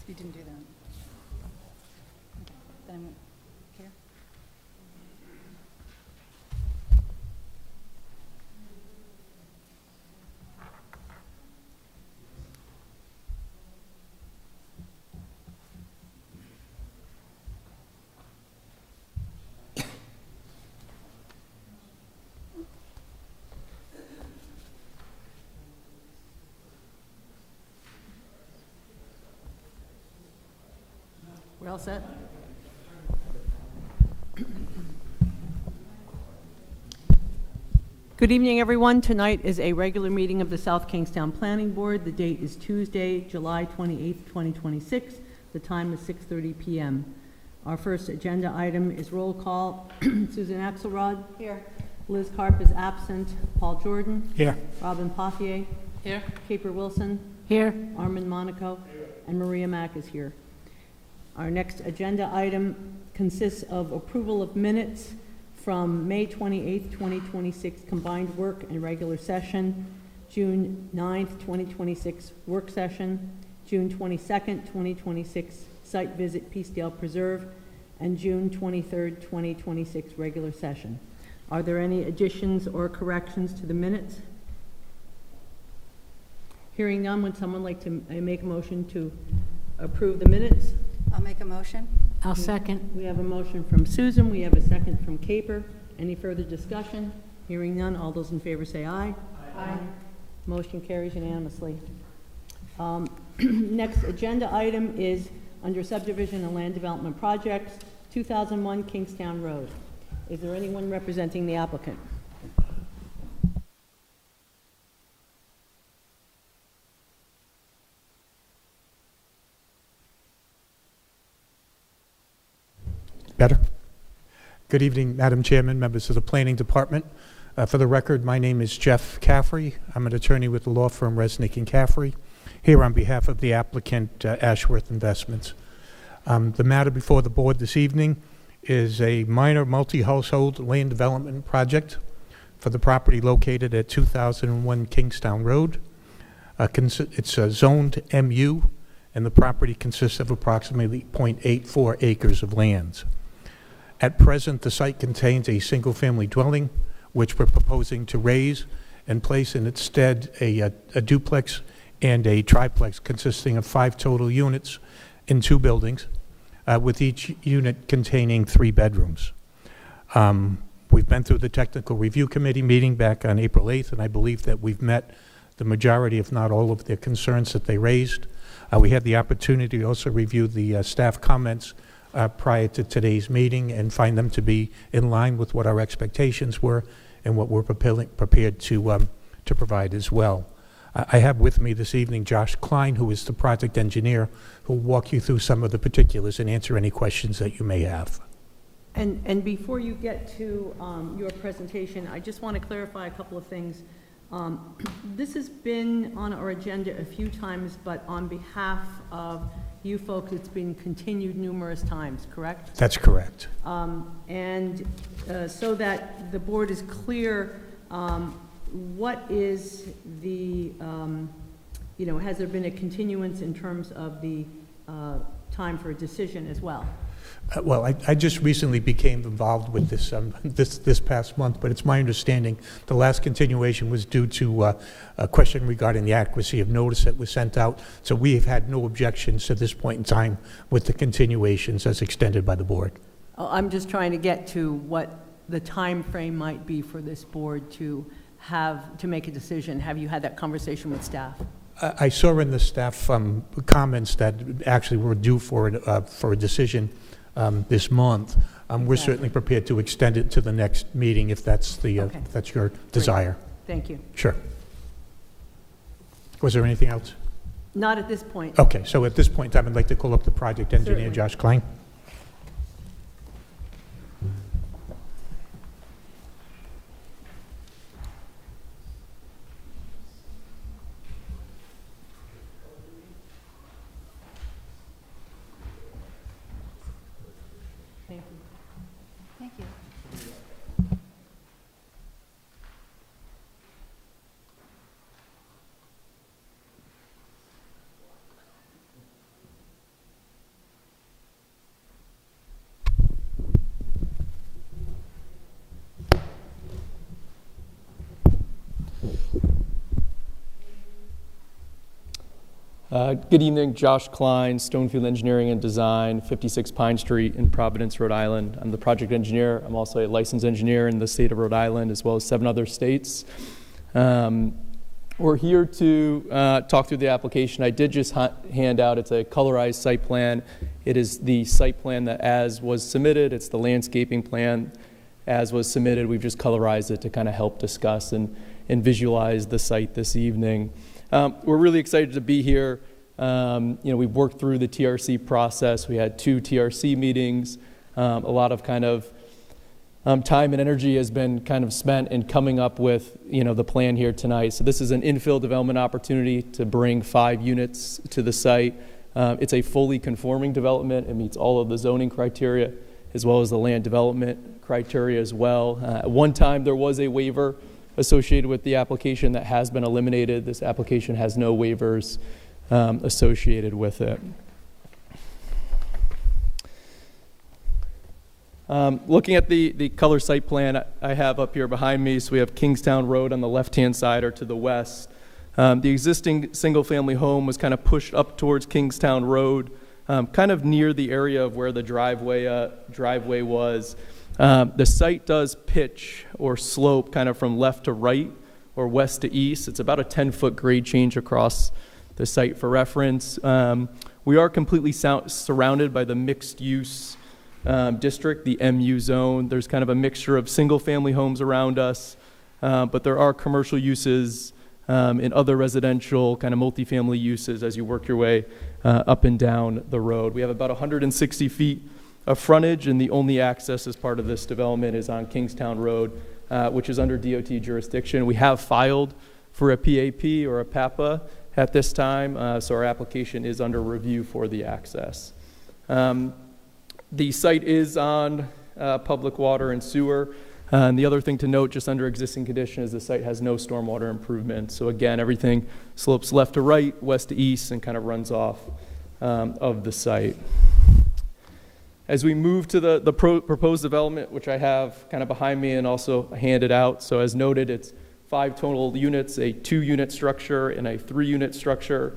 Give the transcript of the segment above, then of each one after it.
You didn't do that. Okay. Then I'm here. We're all set? Good evening, everyone. Tonight is a regular meeting of the South Kingstown Planning Board. The date is Tuesday, July 28th, 2026. The time is 6:30 p.m. Our first agenda item is roll call. Susan Axelrod. Here. Liz Carp is absent. Paul Jordan. Here. Robin Pothier. Here. Caper Wilson. Here. Armand Monaco. And Maria Mack is here. Our next agenda item consists of approval of minutes from May 28th, 2026 combined work and regular session, June 9th, 2026 work session, June 22nd, 2026 site visit Peacedale Preserve, and June 23rd, 2026 regular session. Are there any additions or corrections to the minutes? Hearing none, would someone like to make a motion to approve the minutes? I'll make a motion. I'll second. We have a motion from Susan, we have a second from Caper. Any further discussion? Hearing none, all those in favor say aye. Aye. Motion carries unanimously. Next agenda item is under subdivision and land development projects, 2001 Kingstown Road. Is there anyone representing the applicant? Better? Good evening, Madam Chairman, members of the Planning Department. For the record, my name is Jeff Caffrey. I'm an attorney with the law firm Resnick and Caffrey, here on behalf of the applicant, Ashworth Investments. The matter before the board this evening is a minor multi-household land development project for the property located at 2001 Kingstown Road. It's zoned MU, and the property consists of approximately 0.84 acres of land. At present, the site contains a single-family dwelling, which we're proposing to raise and place in its stead a duplex and a triplex consisting of 5 total units in 2 buildings, with each unit containing 3 bedrooms. We've been through the technical review committee meeting back on April 8th, and I believe that we've met the majority, if not all, of the concerns that they raised. We had the opportunity to also review the staff comments prior to today's meeting and find them to be in line with what our expectations were and what we're prepared to provide as well. I have with me this evening Josh Klein, who is the project engineer, who will walk you through some of the particulars and answer any questions that you may have. And before you get to your presentation, I just want to clarify a couple of things. This has been on our agenda a few times, but on behalf of you folks, it's been continued numerous times, correct? That's correct. So that the board is clear, what is the, has there been a continuance in terms of the time for a decision as well? Well, I just recently became involved with this this past month, but it's my understanding the last continuation was due to a question regarding the accuracy of notice that was sent out. So we have had no objections to this point in time with the continuations as extended by the board. I'm just trying to get to what the time frame might be for this board to make a decision. Have you had that conversation with staff? I saw in the staff comments that actually were due for a decision this month. We're certainly prepared to extend it to the next meeting if that's the if that's your desire. Thank you. Sure. Was there anything else? Not at this point. Okay, so at this point in time, I'd like to call up the project engineer, Certainly. Josh Klein. Thank you. Thank you. Good evening, Josh Klein, Stonefield Engineering and Design, 56 Pine Street in Providence, Rhode Island. I'm the project engineer. I'm also a licensed engineer in the state of Rhode Island, as well as 7 other states. We're here to talk through the application. I did just hand out, it's a colorized site plan. It is the site plan that as was submitted. It's the landscaping plan as was submitted. We've just colorized it to kind of help discuss and visualize the site this evening. We're really excited to be here. We've worked through the TRC process. We had 2 TRC meetings. A lot of kind of time and energy has been kind of spent in coming up with, the plan here tonight. So this is an infill development opportunity to bring 5 units to the site. It's a fully conforming development. It meets all of the zoning criteria as well as the land development criteria as well. At one time, there was a waiver associated with the application that has been eliminated. This application has no waivers associated with it. Looking at the color site plan I have up here behind me, so we have Kingstown Road on the left-hand side or to the west. The existing single-family home was kind of pushed up towards Kingstown Road, kind of near the area of where the driveway was. The site does pitch or slope kind of from left to right or west to east. It's about a 10-foot grade change across the site for reference. We are completely surrounded by the mixed-use district, the MU zone. There's kind of a mixture of single-family homes around us, but there are commercial uses and other residential kind of multifamily uses as you work your way up and down the road. We have about 160 feet of frontage, and the only access as part of this development is on Kingstown Road, which is under DOT jurisdiction. We have filed for a PAP or a PAPA at this time, so our application is under review for the access. The site is on public water and sewer. And the other thing to note, just under existing condition, is the site has no stormwater improvement. So again, everything slopes left to right, west to east, and kind of runs off of the site. As we move to the proposed development, which I have kind of behind me and also handed out, so as noted, it's 5 total units, a 2-unit structure and a 3-unit structure.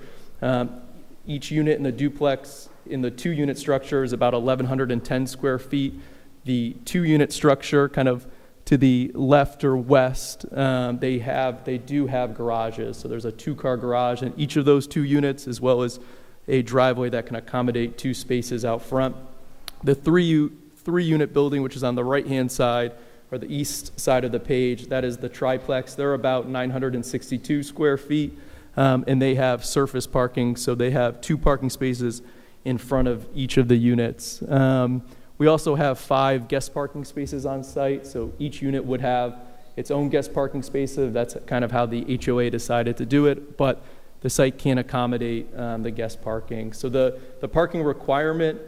Each unit in the duplex in the 2-unit structure is about 1,110 square feet. The 2-unit structure, kind of to the left or west, they do have garages. So there's a 2-car garage in each of those 2 units, as well as a driveway that can accommodate 2 spaces out front. The 3-unit building, which is on the right-hand side, or the east side of the page, that is the triplex. They're about 962 square feet, and they have surface parking, so they have 2 parking spaces in front of each of the units. We also have 5 guest parking spaces on site, so each unit would have its own guest parking space. That's kind of how the HOA decided to do it, but the site can accommodate the guest parking. So the parking requirement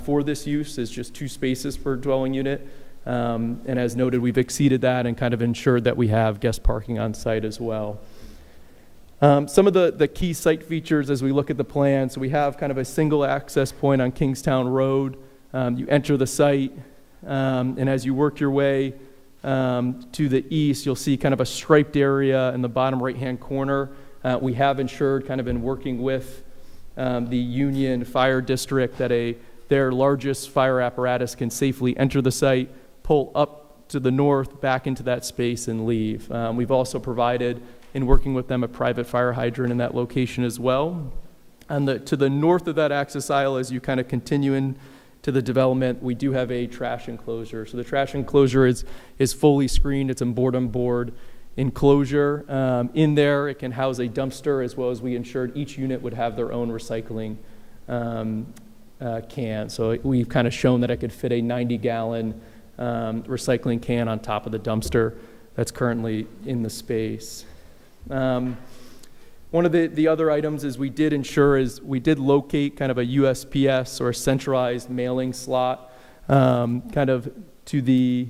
for this use is just 2 spaces per dwelling unit. And as noted, we've exceeded that and kind of ensured that we have guest parking on site as well. Some of the key site features as we look at the plan, so we have kind of a single access point on Kingstown Road. You enter the site, and as you work your way to the east, you'll see kind of a striped area in the bottom right-hand corner. We have ensured, kind of been working with the Union Fire District, that their largest fire apparatus can safely enter the site, pull up to the north, back into that space, and leave. We've also provided, in working with them, a private fire hydrant in that location as well. To the north of that access aisle, as you kind of continue into the development, we do have a trash enclosure. So the trash enclosure is fully screened. It's a board-on-board enclosure. In there, it can house a dumpster, as well as we ensured each unit would have their own recycling can. So we've kind of shown that it could fit a 90-gallon recycling can on top of the dumpster that's currently in the space. One of the other items is we did locate kind of a USPS or a centralized mailing slot kind of to the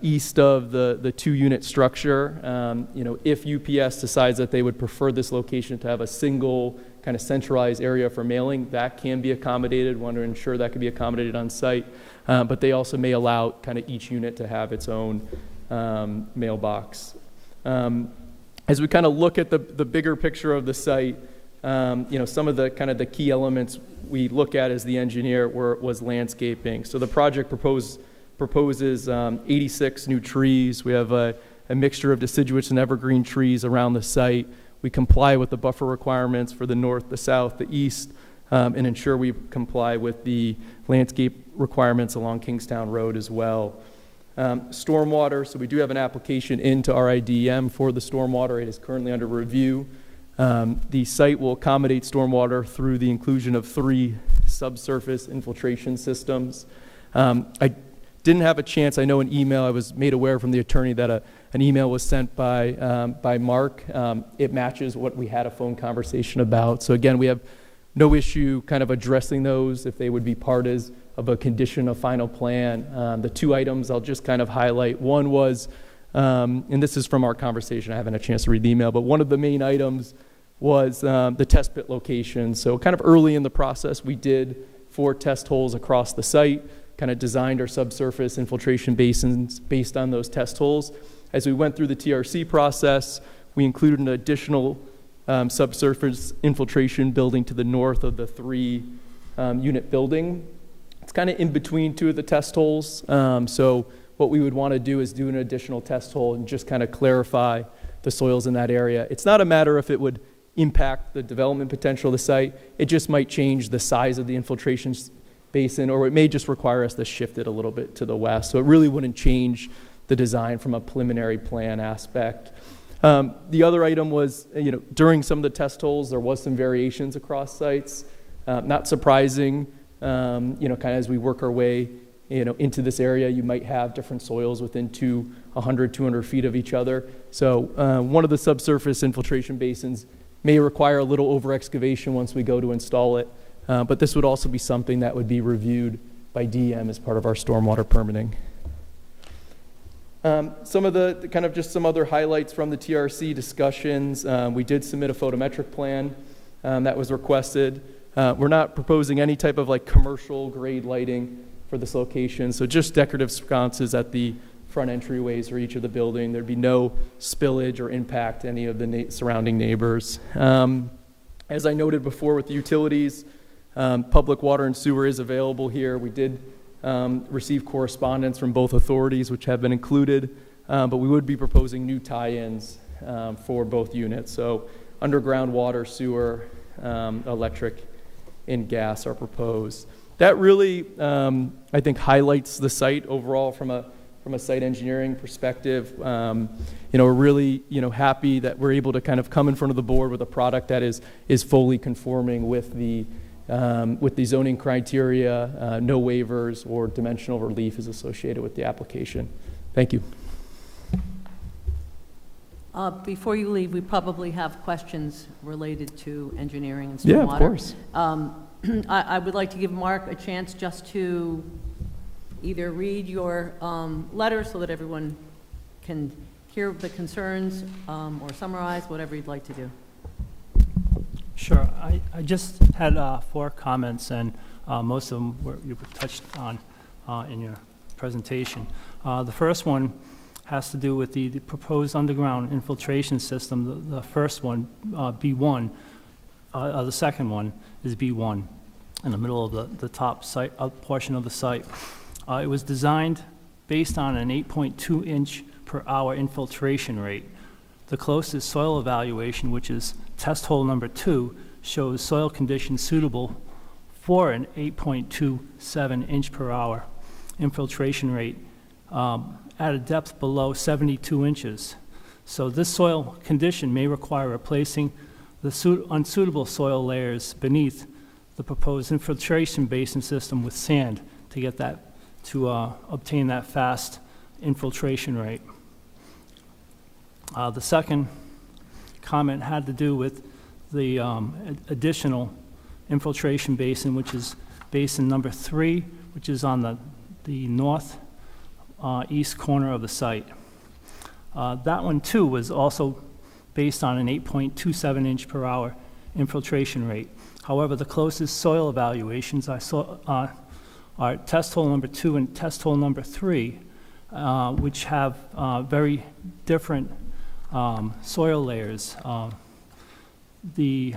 east of the 2-unit structure. If UPS decides that they would prefer this location to have a single kind of centralized area for mailing, that can be accommodated. Want to ensure that can be accommodated on site, but they also may allow kind of each unit to have its own mailbox. As we kind of look at the bigger picture of the site, some of the kind of the key elements we look at as the engineer was landscaping. So the project proposes 86 new trees. We have a mixture of deciduous and evergreen trees around the site. We comply with the buffer requirements for the north, the south, the east, and ensure we comply with the landscape requirements along Kingstown Road as well. Stormwater, so we do have an application into RIDM for the stormwater. It is currently under review. The site will accommodate stormwater through the inclusion of 3 subsurface infiltration systems. I didn't have a chance, I know an email, I was made aware from the attorney that an email was sent by Mark. It matches what we had a phone conversation about. So again, we have no issue kind of addressing those if they would be part of a condition of final plan. The 2 items I'll just kind of highlight. One was, and this is from our conversation, I haven't had a chance to read the email, but one of the main items was the test pit location. So kind of early in the process, we did 4 test holes across the site, kind of designed our subsurface infiltration basins based on those test holes. As we went through the TRC process, we included an additional subsurface infiltration building to the north of the 3-unit building. It's kind of in between 2 of the test holes. So what we would want to do is do an additional test hole and just kind of clarify the soils in that area. It's not a matter if it would impact the development potential of the site. It just might change the size of the infiltration basin, or it may just require us to shift it a little bit to the west. So it really wouldn't change the design from a preliminary plan aspect. The other item was, during some of the test holes, there was some variations across sites. Not surprising, kind of as we work our way, into this area, you might have different soils within 100, 200 feet of each other. So one of the subsurface infiltration basins may require a little over excavation once we go to install it. But this would also be something that would be reviewed by DEM as part of our stormwater permitting. Some of the kind of just some other highlights from the TRC discussions. We did submit a photometric plan that was requested. We're not proposing any type of commercial grade lighting for this location, so just decorative sconces at the front entryways for each of the building. There'd be no spillage or impact to any of the surrounding neighbors. As I noted before with the utilities, public water and sewer is available here. We did receive correspondence from both authorities, which have been included, but we would be proposing new tie-ins for both units. So underground water, sewer, electric, and gas are proposed. That really, I think, highlights the site overall from a site engineering perspective. We're really, happy that we're able to kind of come in front of the board with a product that is fully conforming with the zoning criteria. No waivers or dimensional relief is associated with the application. Thank you. Before you leave, we probably have questions related to engineering and stormwater. Yeah, of course. I would like to give Mark a chance just to either read your letter so that everyone can hear the concerns or summarize, whatever you'd like to do. Sure. I just had 4 comments, and most of them you touched on in your presentation. The first one has to do with the proposed underground infiltration system. The first one, B1, the second one is B1 in the middle of the top site portion of the site. It was designed based on an 8.2 inch per hour infiltration rate. The closest soil evaluation, which is test hole number 2, shows soil conditions suitable for an 8.27 inch per hour infiltration rate at a depth below 72 inches. So this soil condition may require replacing the unsuitable soil layers beneath the proposed infiltration basin system with sand to get that, to obtain that fast infiltration rate. The second comment had to do with the additional infiltration basin, which is basin number 3, which is on the north east corner of the site. That one too was also based on an 8.27 inch per hour infiltration rate. However, the closest soil evaluations I saw are test hole number 2 and test hole number 3, which have very different soil layers. The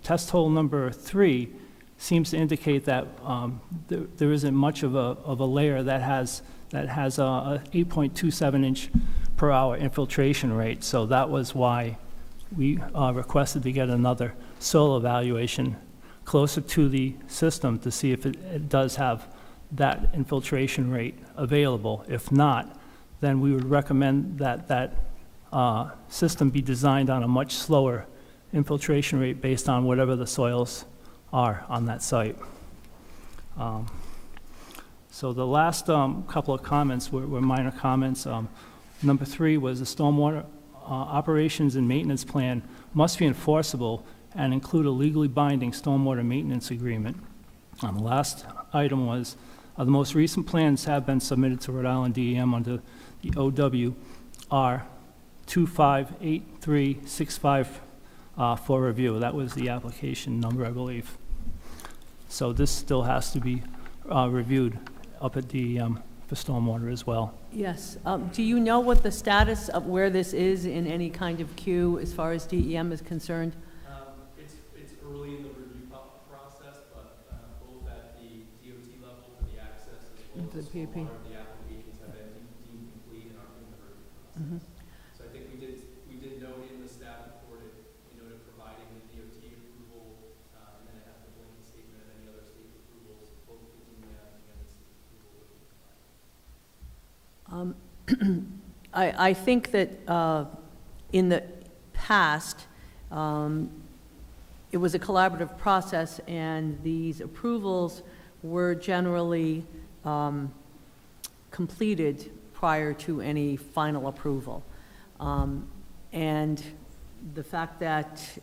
Test hole number 3 seems to indicate that there isn't much of a layer that has a 8.27 inch per hour infiltration rate. So that was why we requested to get another soil evaluation closer to the system to see if it does have that infiltration rate available. If not, then we would recommend that system be designed on a much slower infiltration rate based on whatever the soils are on that site. So the last couple of comments were minor comments. Number 3 was the stormwater operations and maintenance plan must be enforceable and include a legally binding stormwater maintenance agreement. The last item was the most recent plans have been submitted to Rhode Island DEM under the OWR 258365 for review. That was the application number, I believe. So this still has to be reviewed up at DEM for stormwater as well. Yes. Do you know what the status of where this is in any kind of queue as far as DEM is concerned? It's early in the review process, but both at the DOT level for the access as well For as the PUP. stormwater, the applications have been deemed complete and are in the review Mhm. process. So I think we did note in the staff report, we noted providing the DOT approval, and then it has the blanket statement of any other state approvals, both the DEM and the state approval would be provided. I think that in the past, it was a collaborative process, and these approvals were generally completed prior to any final approval. And the fact that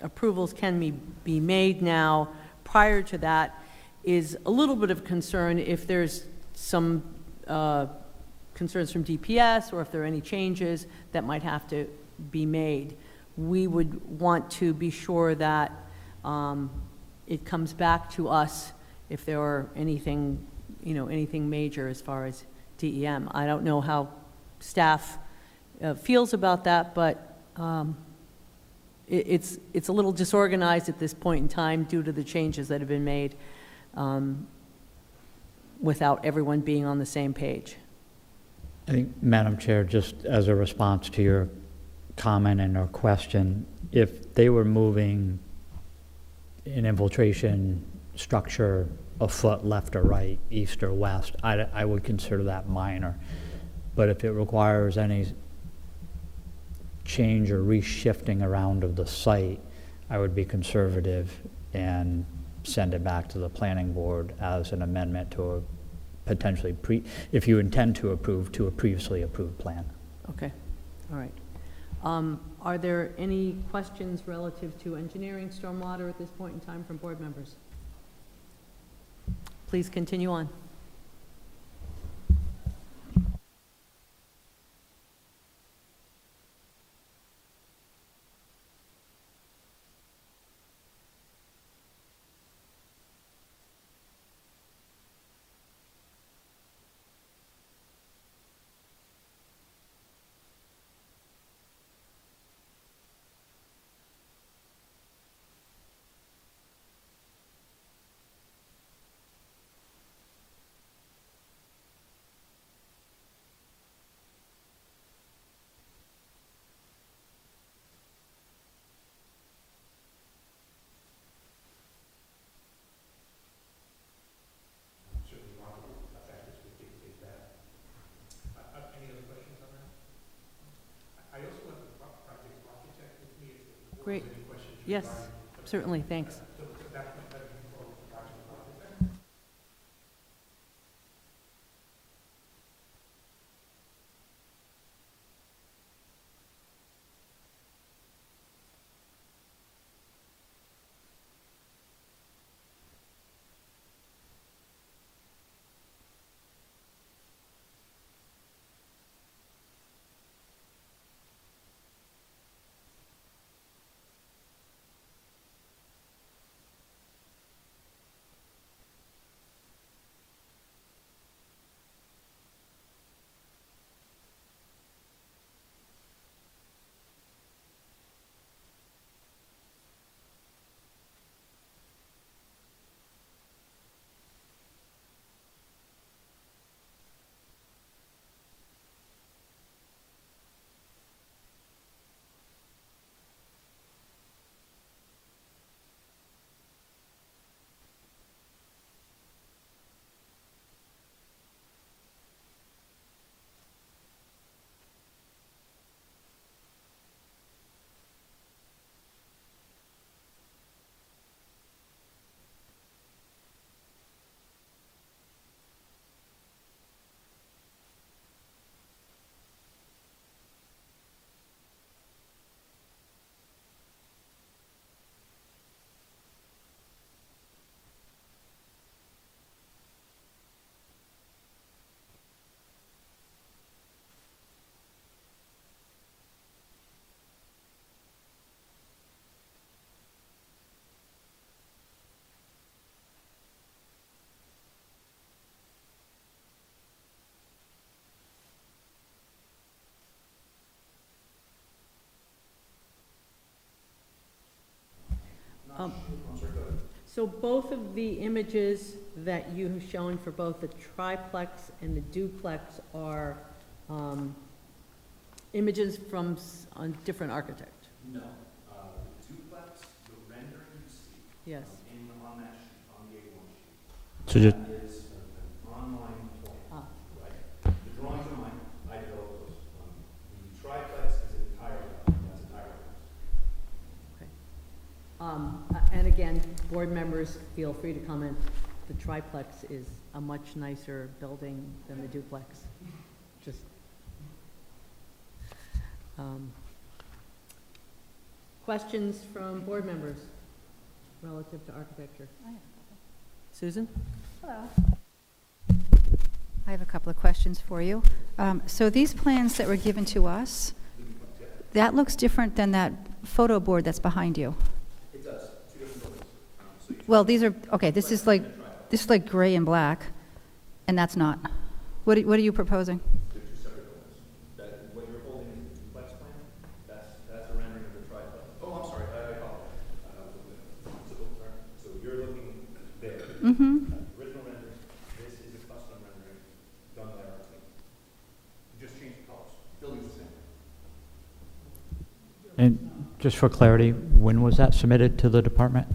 approvals can be made now prior to that is a little bit of concern if there's some concerns from DPS or if there are any changes that might have to be made. We would want to be sure that it comes back to us if there are anything, anything major as far as DEM. I don't know how staff feels about that, but it's a little disorganized at this point in time due to the changes that have been made without everyone being on the same page. I think, Madam Chair, just as a response to your comment and or question, if they were moving an infiltration structure a foot left or right, east or west, I would consider that minor. But if it requires any change or reshifting around of the site, I would be conservative and send it back to the planning board as an amendment to a potentially if you intend to approve to a previously approved plan. Okay, all right. Are there any questions relative to engineering stormwater at this point in time from board members? Please continue on. Great. Yes, certainly, thanks. So both of the images that you have shown for both the triplex and the duplex are images from a different architect? No, the duplex, the rendering you see Yes. on that sheet, on the A1 sheet, So just, that is an online plan, Ah. right? The drawings are mine, I developed those. The triplex is entirely, that's entirely. And again, board members, feel free to comment. The triplex is a much nicer building than the duplex. Just. Questions from board members relative to architecture? Susan? Hello. I have a couple of questions for you. So these plans that were given to us, that looks different than that photo board that's behind you. It does, two different buildings. Well, these are, okay, this is like gray and black, and that's not. What are you proposing? They're two separate buildings. That, what you're holding is the duplex plan, that's a rendering of the triplex. Oh, I'm sorry, I apologize. So you're looking there. Mm-hmm. Original rendering, this is a custom rendering done by our team. You just change the colors, building's the same. and just for clarity, when was that submitted to the department?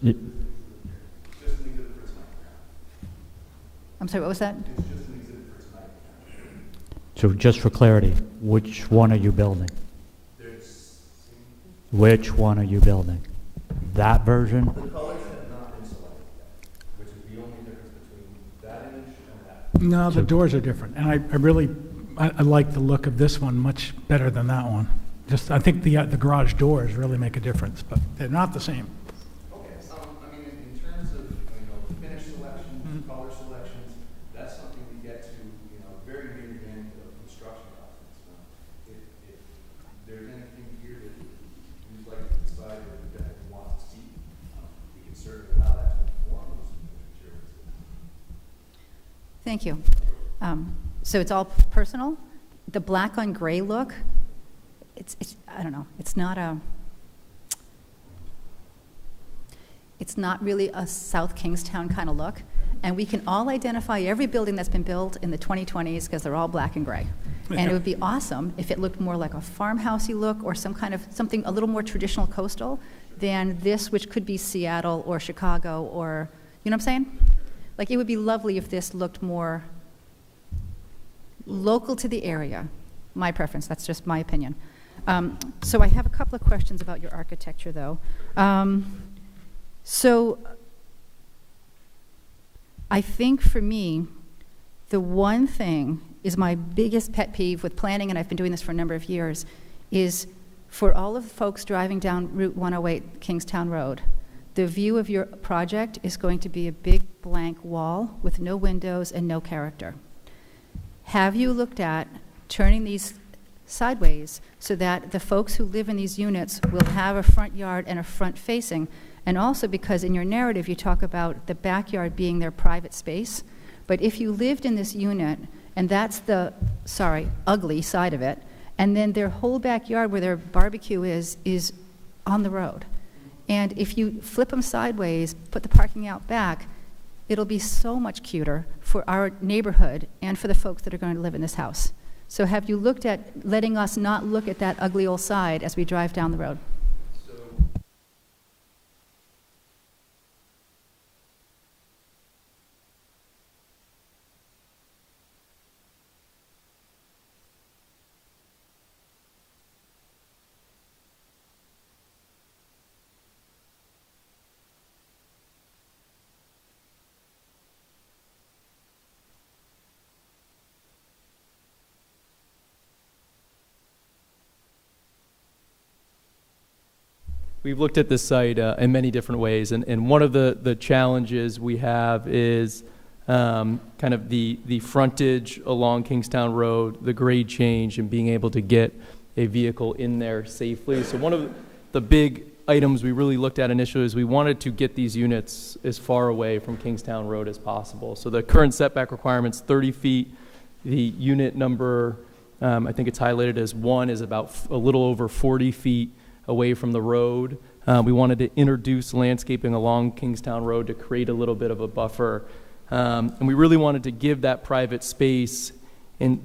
It- Just an exhibit for tonight. I'm sorry, what was that? It's just an exhibit for tonight. So just for clarity, which one are you building? There's, Which one are you building? That version? the colors have not been selected yet, which is the only difference between that image and that. No, the doors are different, and I like the look of this one much better than that one. Just, I think the garage doors really make a difference, but they're not the same. Okay, I mean, in terms of, finish selections, color selections, that's something we get to, very near the end of construction documents. If there's anything here that you'd like to decide that you definitely want to see, we can certainly allow that to inform those materials. Thank you. So it's all personal? The black on gray look, it's I don't know, it's not really a South Kingstown kind of look. And we can all identify every building that's been built in the 2020s because they're all black and gray. And it would be awesome if it looked more like a farmhousey look or something a little more traditional coastal than this, which could be Seattle or Chicago or, you know what I'm saying? Like, it would be lovely if this looked more local to the area. My preference, that's just my opinion. So I have a couple of questions about your architecture, though. So I think for me, the one thing is my biggest pet peeve with planning, and I've been doing this for a number of years, is for all of the folks driving down Route 108 Kingstown Road, the view of your project is going to be a big blank wall with no windows and no character. Have you looked at turning these sideways so that the folks who live in these units will have a front yard and a front facing? And also because in your narrative you talk about the backyard being their private space, but if you lived in this unit and that's the, ugly side of it, and then their whole backyard where their barbecue is on the road. And if you flip them sideways, put the parking out back, it'll be so much cuter for our neighborhood and for the folks that are going to live in this house. So have you looked at letting us not look at that ugly old side as we drive down the road? So, We've looked at this site in many different ways, and one of the challenges we have is kind of the frontage along Kingstown Road, the grade change, and being able to get a vehicle in there safely. So one of the big items we really looked at initially is we wanted to get these units as far away from Kingstown Road as possible. So the current setback requirement's 30 feet. The unit number I think it's highlighted as one is about a little over 40 feet away from the road. We wanted to introduce landscaping along Kingstown Road to create a little bit of a buffer. And we really wanted to give that private space in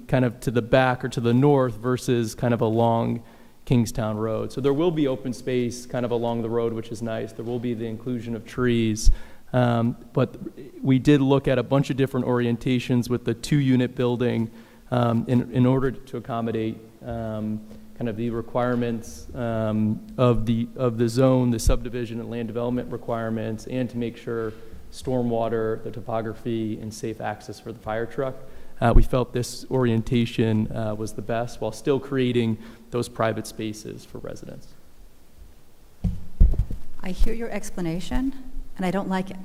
kind of to the back or to the north versus kind of along Kingstown Road. So there will be open space kind of along the road, which is nice. There will be the inclusion of trees. But we did look at a bunch of different orientations with the 2-unit building in order to accommodate kind of the requirements of the zone, the subdivision and land development requirements, and to make sure stormwater, the topography, and safe access for the fire truck. We felt this orientation was the best while still creating those private spaces for residents. I hear your explanation, and I don't like it.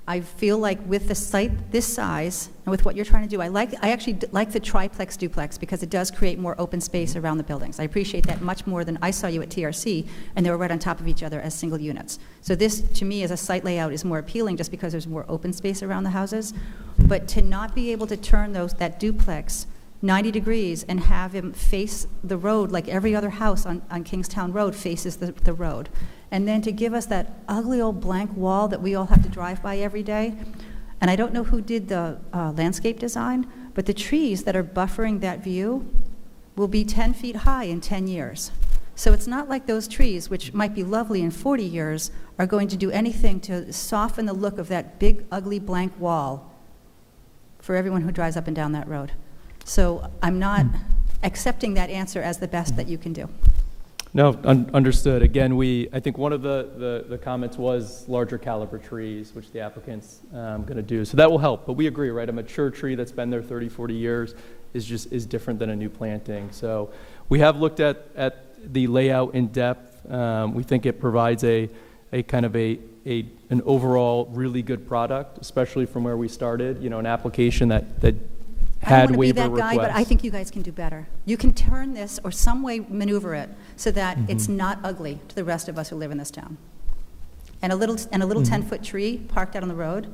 I feel like with the site this size and with what you're trying to do, I actually like the triplex duplex because it does create more open space around the buildings. I appreciate that much more than I saw you at TRC, and they were right on top of each other as single units. So this, to me, as a site layout, is more appealing just because there's more open space around the houses. But to not be able to turn that duplex 90 degrees and have him face the road like every other house on Kingstown Road faces the road. And then to give us that ugly old blank wall that we all have to drive by every day. And I don't know who did the landscape design, but the trees that are buffering that view will be 10 feet high in 10 years. So it's not like those trees, which might be lovely in 40 years, are going to do anything to soften the look of that big, ugly blank wall for everyone who drives up and down that road. So I'm not accepting that answer as the best that you can do. No, understood. Again, I think one of the comments was larger caliber trees, which the applicant's going to do. So that will help. But we agree, right? A mature tree that's been there 30, 40 years is different than a new planting. So we have looked at the layout in depth. We think it provides a kind of an overall really good product, especially from where we started. You know, an application that had waiver requests. I don't want to be that guy, but I think you guys can do better. You can turn this or some way maneuver it so that it's not ugly to the rest of us who live in this town. And a little 10-foot tree parked out on the road.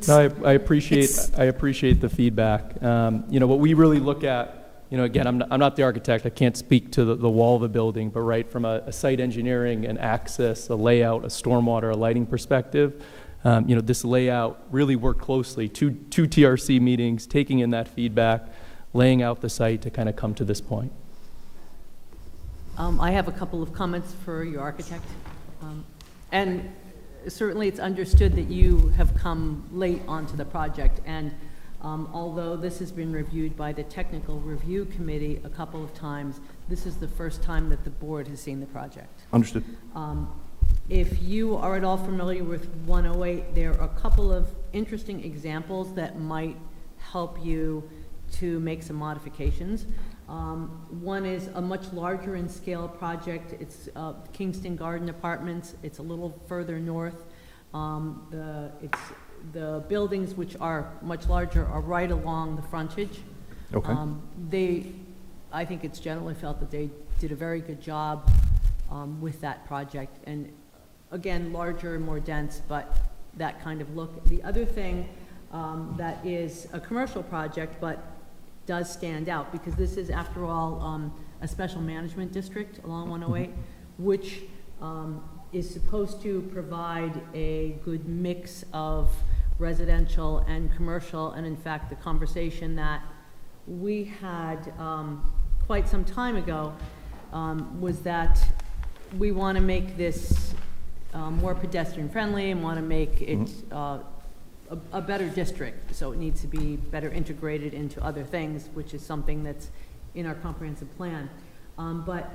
No, I appreciate the feedback. You know, what we really look at, you know, again, I'm not the architect. I can't speak to the wall of the building, but right from a site engineering, an access, a layout, a stormwater, a lighting perspective, you know, this layout really worked closely. Two TRC meetings, taking in that feedback, laying out the site to kind of come to this point. I have a couple of comments for your architect. And certainly it's understood that you have come late onto the project. And although this has been reviewed by the Technical Review Committee a couple of times, this is the first time that the board has seen the project. Understood. If you are at all familiar with 108, there are a couple of interesting examples that might help you to make some modifications. One is a much larger in scale project. It's Kingston Garden Apartments. It's a little further north. The buildings, which are much larger, are right along the frontage. Okay. I think it's generally felt that they did a very good job with that project. And again, larger and more dense, but that kind of look. The other thing that is a commercial project, but does stand out, because this is, after all, a special management district along 108, which is supposed to provide a good mix of residential and commercial. And in fact, the conversation that we had quite some time ago was that we want to make this more pedestrian friendly and want to make it a better district. So it needs to be better integrated into other things, which is something that's in our comprehensive plan. But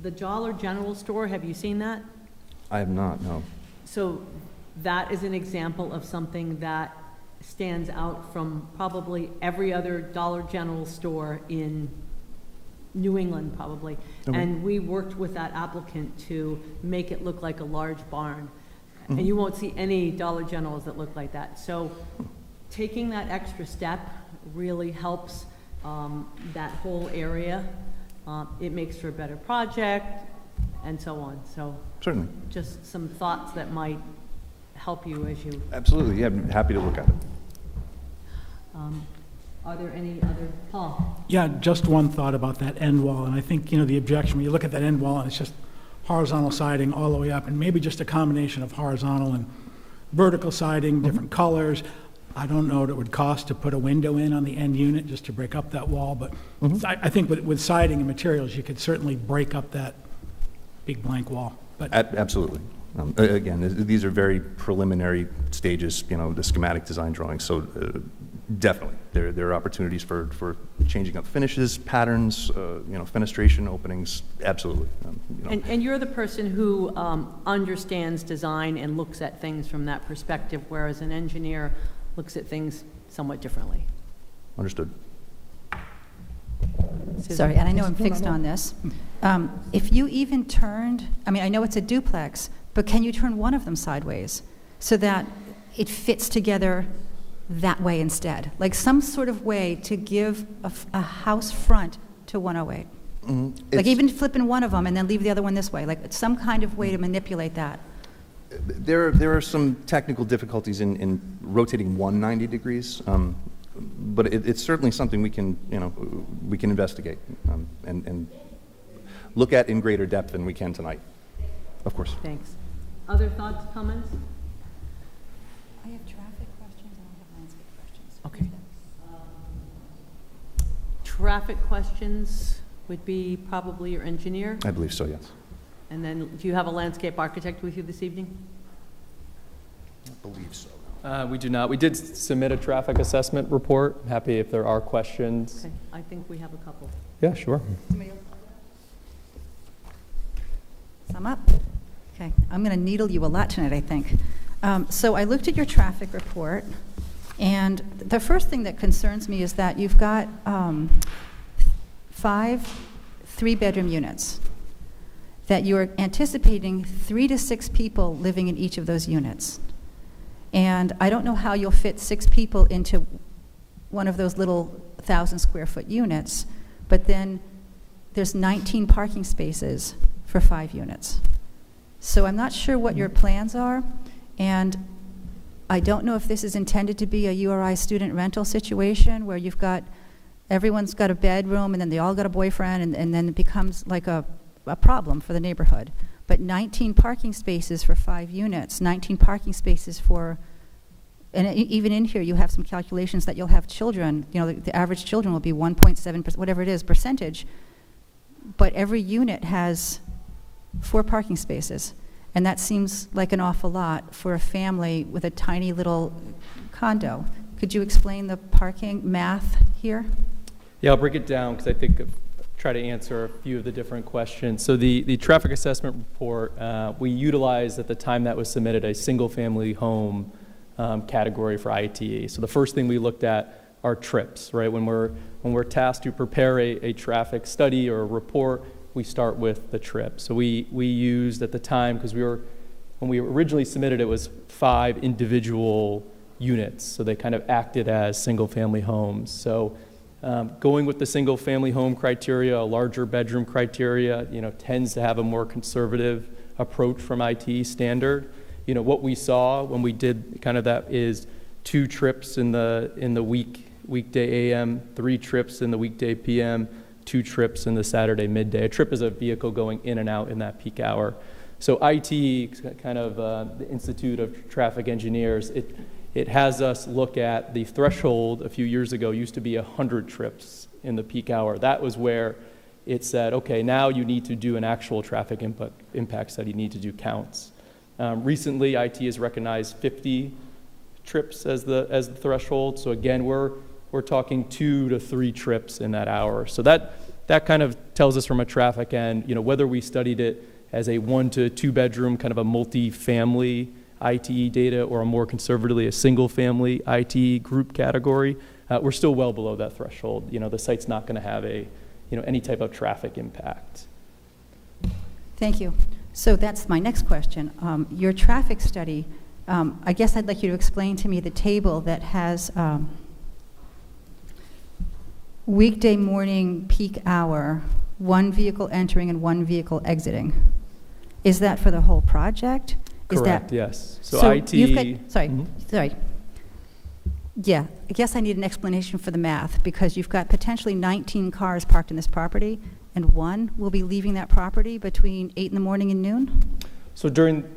the Dollar General store, have you seen that? I have not, no. So that is an example of something that stands out from probably every other Dollar General store in New England, probably. Okay. And we worked with that applicant to make it look like a large barn. And you won't see any Dollar Generals that look like that. So taking that extra step really helps that whole area. It makes for a better project and so on. So Certainly. just some thoughts that might help you as you... Absolutely, yeah, I'm happy to look at it. Are there any other, Paul? Yeah, just one thought about that end wall, and I think, the objection, when you look at that end wall, and it's just horizontal siding all the way up, and maybe just a combination of horizontal and vertical siding, different colors. I don't know what it would cost to put a window in on the end unit just to break up that wall, but I think with siding and materials, you could certainly break up that big blank wall. But Absolutely. Again, these are very preliminary stages, the schematic design drawings, so definitely, there are opportunities for changing up finishes, patterns, fenestration openings, absolutely. And you're the person who understands design and looks at things from that perspective, whereas an engineer looks at things somewhat differently. Understood. Susan? Sorry, and I know I'm fixed on this. If you even turned, I know it's a duplex, but can you turn one of them sideways so that it fits together that way instead? Like some sort of way to give a house front to 108? Like even flipping one of them and then leave the other one this way, like some kind of way to manipulate that. There are some technical difficulties in rotating 190 degrees, but it's certainly something we can investigate and look at in greater depth than we can tonight. Of course. Thanks. Other thoughts, comments? I have traffic questions, I don't have landscape questions. Okay. Traffic questions would be probably your engineer, I believe so, yes. and then do you have a landscape architect with you this evening? I believe so. We do not. We did submit a traffic assessment report. Happy if there are questions. Okay, I think we have a couple. Yeah, sure. Sum up? Okay, I'm going to needle you a lot tonight, I think. So I looked at your traffic report, and the first thing that concerns me is that you've got 5 3-bedroom units, that you're anticipating 3 to 6 people living in each of those units. And I don't know how you'll fit 6 people into one of those little 1,000-square-foot units, but then there's 19 parking spaces for 5 units. So I'm not sure what your plans are, and I don't know if this is intended to be a URI student rental situation where everyone's got a bedroom and then they all got a boyfriend, and then it becomes like a problem for the neighborhood. But 19 parking spaces for 5 units, 19 parking spaces for, and even in here you have some calculations that you'll have children, the average children will be 1.7%, whatever it is, percentage, but every unit has 4 parking spaces. And that seems like an awful lot for a family with a tiny little condo. Could you explain the parking math here? Yeah, I'll break it down because I think I'll try to answer a few of the different questions. So the traffic assessment report, we utilized at the time that was submitted a single-family home category for ITE. So the first thing we looked at are trips, right? When we're tasked to prepare a traffic study or a report, we start with the trip. So we used at the time, because when we originally submitted, it was 5 individual units. So they kind of acted as single-family homes. So going with the single-family home criteria, a larger bedroom criteria, tends to have a more conservative approach from ITE standard. What we saw when we did kind of that is 2 trips in the weekday AM, 3 trips in the weekday PM, 2 trips in the Saturday midday. A trip is a vehicle going in and out in that peak hour. So ITE, kind of the Institute of Traffic Engineers, it has us look at the threshold a few years ago used to be 100 trips in the peak hour. That was where it said, okay, now you need to do an actual traffic impact study, you need to do counts. Recently, IT has recognized 50 trips as the threshold. So again, we're talking 2 to 3 trips in that hour. So that kind of tells us from a traffic end, whether we studied it as a 1 to 2 bedroom, kind of a multi-family ITE data, or a more conservatively a single-family ITE group category, we're still well below that threshold. The site's not going to have any type of traffic impact. Thank you. So that's my next question. Your traffic study, I guess I'd like you to explain to me the table that has weekday morning peak hour, 1 vehicle entering and 1 vehicle exiting. Is that for the whole project? Correct, yes. So IT... you've got, sorry. Yeah, I guess I need an explanation for the math, because you've got potentially 19 cars parked in this property, and one will be leaving that property between 8 in the morning and noon? So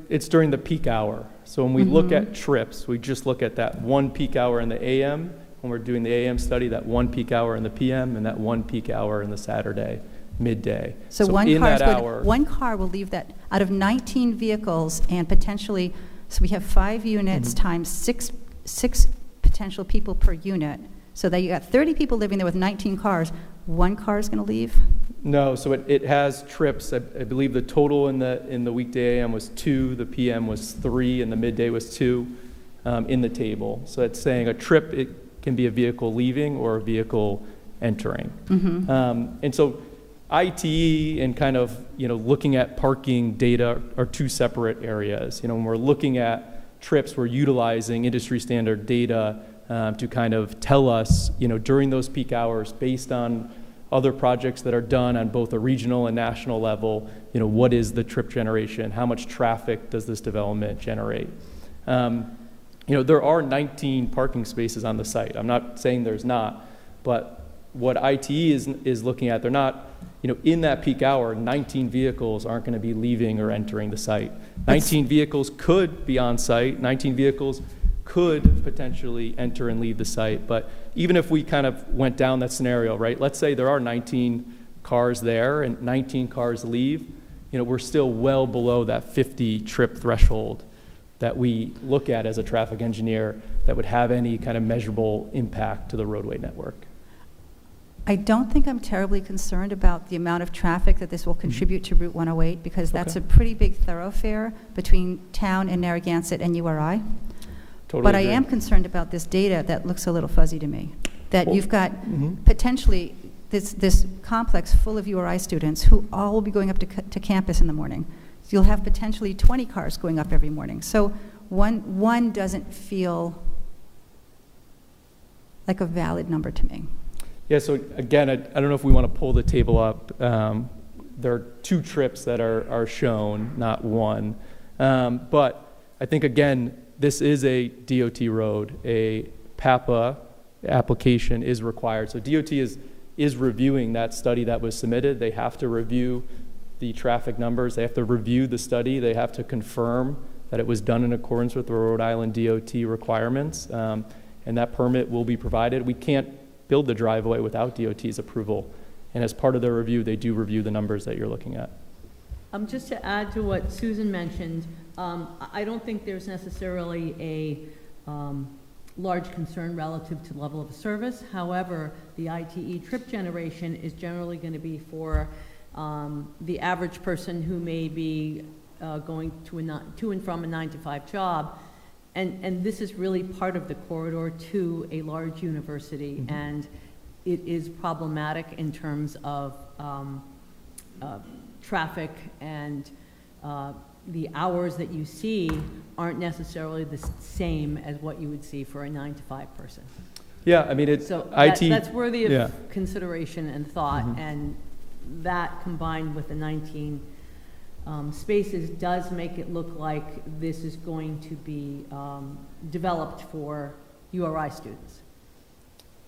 it's during the peak hour. So when we look at trips, we just look at that one peak hour in the AM, when we're doing the AM study, that one peak hour in the PM, and that one peak hour in the Saturday midday. So in that hour, one car will leave that, out of 19 vehicles, and potentially, so we have 5 units times six potential people per unit. So that you got 30 people living there with 19 cars. One car is going to leave? No, so it has trips. I believe the total in the weekday AM was 2, the PM was 3, and the midday was 2 in the table. So that's saying a trip, it can be a vehicle leaving or a vehicle entering. And so ITE and kind of, looking at parking data are two separate areas. When we're looking at trips, we're utilizing industry standard data to kind of tell us, during those peak hours, based on other projects that are done on both a regional and national level, what is the trip generation? How much traffic does this development generate? There are 19 parking spaces on the site. I'm not saying there's not, but what ITE is looking at, they're not, in that peak hour, 19 vehicles aren't going to be leaving or entering the site. 19 vehicles could be on site. 19 vehicles could potentially enter and leave the site. But even if we kind of went down that scenario, right? Let's say there are 19 cars there and 19 cars leave. We're still well below that 50 trip threshold that we look at as a traffic engineer that would have any kind of measurable impact to the roadway network. I don't think I'm terribly concerned about the amount of traffic that this will contribute to Route 108, because that's a pretty big thoroughfare between town and Narragansett and URI. Totally But I agree. am concerned about this data that looks a little fuzzy to me, that you've got potentially this complex full of URI students who all will be going up to campus in the morning. So you'll have potentially 20 cars going up every morning. So one doesn't feel like a valid number to me. Yeah, so again, I don't know if we want to pull the table up. There are 2 trips that are shown, not one. But I think, again, this is a DOT road. A PAPA application is required. So DOT is reviewing that study that was submitted. They have to review the traffic numbers. They have to review the study. They have to confirm that it was done in accordance with the Rhode Island DOT requirements. And that permit will be provided. We can't build the driveway without DOT's approval. And as part of their review, they do review the numbers that you're looking at. Just to add to what Susan mentioned, I don't think there's necessarily a large concern relative to level of service. However, the ITE trip generation is generally going to be for the average person who may be going to and from a 9-to-5 job. And this is really part of the corridor to a large university, and it is problematic in terms of traffic, and the hours that you see aren't necessarily the same as what you would see for a 9-to-5 person. Yeah, I mean, So IT. that's worthy of yeah. consideration and thought, and that combined with the 19 spaces does make it look like this is going to be developed for URI students.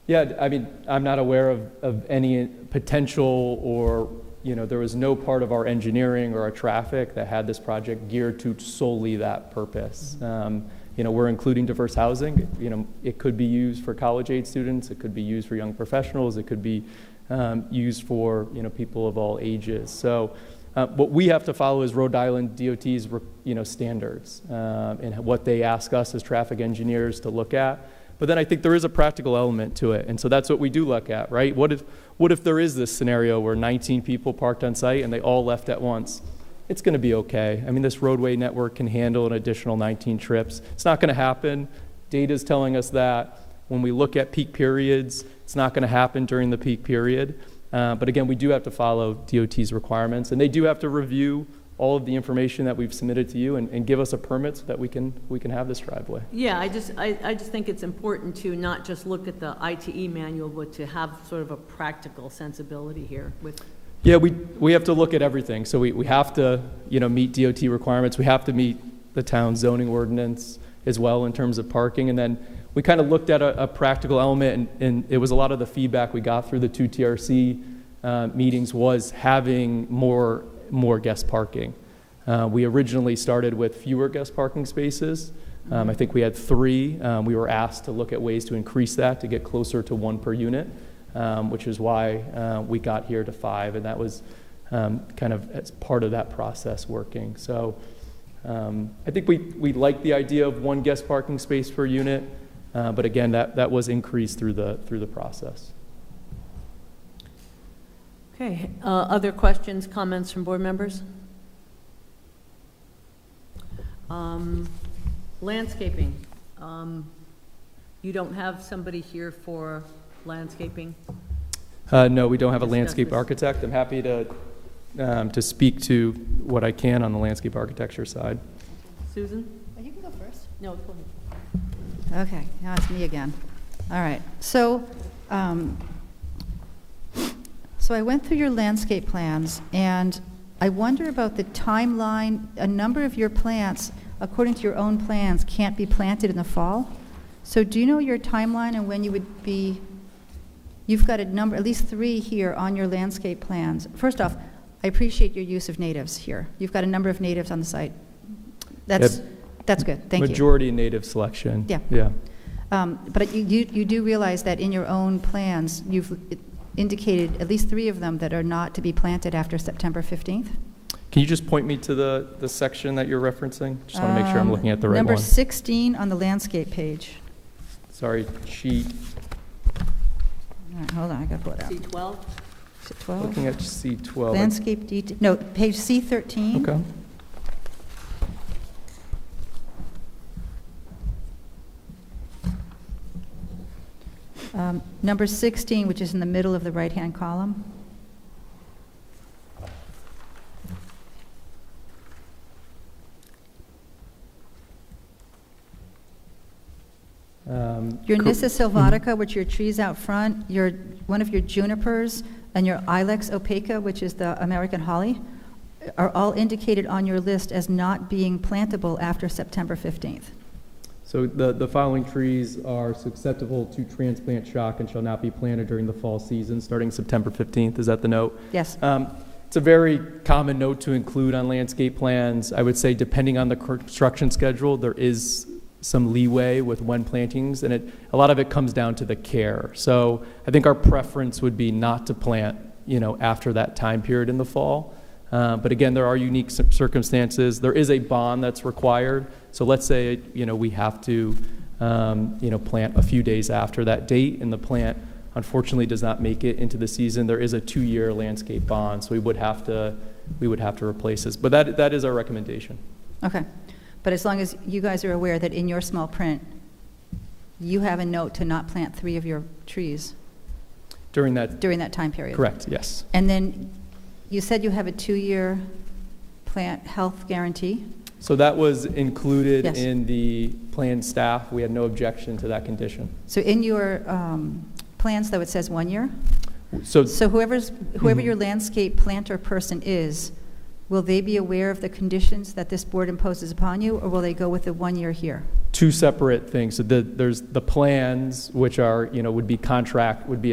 Yeah, I mean, I'm not aware of any potential, or, there was no part of our engineering or our traffic that had this project geared to solely that purpose. We're including diverse housing. It could be used for college-age students. It could be used for young professionals. It could be used for, people of all ages. So what we have to follow is Rhode Island DOT's, standards and what they ask us as traffic engineers to look at. But then I think there is a practical element to it, and so that's what we do look at, right? What if there is this scenario where 19 people parked on site and they all left at once? It's going to be okay. I mean, this roadway network can handle an additional 19 trips. It's not going to happen. Data's telling us that. When we look at peak periods, it's not going to happen during the peak period. But again, we do have to follow DOT's requirements, and they do have to review all of the information that we've submitted to you and give us a permit so that we can have this driveway. Yeah, I just think it's important to not just look at the ITE manual, but to have sort of a practical sensibility here with. Yeah, we have to look at everything. So we have to, meet DOT requirements. We have to meet the town zoning ordinance as well in terms of parking. And then we kind of looked at a practical element, and it was a lot of the feedback we got through the 2 TRC meetings was having more guest parking. We originally started with fewer guest parking spaces. I think we had 3. We were asked to look at ways to increase that to get closer to 1 per unit, which is why we got here to 5, and that was kind of as part of that process working. So I think we like the idea of 1 guest parking space per unit, but again, that was increased through the process. Okay, other questions, comments from board members? Landscaping. You don't have somebody here for landscaping? No, we don't have a Discuss landscape this. architect. I'm happy to speak to what I can on the landscape architecture side. Susan? You can go first. No, go ahead. Okay, now it's me again. All right, so I went through your landscape plans, and I wonder about the timeline. A number of your plants, according to your own plans, can't be planted in the fall. So do you know your timeline and when you would be, you've got a number, at least 3 here on your landscape plans. First off, I appreciate your use of natives here. You've got a number of natives on the site. That's good, thank you. Majority native selection. Yeah. Yeah. But you do realize that in your own plans, you've indicated at least 3 of them that are not to be planted after September 15th? Can you just point me to the section that you're referencing? Just want to make sure I'm looking at the right Number one. 16 on the landscape page. Sorry, sheet, All right, hold on, I gotta pull it out. C12? Is it 12? looking at C12. Landscape detail, no, page C13. Okay. Number 16, which is in the middle of the right-hand column. Your Nyssa sylvatica, which are your trees out front, one of your junipers, and your Ilex opaca, which is the American holly, are all indicated on your list as not being plantable after September 15th. So the following trees are susceptible to transplant shock and shall not be planted during the fall season, starting September 15th. Is that the note? Yes. It's a very common note to include on landscape plans. I would say depending on the construction schedule, there is some leeway with when plantings, and a lot of it comes down to the care. So I think our preference would be not to plant, after that time period in the fall. But again, there are unique circumstances. There is a bond that's required. So let's say, we have to, plant a few days after that date, and the plant unfortunately does not make it into the season. There is a 2-year landscape bond, so we would have to replace this. But that is our recommendation. Okay. But as long as you guys are aware that in your small print, you have a note to not plant 3 of your trees During that, time period. correct, yes. And then you said you have a 2-year plant health guarantee. So that was included Yes. in the plan staff. We had no objection to that condition. So in your plans, though, it says 1 year? So So whoever Mhm. your landscape planter person is, will they be aware of the conditions that this board imposes upon you, or will they go with the 1 year here? 2 separate things. So there's the plans, which are, would be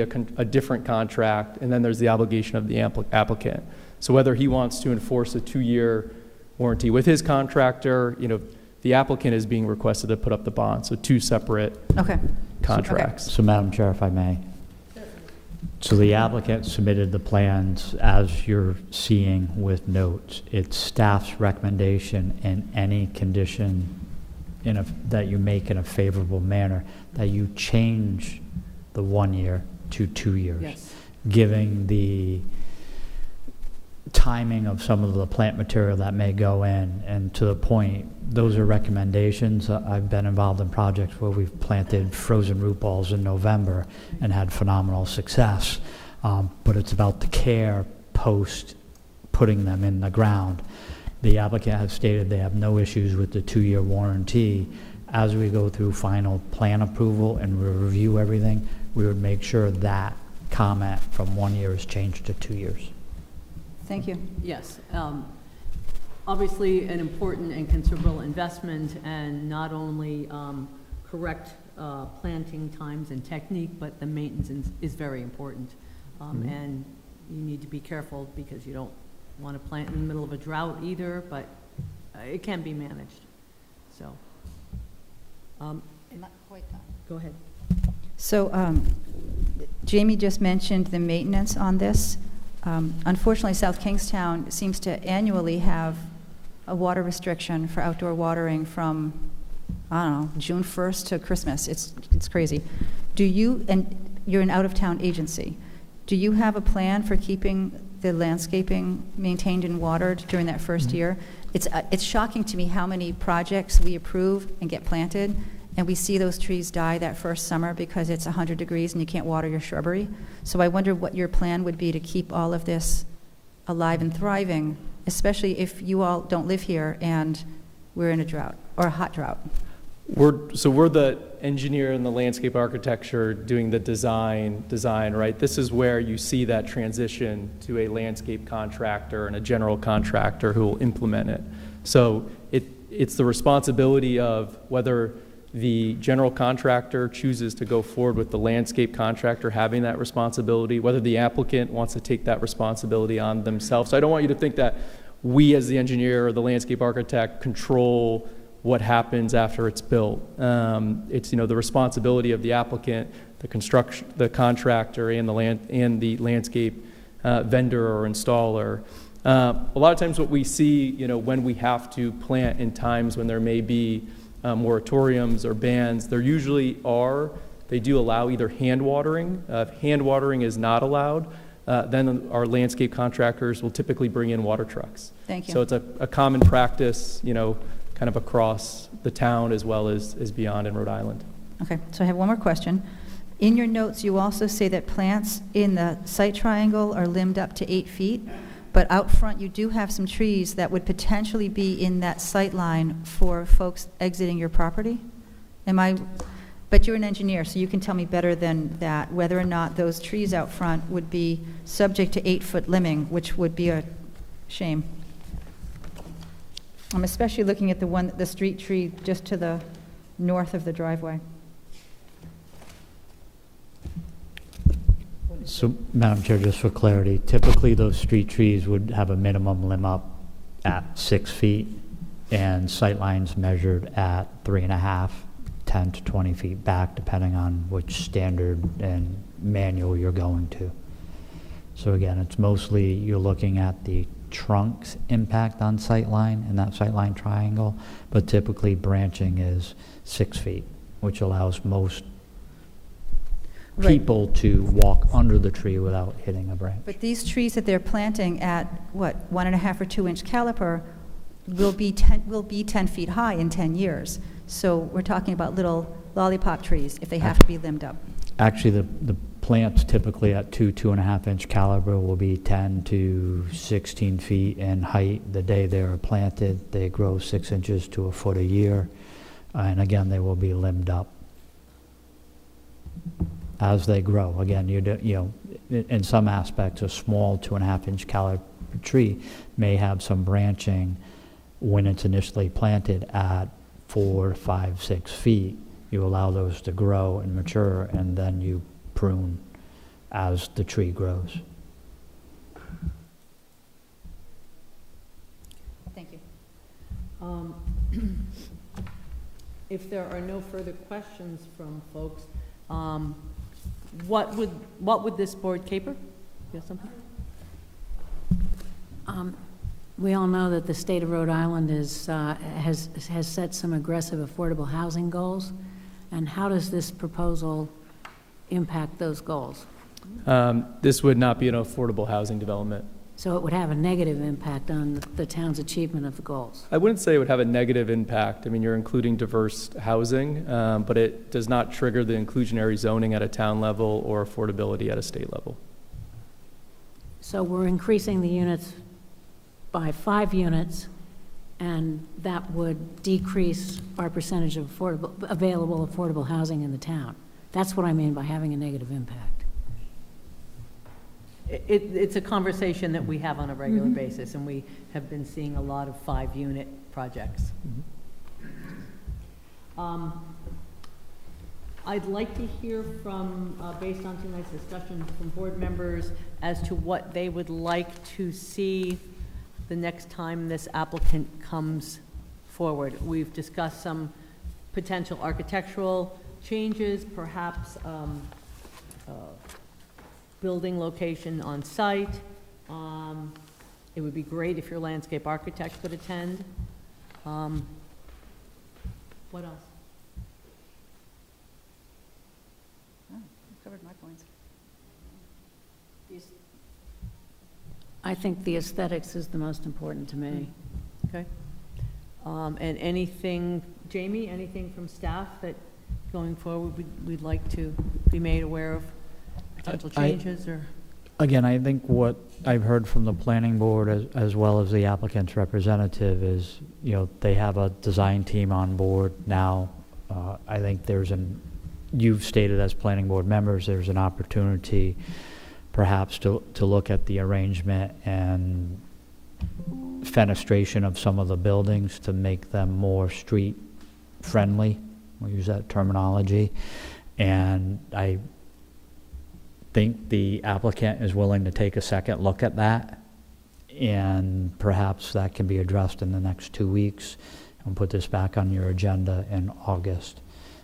a different contract, and then there's the obligation of the applicant. So whether he wants to enforce a 2-year warranty with his contractor, the applicant is being requested to put up the bond. So 2 separate Okay. contracts. So Madam Chair, if I may. So the applicant submitted the plans as you're seeing with notes. It's staff's recommendation in any condition that you make in a favorable manner, that you change the 1 year to 2 years. Yes. Giving the timing of some of the plant material that may go in, and to the point, those are recommendations. I've been involved in projects where we've planted frozen root balls in November and had phenomenal success, but it's about the care post putting them in the ground. The applicant has stated they have no issues with the 2-year warranty. As we go through final plan approval and we review everything, we would make sure that comment from 1 year is changed to 2 years. Thank you. Yes. Obviously, an important and considerable investment, and not only correct planting times and technique, but the maintenance is very important. And you need to be careful because you don't want to plant in the middle of a drought either, but it can be managed, so. Not quite done. Go ahead. So Jamie just mentioned the maintenance on this. Unfortunately, South Kingstown seems to annually have a water restriction for outdoor watering from, I don't know, June 1st to Christmas. It's crazy. Do you, and you're an out-of-town agency, do you have a plan for keeping the landscaping maintained and watered during that first year? It's shocking to me how many projects we approve and get planted, and we see those trees die that first summer because it's 100 degrees and you can't water your shrubbery. So I wonder what your plan would be to keep all of this alive and thriving, especially if you all don't live here and we're in a drought, or a hot drought. We're the engineer and the landscape architecture doing the design, right? This is where you see that transition to a landscape contractor and a general contractor who will implement it. So it's the responsibility of whether the general contractor chooses to go forward with the landscape contractor having that responsibility, whether the applicant wants to take that responsibility on themselves. So I don't want you to think that we as the engineer or the landscape architect control what happens after it's built. It's the responsibility of the applicant, the contractor, and the landscape vendor or installer. A lot of times, what we see, when we have to plant in times when there may be moratoriums or bans, there usually are. They do allow either hand watering. If hand watering is not allowed, then our landscape contractors will typically bring in water trucks. Thank you. So it's a common practice, kind of across the town as well as beyond in Rhode Island. Okay, so I have one more question. In your notes, you also say that plants in the site triangle are limbed up to 8 feet, but out front you do have some trees that would potentially be in that sight line for folks exiting your property? But you're an engineer, so you can tell me better than that whether or not those trees out front would be subject to 8-foot limbing, which would be a shame. I'm especially looking at the street tree just to the north of the driveway. So, Madam Chair, just for clarity, typically those street trees would have a minimum limb up at 6 feet and sightlines measured at 3.5, 10 to 20 feet back, depending on which standard and manual you're going to. So again, it's mostly you're looking at the trunk's impact on sightline in that sightline triangle, but typically branching is 6 feet, which allows most Right. people to walk under the tree without hitting a branch. But these trees that they're planting at, 1.5 or 2 inch caliper will be 10 feet high in 10 years. So we're talking about little lollipop trees if they have to be limbed up. Actually, the plants typically at 2.5 inch caliber will be 10 to 16 feet in height. The day they are planted, they grow 6 inches to a foot a year. And again, they will be limbed up as they grow. Again, in some aspects, a small 2.5 inch caliber tree may have some branching when it's initially planted at 4, 5, 6 feet. You allow those to grow and mature, and then you prune as the tree grows. Thank you. If there are no further questions from folks, what would this board caper? You have something? We all know that the state of Rhode Island has set some aggressive affordable housing goals, and how does this proposal impact those goals? This would not be an affordable housing development. So it would have a negative impact on the town's achievement of the goals. I wouldn't say it would have a negative impact. I mean, you're including diverse housing, but it does not trigger the inclusionary zoning at a town level or affordability at a state level. So we're increasing the units by 5 units, and that would decrease our percentage of available affordable housing in the town. That's what I mean by having a negative impact. It's a conversation that we have on a regular basis, and we have been seeing a lot of 5-unit projects. I'd like to hear from, based on tonight's discussion, from board members as to what they would like to see the next time this applicant comes forward. We've discussed some potential architectural changes, perhaps building location on site. It would be great if your landscape architect could attend. What else? Covered my points. I think the aesthetics is the most important to me. Okay. And anything, Jamie, anything from staff that going forward we'd like to be made aware of potential changes or? Again, I think what I've heard from the planning board as well as the applicant's representative is, they have a design team on board now. I think you've stated as planning board members, there's an opportunity perhaps to look at the arrangement and fenestration of some of the buildings to make them more street friendly. We'll use that terminology. And I think the applicant is willing to take a second look at that, and perhaps that can be addressed in the next 2 weeks and put this back on your agenda in August.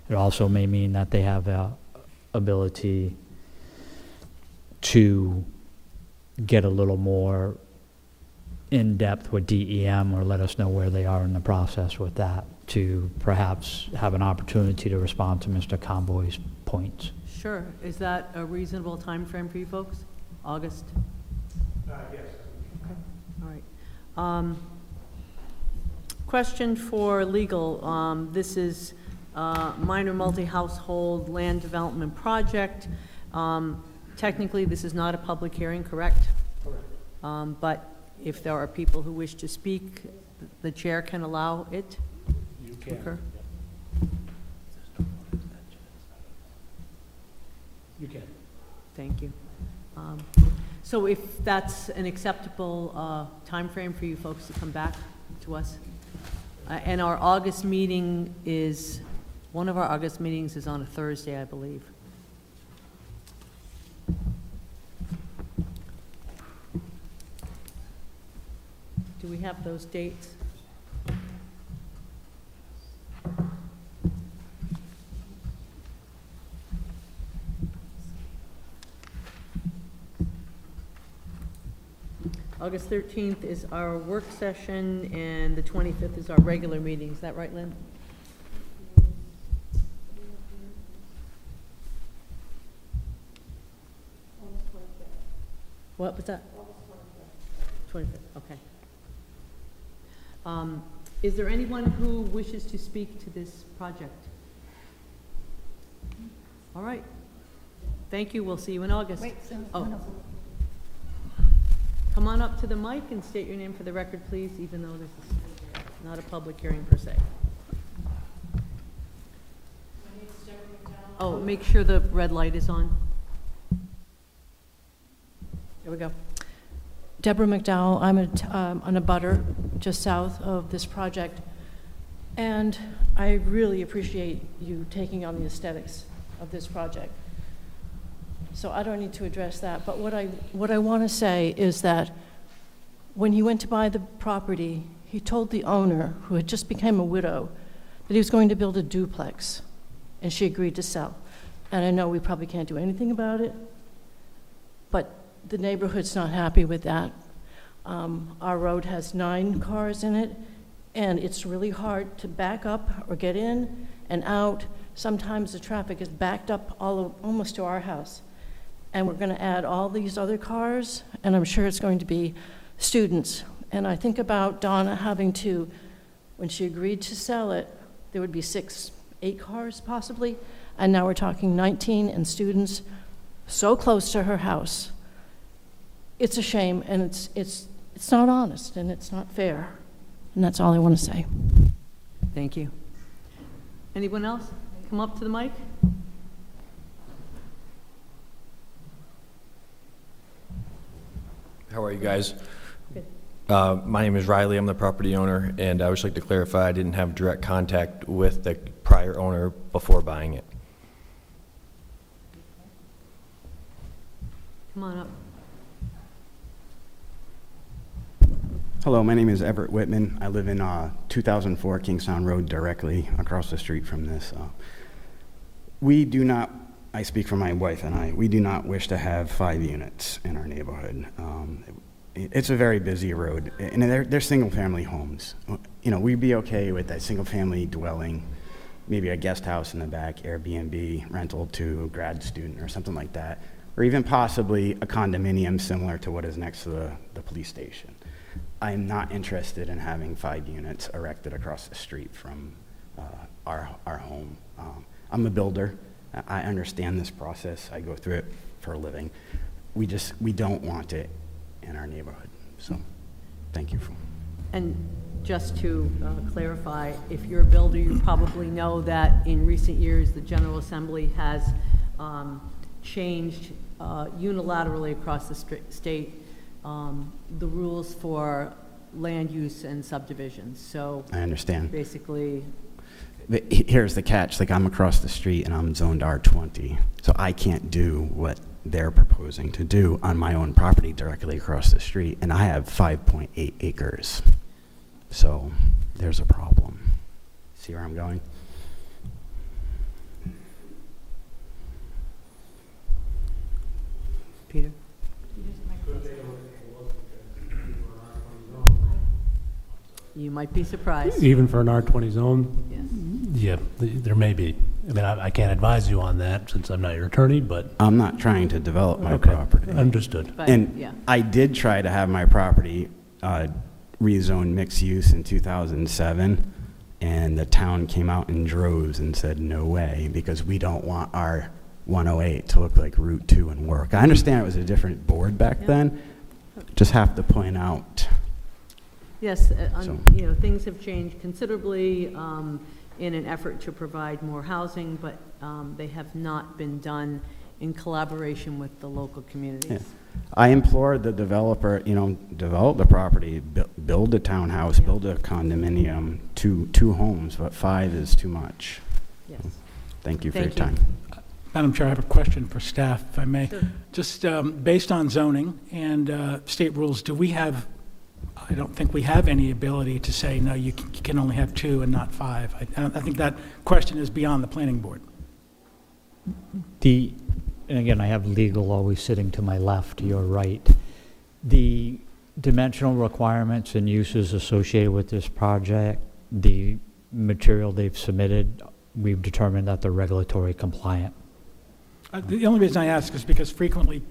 It also may mean that they have a ability to get a little more in-depth with DEM or let us know where they are in the process with that, to perhaps have an opportunity to respond to Mr. Conboy's points. Sure. Is that a reasonable time frame for you folks? August? Yes. Okay. All right. Question for legal. This is minor multi-household land development project. Technically, this is not a public hearing, correct? Correct. But if there are people who wish to speak, the chair can allow it? You can. Occur? You can. Thank you. So if that's an acceptable timeframe for you folks to come back to us? And our August meeting is, one of our August meetings is on a Thursday, I believe. Do we have those dates? August 13th is our work session, and the 25th is our regular meeting. Is that right, Lynn? What was that? 25th, okay. Is there anyone who wishes to speak to this project? All right. Thank you. We'll see you in August. Wait, Oh. Come on up to the mic and state your name for the record, please, even though this is not a public hearing per se. Oh, make sure the red light is on. There we go. Deborah McDowell. I'm on a butter just south of this project, and I really appreciate you taking on the aesthetics of this project. So I don't need to address that, but what I want to say is that when he went to buy the property, he told the owner, who had just become a widow, that he was going to build a duplex, and she agreed to sell. And I know we probably can't do anything about it, but the neighborhood's not happy with that. Our road has 9 cars in it, and it's really hard to back up or get in and out. Sometimes the traffic is backed up almost to our house. And we're going to add all these other cars, and I'm sure it's going to be students. And I think about Donna having to, when she agreed to sell it, there would be 8 cars possibly, and now we're talking 19 and students so close to her house. It's a shame, and it's not honest, and it's not fair. And that's all I want to say. Thank you. Anyone else? Come up to the mic. How are you guys? Good. My name is Riley. I'm the property owner, and I would just like to clarify I didn't have direct contact with the prior owner before buying it. Come on up. Hello, my name is Everett Whitman. I live in 2004 Kingstown Road, directly across the street from this. We do not, I speak for my wife and I, we do not wish to have 5 units in our neighborhood. It's a very busy road, and they're single-family homes. You know, we'd be okay with a single-family dwelling, maybe a guest house in the back, Airbnb, rental to a grad student or something like that, or even possibly a condominium similar to what is next to the police station. I'm not interested in having 5 units erected across the street from our home. I'm a builder. I understand this process. I go through it for a living. We don't want it in our neighborhood. So, thank you. And just to clarify, if you're a builder, you probably know that in recent years, the General Assembly has changed unilaterally across the state the rules for land use and subdivisions. So I understand. basically, But here's the catch, like I'm across the street and I'm zoned R20, so I can't do what they're proposing to do on my own property directly across the street, and I have 5.8 acres. So there's a problem. See where I'm going? Peter? You might be surprised. Even for an R20 zone? Yes. Yeah, there may be. I mean, I can't advise you on that since I'm not your attorney, but. I'm not trying to develop my Okay, property. understood. But, And yeah. I did try to have my property rezoned mixed use in 2007, and the town came out in droves and said, no way, because we don't want our 108 to look like Route 2 and work. I understand it was a different board back Yeah. then, just have to point out. Yes, So- you know, things have changed considerably in an effort to provide more housing, but they have not been done in collaboration with the local communities. Yeah. I implored the developer, you know, develop the property, build a townhouse, Yeah. build a condominium, two homes, but 5 is too much. Yes. Thank you for your Thank you. time. Madam Chair, I have a question for staff, if I may. Sure. Just based on zoning and state rules, do we have, I don't think we have any ability to say, no, you can only have 2 and not 5. I think that question is beyond the planning board. And again, I have legal always sitting to my left, to your right. The dimensional requirements and uses associated with this project, the material they've submitted, we've determined that they're regulatory compliant. The only reason I ask is because frequently,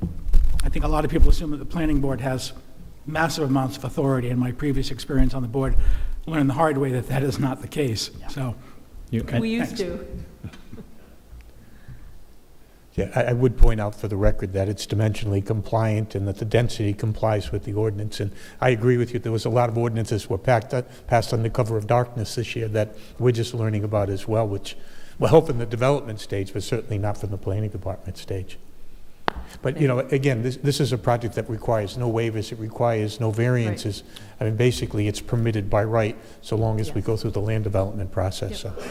I think a lot of people assume that the planning board has massive amounts of authority. In my previous experience on the board, I learned the hard way that that is not the case. So, We used thanks. to. Yeah, I would point out for the record that it's dimensionally compliant and that the density complies with the ordinance. And I agree with you, there was a lot of ordinances were passed under cover of darkness this year that we're just learning about as well, which will help in the development stage, but certainly not from the planning department stage. But, you know, again, this is a project that requires no waivers, it requires no variances. I mean, basically, it's permitted by right, so long as we Yes. go through the land development process. Yep. So,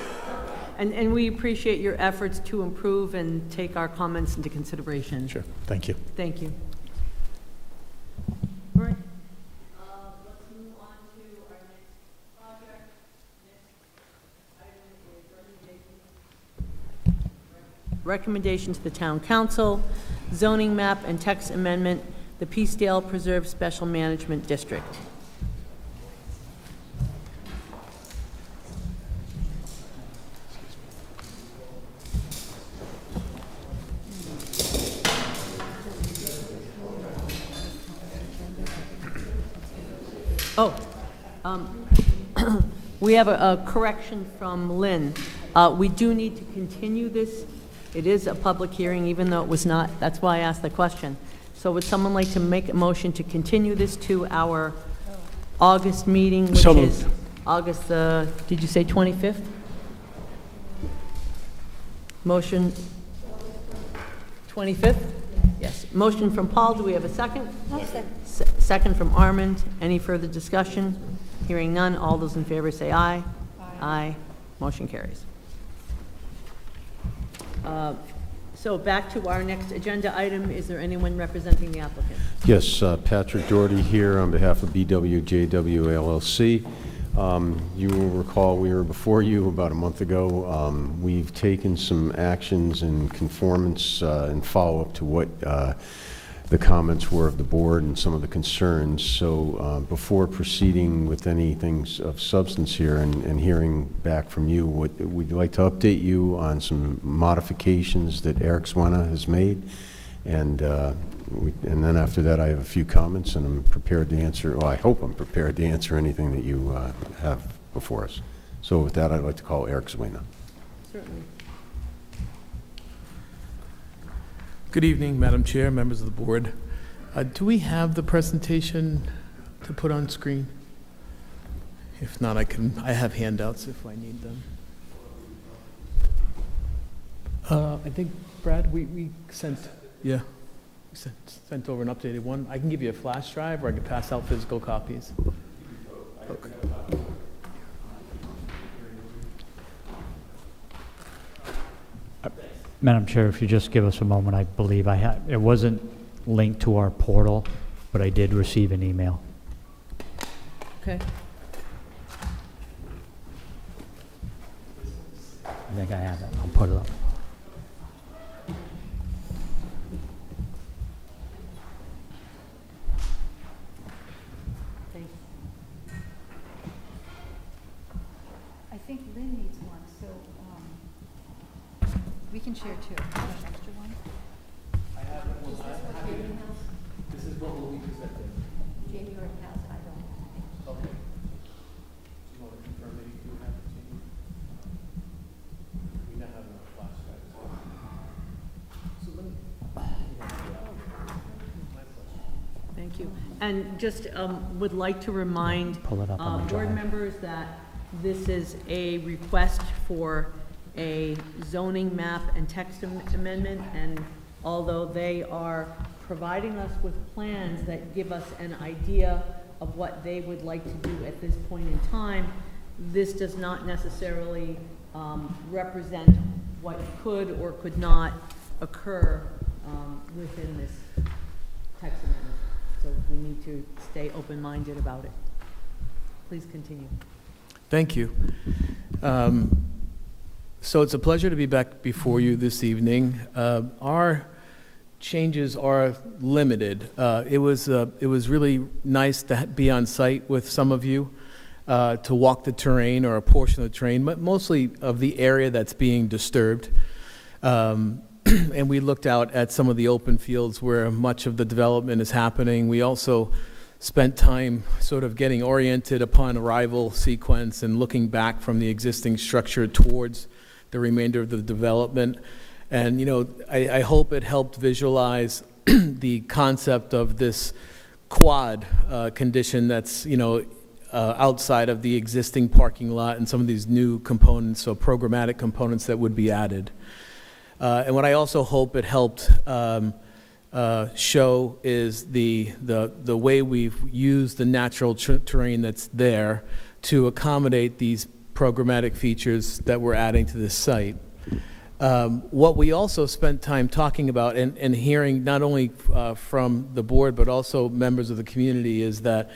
And we appreciate your efforts to improve and take our comments into consideration. sure, thank you. Thank you. All right. Let's move on to our next project. Next item is recommendation to the town council, zoning map and text amendment, the Peacedale Preserve Special Management District. Oh, we have a correction from Lynn. We do need to continue this. It is a public hearing, even though it was not. That's why I asked the question. So would someone like to make a motion to continue this to our August meeting, which So is moved. August, did you say 25th? Motion 25th? Yes. Motion from Paul. Do we have a second? Second from Armand. Any further discussion? Hearing none. All those in favor say aye. Aye. Motion carries. So back to our next agenda item. Is there anyone representing the applicant? Yes, Patrick Doherty here on behalf of BWJW LLC. You will recall we were before you about a month ago. We've taken some actions in conformance and follow-up to what the comments were of the board and some of the concerns. So before proceeding with anything of substance here and hearing back from you, we'd like to update you on some modifications that Eric Swena has made. And then after that, I have a few comments, and I'm prepared to answer, well, I hope I'm prepared to answer anything that you have before us. So with that, I'd like to call Eric Swena. Certainly. Good evening, Madam Chair, members of the board. Do we have the presentation to put on screen? If not, I have handouts if I need them. I think, Brad, we sent, yeah, we sent over an updated one. I can give you a flash drive, or I can pass out physical copies. Okay. Madam Chair, if you just give us a moment, I believe it wasn't linked to our portal, but I did receive an email. Okay. I think I have it. I'll put it up. Thanks. I think Lynn needs one, so we can share two. An extra one? I have it. This is what will be presented. Jamie already has it, I don't. Okay. Do you want to confirm that you do have it, Jamie? We now have enough flash drives. So let me. Thank you. And just would like to remind Pull it up on the board drive. members that this is a request for a zoning map and text amendment, and although they are providing us with plans that give us an idea of what they would like to do at this point in time, this does not necessarily represent what could or could not occur within this text amendment. So we need to stay open-minded about it. Please continue. Thank you. So it's a pleasure to be back before you this evening. Our changes are limited. It was really nice to be on site with some of you to walk the terrain, or a portion of the terrain, but mostly of the area that's being disturbed. And we looked out at some of the open fields where much of the development is happening. We also spent time sort of getting oriented upon arrival sequence and looking back from the existing structure towards the remainder of the development. And, you know, I hope it helped visualize the concept of this quad condition that's, you know, outside of the existing parking lot, and some of these new components, so programmatic components that would be added. And what I also hope it helped show is the way we've used the natural terrain that's there to accommodate these programmatic features that we're adding to this site. What we also spent time talking about and hearing not only from the board but also members of the community is that,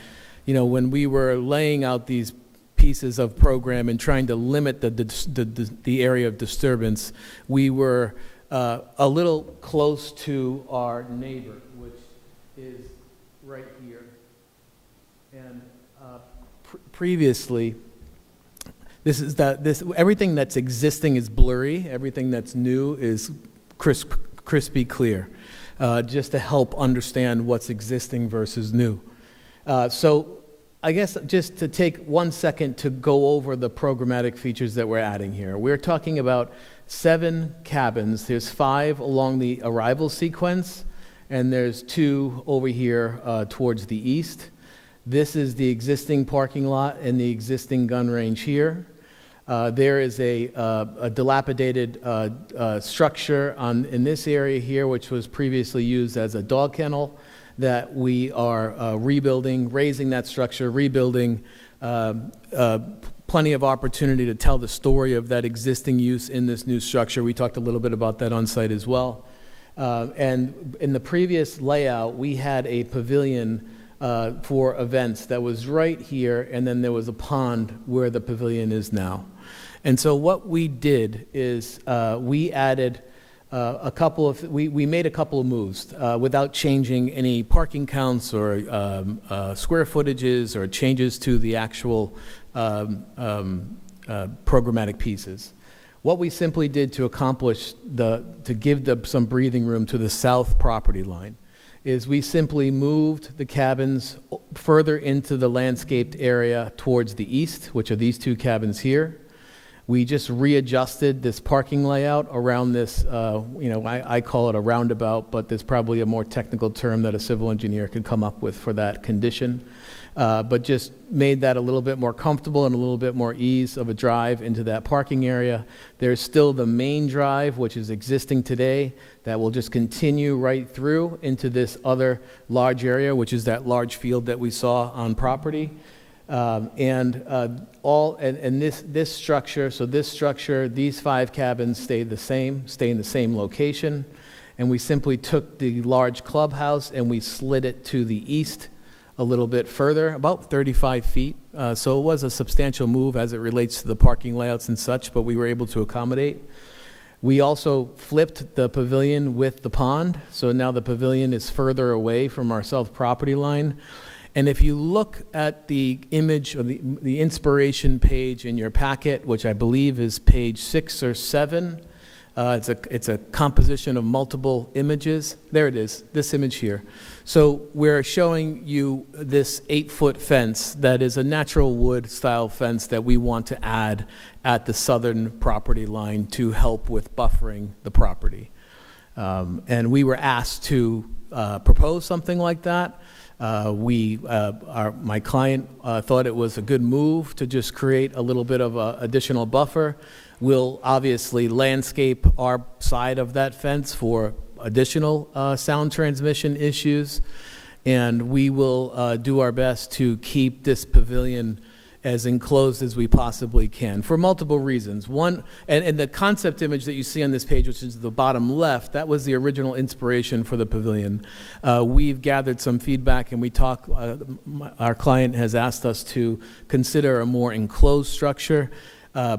you know, when we were laying out these pieces of program and trying to limit the area of disturbance, we were a little close to our neighbor, which is right here. And previously, everything that's existing is blurry. Everything that's new is crispy clear, just to help understand what's existing versus new. So I guess just to take 1 second to go over the programmatic features that we're adding here. We're talking about 7 cabins. There's 5 along the arrival sequence, and there's 2 over here towards the east. This is the existing parking lot and the existing gun range here. There is a dilapidated structure in this area here, which was previously used as a dog kennel, that we are rebuilding, raising that structure, rebuilding, plenty of opportunity to tell the story of that existing use in this new structure. We talked a little bit about that on site as well. And in the previous layout, we had a pavilion for events that was right here, and then there was a pond where the pavilion is now. And so what we did is we added we made a couple of moves without changing any parking counts or square footages or changes to the actual programmatic pieces. What we simply did to accomplish to give some breathing room to the south property line is we simply moved the cabins further into the landscaped area towards the east, which are these two cabins here. We just readjusted this parking layout around this, I call it a roundabout, but there's probably a more technical term that a civil engineer could come up with for that condition. But just made that a little bit more comfortable and a little bit more ease of a drive into that parking area. There's still the main drive, which is existing today, that will just continue right through into this other large area, which is that large field that we saw on property. This structure, these 5 cabins stay in the same location. And we simply took the large clubhouse and we slid it to the east a little bit further, about 35 feet. So it was a substantial move as it relates to the parking layouts and such, but we were able to accommodate. We also flipped the pavilion with the pond. So now the pavilion is further away from our south property line. And if you look at the image or the inspiration page in your packet, which I believe is page 6 or 7, it's a composition of multiple images. There it is, this image here. So we're showing you this 8-foot fence that is a natural wood style fence that we want to add at the southern property line to help with buffering the property. And we were asked to propose something like that. My client thought it was a good move to just create a little bit of an additional buffer. We'll obviously landscape our side of that fence for additional sound transmission issues, and we will do our best to keep this pavilion as enclosed as we possibly can for multiple reasons. One, and the concept image that you see on this page, which is the bottom left, that was the original inspiration for the pavilion. We've gathered some feedback and our client has asked us to consider a more enclosed structure.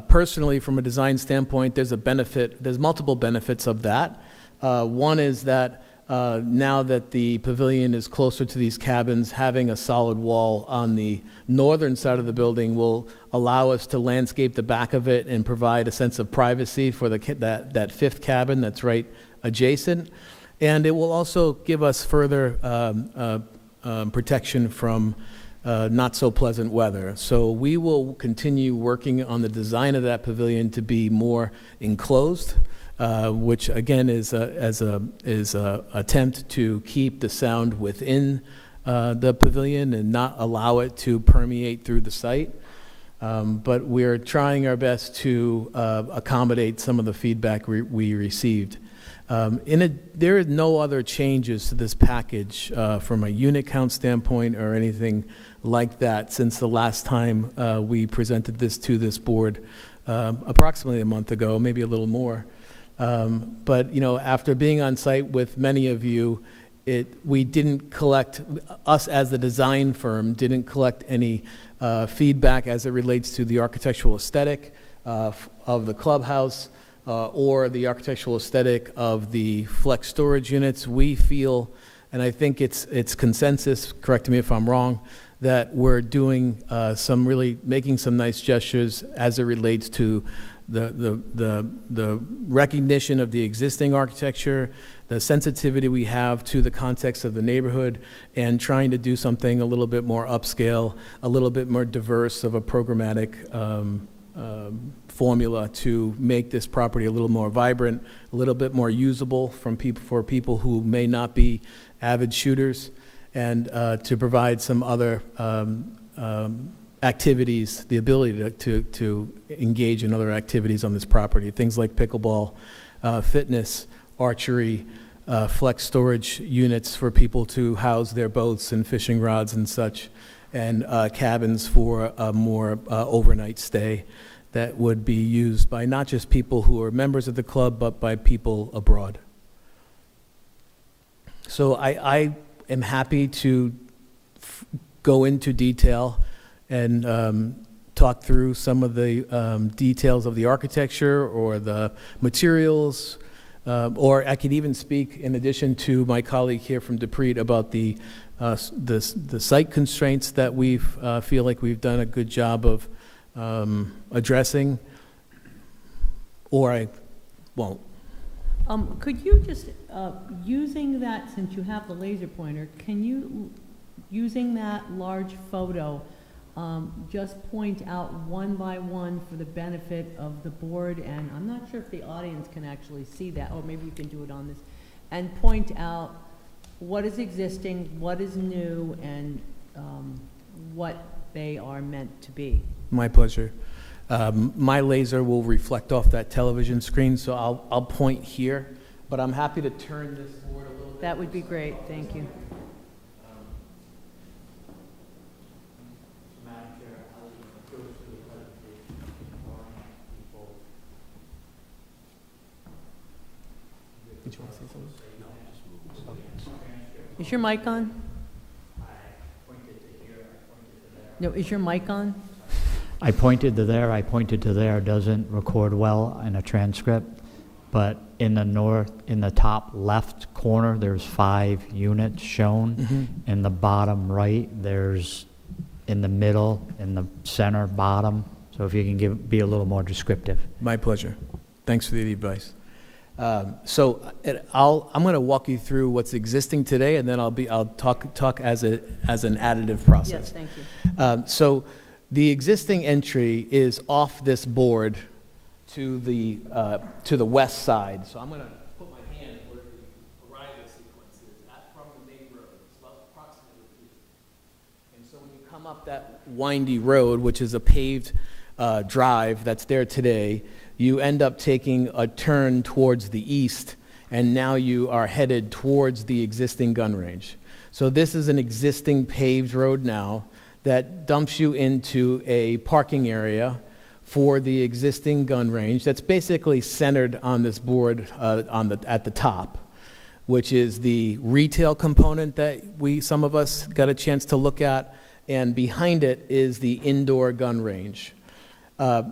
Personally, from a design standpoint, there's multiple benefits of that. One is that now that the pavilion is closer to these cabins, having a solid wall on the northern side of the building will allow us to landscape the back of it and provide a sense of privacy for that 5th cabin that's right adjacent. And it will also give us further protection from not so pleasant weather. So we will continue working on the design of that pavilion to be more enclosed, which again is a attempt to keep the sound within the pavilion and not allow it to permeate through the site. But we're trying our best to accommodate some of the feedback we received. There are no other changes to this package from a unit count standpoint or anything like that since the last time we presented this to this board approximately a month ago, maybe a little more. But after being on site with many of you, we didn't collect, us as the design firm didn't collect any feedback as it relates to the architectural aesthetic of the clubhouse or the architectural aesthetic of the flex storage units. We feel, and I think it's consensus, correct me if I'm wrong, that we're doing making some nice gestures as it relates to the recognition of the existing architecture, the sensitivity we have to the context of the neighborhood, and trying to do something a little bit more upscale, a little bit more diverse of a programmatic formula to make this property a little more vibrant, a little bit more usable for people who may not be avid shooters, and to provide some other activities, the ability to engage in other activities on this property, things like pickleball, fitness, archery, flex storage units for people to house their boats and fishing rods and such. and cabins for a more overnight stay that would be used by not just people who are members of the club, but by people abroad. So I am happy to go into detail and talk through some of the details of the architecture or the materials, or I could even speak, in addition to my colleague here from DePreet, about the site constraints that we feel like we've done a good job of addressing, or I won't. Could you just, using that, since you have the laser pointer, can you, using that large photo, just point out one by one for the benefit of the board, and I'm not sure if the audience can actually see that, or maybe you can do it on this, and point out what is existing, what is new, and what they are meant to be. My pleasure. My laser will reflect off that television screen, so I'll point here, but I'm happy to turn this board a little bit. That would be great, thank you. Did you want to say something? Is your mic on? No, is your mic on? I pointed to there, I pointed to there, doesn't record well in a transcript, but in the top left corner, there's 5 units shown. Mm-hmm. In the bottom right, there's, in the middle, in the center bottom. So if you can be a little more descriptive. My pleasure. Thanks for the advice. I'm going to walk you through what's existing today, and then I'll talk as an additive process. Yes, thank you. So the existing entry is off this board to the west side. So I'm going to put my hand where the arrival sequence is from the main road. It's about approximately here. And so when you come up that windy road, which is a paved drive that's there today, you end up taking a turn towards the east, and now you are headed towards the existing gun range. So this is an existing paved road now that dumps you into a parking area for the existing gun range that's basically centered on this board at the top, which is the retail component that some of us got a chance to look at, and behind it is the indoor gun range.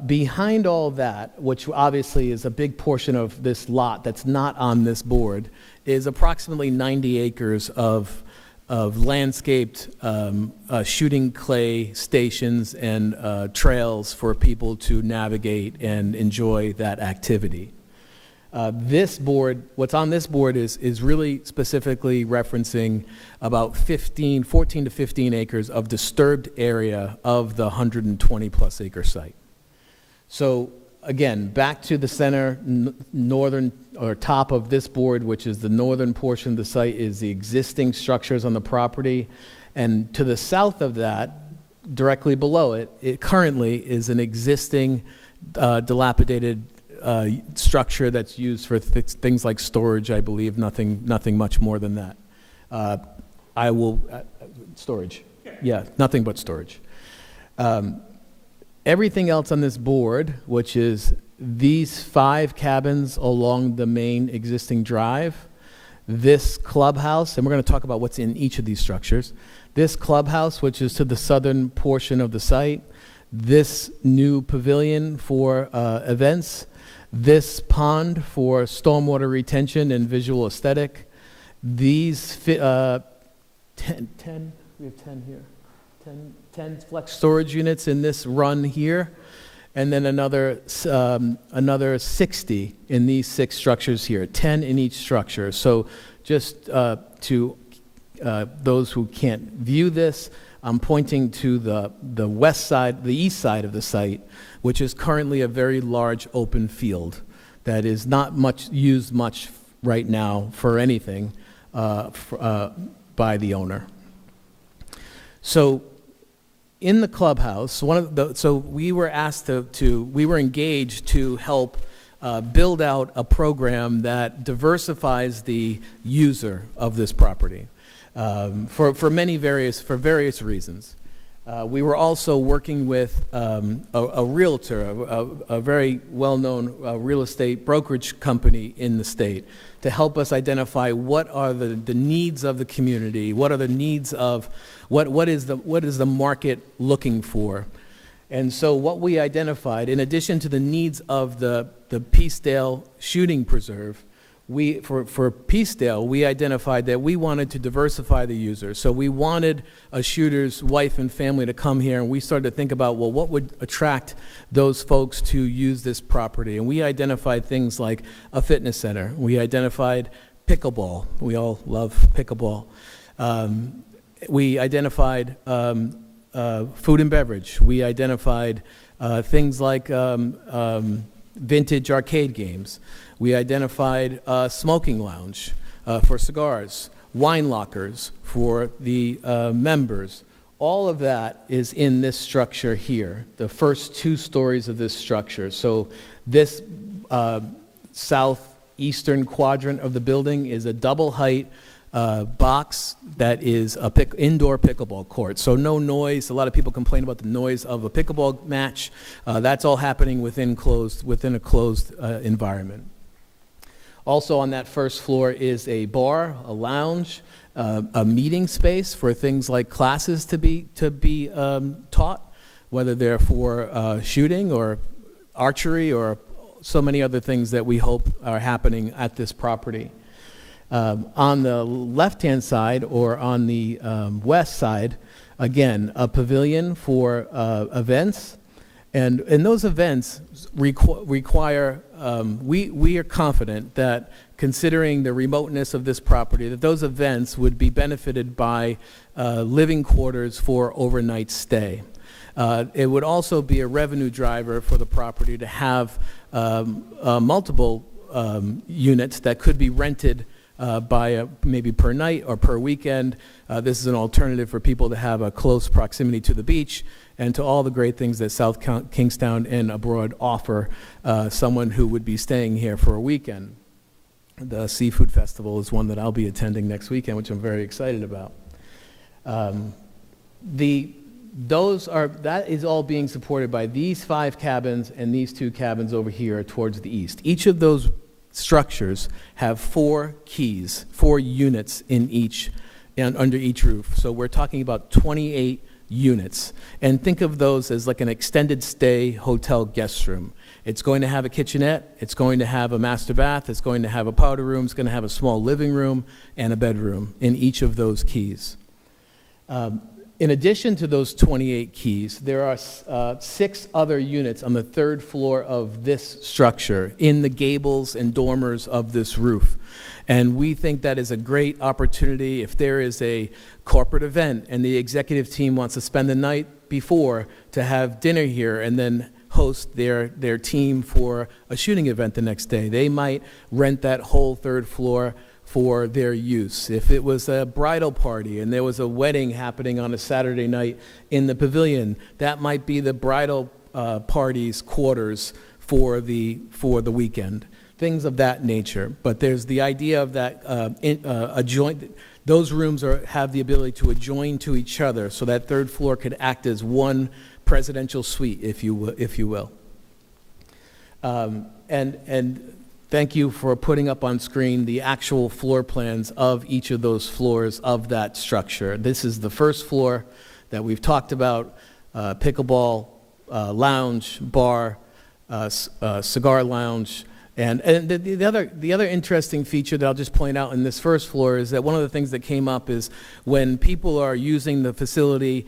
Behind all that, which obviously is a big portion of this lot that's not on this board, is approximately 90 acres of landscaped shooting clay stations and trails for people to navigate and enjoy that activity. This board, what's on this board is really specifically referencing about 14 to 15 acres of disturbed area of the 120 plus acre site. So again, back to the center, northern or top of this board, which is the northern portion of the site, is the existing structures on the property. And to the south of that, directly below it, it currently is an existing dilapidated structure that's used for things like storage, I believe, nothing much more than that. Storage. Yeah, nothing but storage. Everything else on this board, which is these 5 cabins along the main existing drive, this clubhouse, and we're going to talk about what's in each of these structures, this clubhouse, which is to the southern portion of the site, this new pavilion for events, this pond for stormwater retention and visual aesthetic, these 10, we have 10 here. 10 flex storage units in this run here, and then another 60 in these 6 structures here, 10 in each structure. So just to those who can't view this, I'm pointing to the west side, the east side of the site, which is currently a very large open field that is not used much right now for anything by the owner. So in the clubhouse, we were asked we were engaged to help build out a program that diversifies the user of this property for various reasons. We were also working with a realtor, a very well-known real estate brokerage company in the state, to help us identify what are the needs of the community, what are the needs of, what is the market looking for. And so what we identified, in addition to the needs of the Peacedale Shooting Preserve, for Peacedale, we identified that we wanted to diversify the users. So we wanted a shooter's wife and family to come here, and we started to think about, well, what would attract those folks to use this property? And we identified things like a fitness center. We identified pickleball. We all love pickleball. We identified food and beverage. We identified things like vintage arcade games. We identified a smoking lounge for cigars, wine lockers for the members. All of that is in this structure here, the first 2 stories of this structure. So this southeastern quadrant of the building is a double height box that is a indoor pickleball court. So no noise. A lot of people complain about the noise of a pickleball match. That's all happening within a closed environment. Also on that first floor is a bar, a lounge, a meeting space for things like classes to be taught, whether they're for shooting or archery or so many other things that we hope are happening at this property. On the left-hand side, or on the west side, again, a pavilion for events. And those events require, we are confident that, considering the remoteness of this property, that those events would be benefited by living quarters for overnight stay. It would also be a revenue driver for the property to have multiple units that could be rented maybe per night or per weekend. This is an alternative for people to have a close proximity to the beach and to all the great things that South Kingstown and abroad offer someone who would be staying here for a weekend. The Seafood Festival is one that I'll be attending next weekend, which I'm very excited about. That is all being supported by these 5 cabins and these 2 cabins over here towards the east. Each of those structures have 4 keys, 4 units in each, and under each roof. So we're talking about 28 units. And think of those as like an extended stay hotel guest room. It's going to have a kitchenette, it's going to have a master bath, it's going to have a powder room, it's going to have a small living room and a bedroom in each of those keys. In addition to those 28 keys, there are 6 other units on the 3rd floor of this structure in the gables and dormers of this roof. And we think that is a great opportunity if there is a corporate event and the executive team wants to spend the night before to have dinner here and then host their team for a shooting event the next day. They might rent that whole 3rd floor for their use. If it was a bridal party and there was a wedding happening on a Saturday night in the pavilion, that might be the bridal party's quarters for the weekend. Things of that nature. But there's the idea of that those rooms have the ability to adjoin to each other, so that 3rd floor could act as one presidential suite, if you will. And thank you for putting up on screen the actual floor plans of each of those floors of that structure. This is the first floor that we've talked about, pickleball, lounge, bar, cigar lounge. And the other interesting feature that I'll just point out in this first floor is that one of the things that came up is when people are using the facility,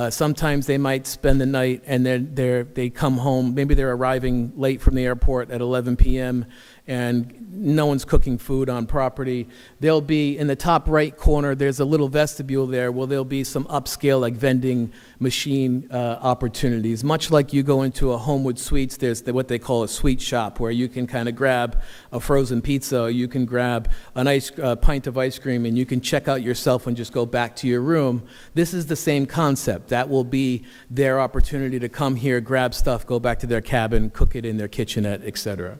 sometimes they might spend the night and they come home, maybe they're arriving late from the airport at 11 p.m. and no one's cooking food on property. There'll be, in the top right corner, there's a little vestibule there where there'll be some upscale, like vending machine opportunities. Much like you go into a Homewood Suites, there's what they call a sweet shop, where you can kind of grab a frozen pizza, or you can grab a pint of ice cream, and you can check out yourself and just go back to your room. This is the same concept. That will be their opportunity to come here, grab stuff, go back to their cabin, cook it in their kitchenette, etc.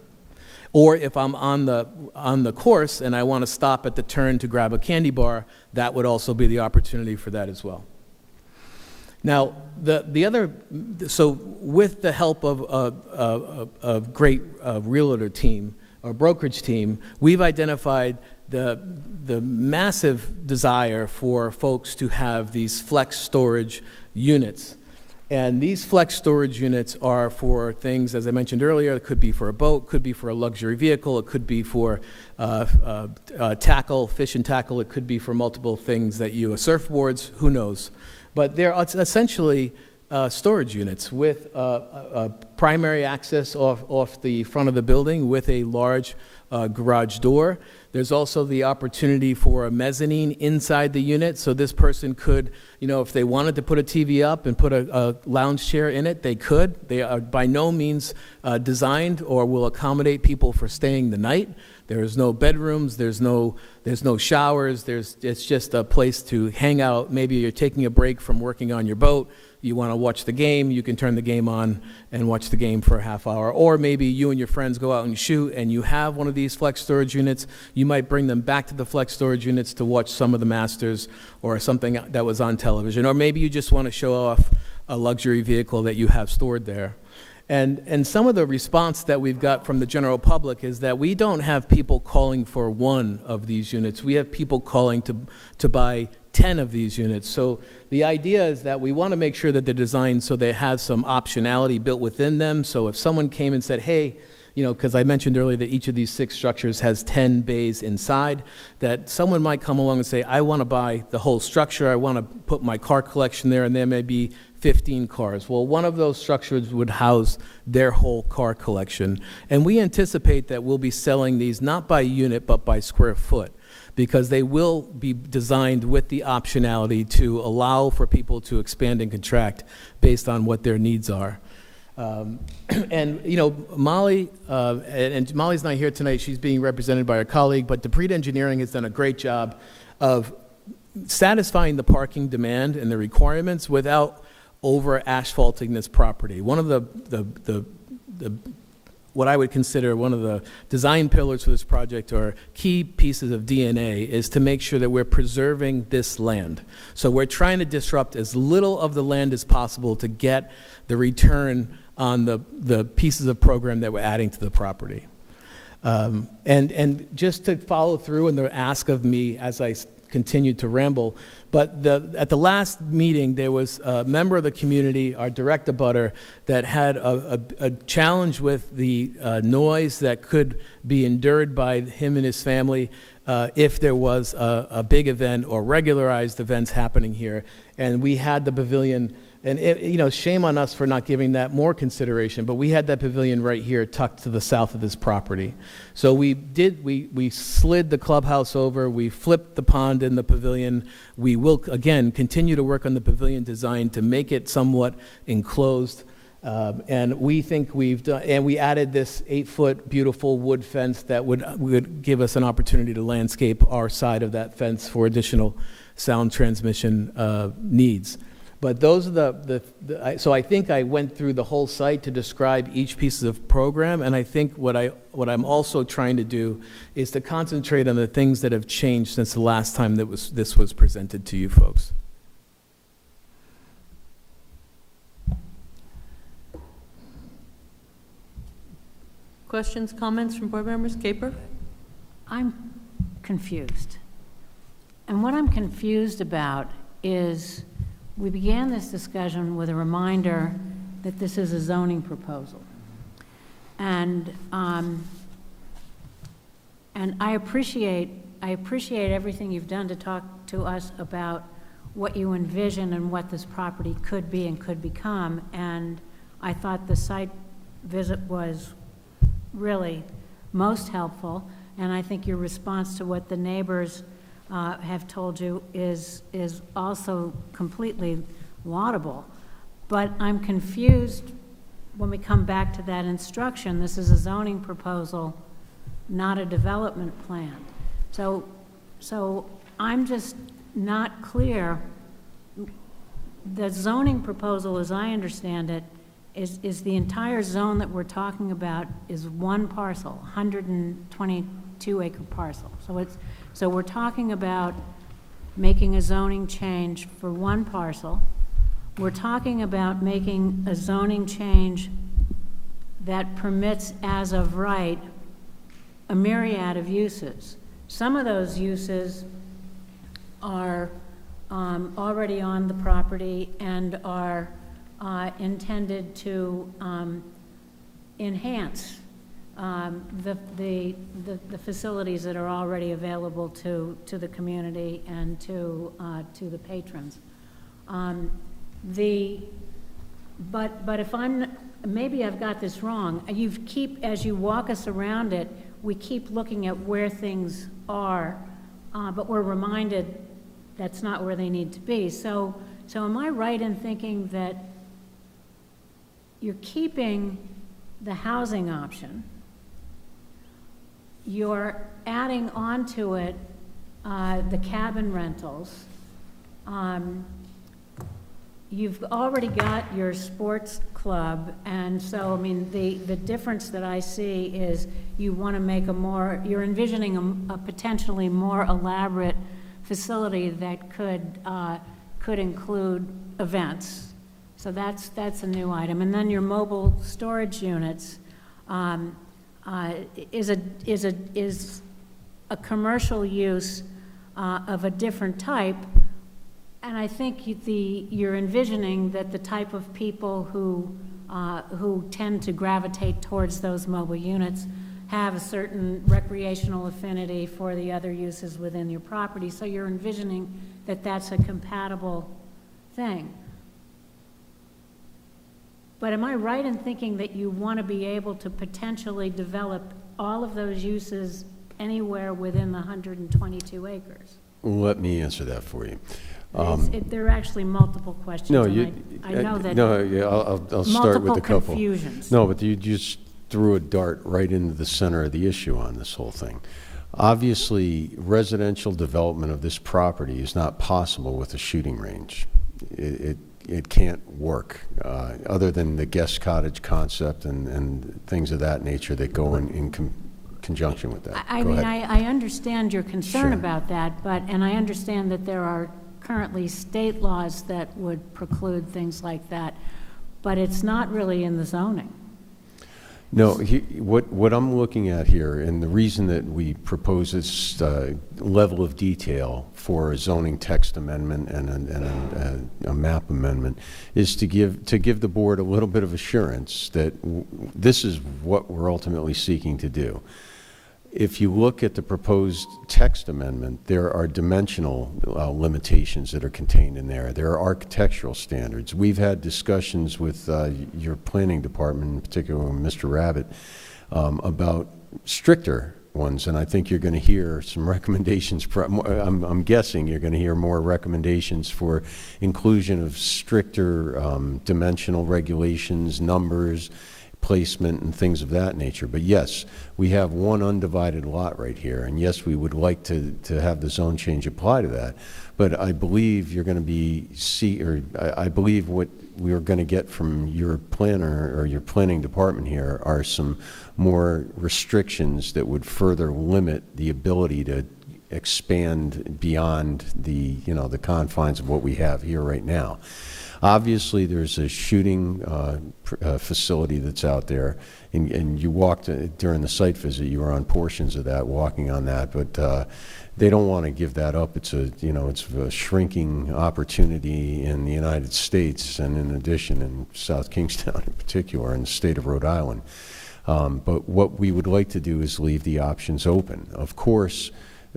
Or if I'm on the course and I want to stop at the turn to grab a candy bar, that would also be the opportunity for that as well. Now, the other, so with the help of a great realtor team, or brokerage team, we've identified the massive desire for folks to have these flex storage units. And these flex storage units are for things, as I mentioned earlier, it could be for a boat, could be for a luxury vehicle, it could be for tackle, fish and tackle, it could be for multiple things that you, surfboards, who knows. But they're essentially storage units with primary access off the front of the building with a large garage door. There's also the opportunity for a mezzanine inside the unit, so this person could, if they wanted to put a TV up and put a lounge chair in it, they could. They are by no means designed or will accommodate people for staying the night. There's no bedrooms, there's no showers, it's just a place to hang out. Maybe you're taking a break from working on your boat, you want to watch the game, you can turn the game on and watch the game for a half hour. Or maybe you and your friends go out and shoot and you have one of these flex storage units. You might bring them back to the flex storage units to watch some of the Masters or something that was on television. Or maybe you just want to show off a luxury vehicle that you have stored there. And some of the response that we've got from the general public is that we don't have people calling for one of these units. We have people calling to buy 10 of these units. So the idea is that we want to make sure that they're designed so they have some optionality built within them. So if someone came and said, hey, because I mentioned earlier that each of these 6 structures has 10 bays inside, that someone might come along and say, I want to buy the whole structure, I want to put my car collection there, and there may be 15 cars. Well, one of those structures would house their whole car collection. And we anticipate that we'll be selling these not by unit, but by square foot, because they will be designed with the optionality to allow for people to expand and contract based on what their needs are. And Molly, and Molly's not here tonight, she's being represented by her colleague, but Dupree Engineering has done a great job of satisfying the parking demand and the requirements without over asphalting this property. One of the what I would consider one of the design pillars for this project, or key pieces of DNA, is to make sure that we're preserving this land. So we're trying to disrupt as little of the land as possible to get the return on the pieces of program that we're adding to the property. And just to follow through and the ask of me as I continued to ramble, but at the last meeting, there was a member of the community, our direct abutter, that had a challenge with the noise that could be endured by him and his family if there was a big event or regularized events happening here. And we had the pavilion, and shame on us for not giving that more consideration, but we had that pavilion right here tucked to the south of this property. So we slid the clubhouse over, we flipped the pond in the pavilion. We will, again, continue to work on the pavilion design to make it somewhat enclosed. And we think we've done, and we added this 8-foot beautiful wood fence that would give us an opportunity to landscape our side of that fence for additional sound transmission needs. But those are so I think I went through the whole site to describe each piece of program, and I think what I'm also trying to do is to concentrate on the things that have changed since the last time that this was presented to you folks. Questions, comments from board members? Caper? I'm confused. And what I'm confused about is we began this discussion with a reminder that this is a zoning proposal. And I appreciate everything you've done to talk to us about what you envision and what this property could be and could become. And I thought the site visit was really most helpful. And I think your response to what the neighbors have told you is also completely laudable. But I'm confused when we come back to that instruction. This is a zoning proposal, not a development plan. So I'm just not clear. The zoning proposal, as I understand it, is the entire zone that we're talking about is one parcel, 122-acre parcel. So we're talking about making a zoning change for one parcel, we're talking about making a zoning change that permits as of right a myriad of uses. Some of those uses are already on the property and are intended to enhance the facilities that are already available to the community and to the patrons. But if maybe I've got this wrong. As you walk us around it, we keep looking at where things are, but we're reminded that's not where they need to be. So am I right in thinking that you're keeping the housing option, you're adding onto it the cabin rentals, you've already got your sports club, and so, I mean, the difference that I see is you want to make you're envisioning a potentially more elaborate facility that could include events. So that's a new item. And then your mobile storage units is a commercial use of a different type. And I think you're envisioning that the type of people who tend to gravitate towards those mobile units have a certain recreational affinity for the other uses within your property. So you're envisioning that that's a compatible thing. But am I right in thinking that you want to be able to potentially develop all of those uses anywhere within the 122 acres? Let me answer that for you. There are actually multiple questions. No, I know that. No, yeah, I'll start with a couple. Multiple confusions. No, but you just threw a dart right into the center of the issue on this whole thing. Obviously, residential development of this property is not possible with a shooting range. It can't work, other than the guest cottage concept and things of that nature that go in conjunction with that. I understand your concern about that, and I understand that there are currently state laws that would preclude things like that, but it's not really in the zoning. No, what I'm looking at here, and the reason that we propose this level of detail for a zoning text amendment and a map amendment, is to give the board a little bit of assurance that this is what we're ultimately seeking to do. If you look at the proposed text amendment, there are dimensional limitations that are contained in there. There are architectural standards. We've had discussions with your planning department, in particular with Mr. Rabbit, about stricter ones, and I think you're going to hear some recommendations. I'm guessing you're going to hear more recommendations for inclusion of stricter dimensional regulations, numbers, placement, and things of that nature. But yes, we have one undivided lot right here, and yes, we would like to have the zone change apply to that. But I believe you're going to I believe what we are going to get from your planner or your planning department here are some more restrictions that would further limit the ability to expand beyond the confines of what we have here right now. Obviously, there's a shooting facility that's out there, and you walked during the site visit. You were on portions of that, walking on that, but they don't want to give that up. It's a shrinking opportunity in the United States, and in addition, in South Kingstown in particular, in the state of Rhode Island. But what we would like to do is leave the options open. Of course,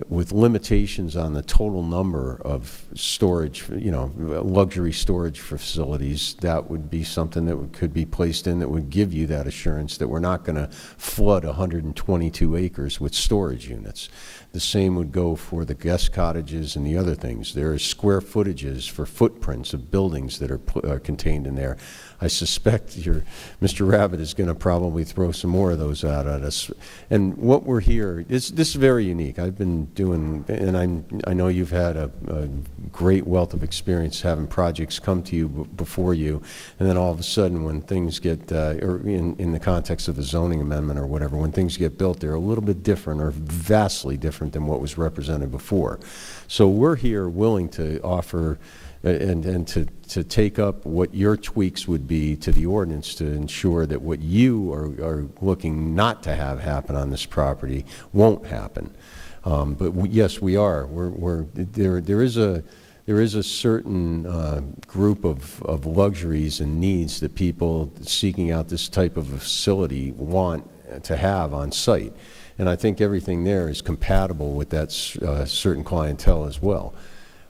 with limitations on the total number of storage, luxury storage facilities, that would be something that could be placed in that would give you that assurance that we're not going to flood 122 acres with storage units. The same would go for the guest cottages and the other things. There are square footages for footprints of buildings that are contained in there. I suspect Mr. Rabbit is going to probably throw some more of those out at us. And what we're here, this is very unique. I've been doing, and I know you've had a great wealth of experience having projects come to you before you, and then all of a sudden when things get, or in the context of a zoning amendment or whatever, when things get built, they're a little bit different or vastly different than what was represented before. So we're here willing to offer and to take up what your tweaks would be to the ordinance to ensure that what you are looking not to have happen on this property won't happen. But yes, we are. There is a certain group of luxuries and needs that people seeking out this type of a facility want to have on site. And I think everything there is compatible with that certain clientele as well.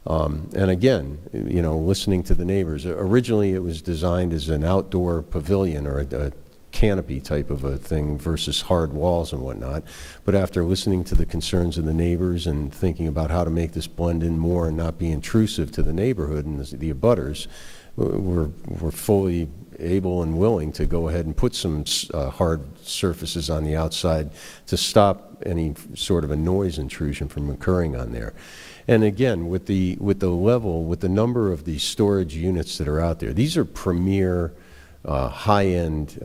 And again, you know, listening to the neighbors, originally it was designed as an outdoor pavilion or a canopy type of a thing versus hard walls and whatnot. But after listening to the concerns of the neighbors and thinking about how to make this blend in more and not be intrusive to the neighborhood and the abutters, we're fully able and willing to go ahead and put some hard surfaces on the outside to stop any sort of a noise intrusion from occurring on there. And again, with the number of the storage units that are out there, these are premier high-end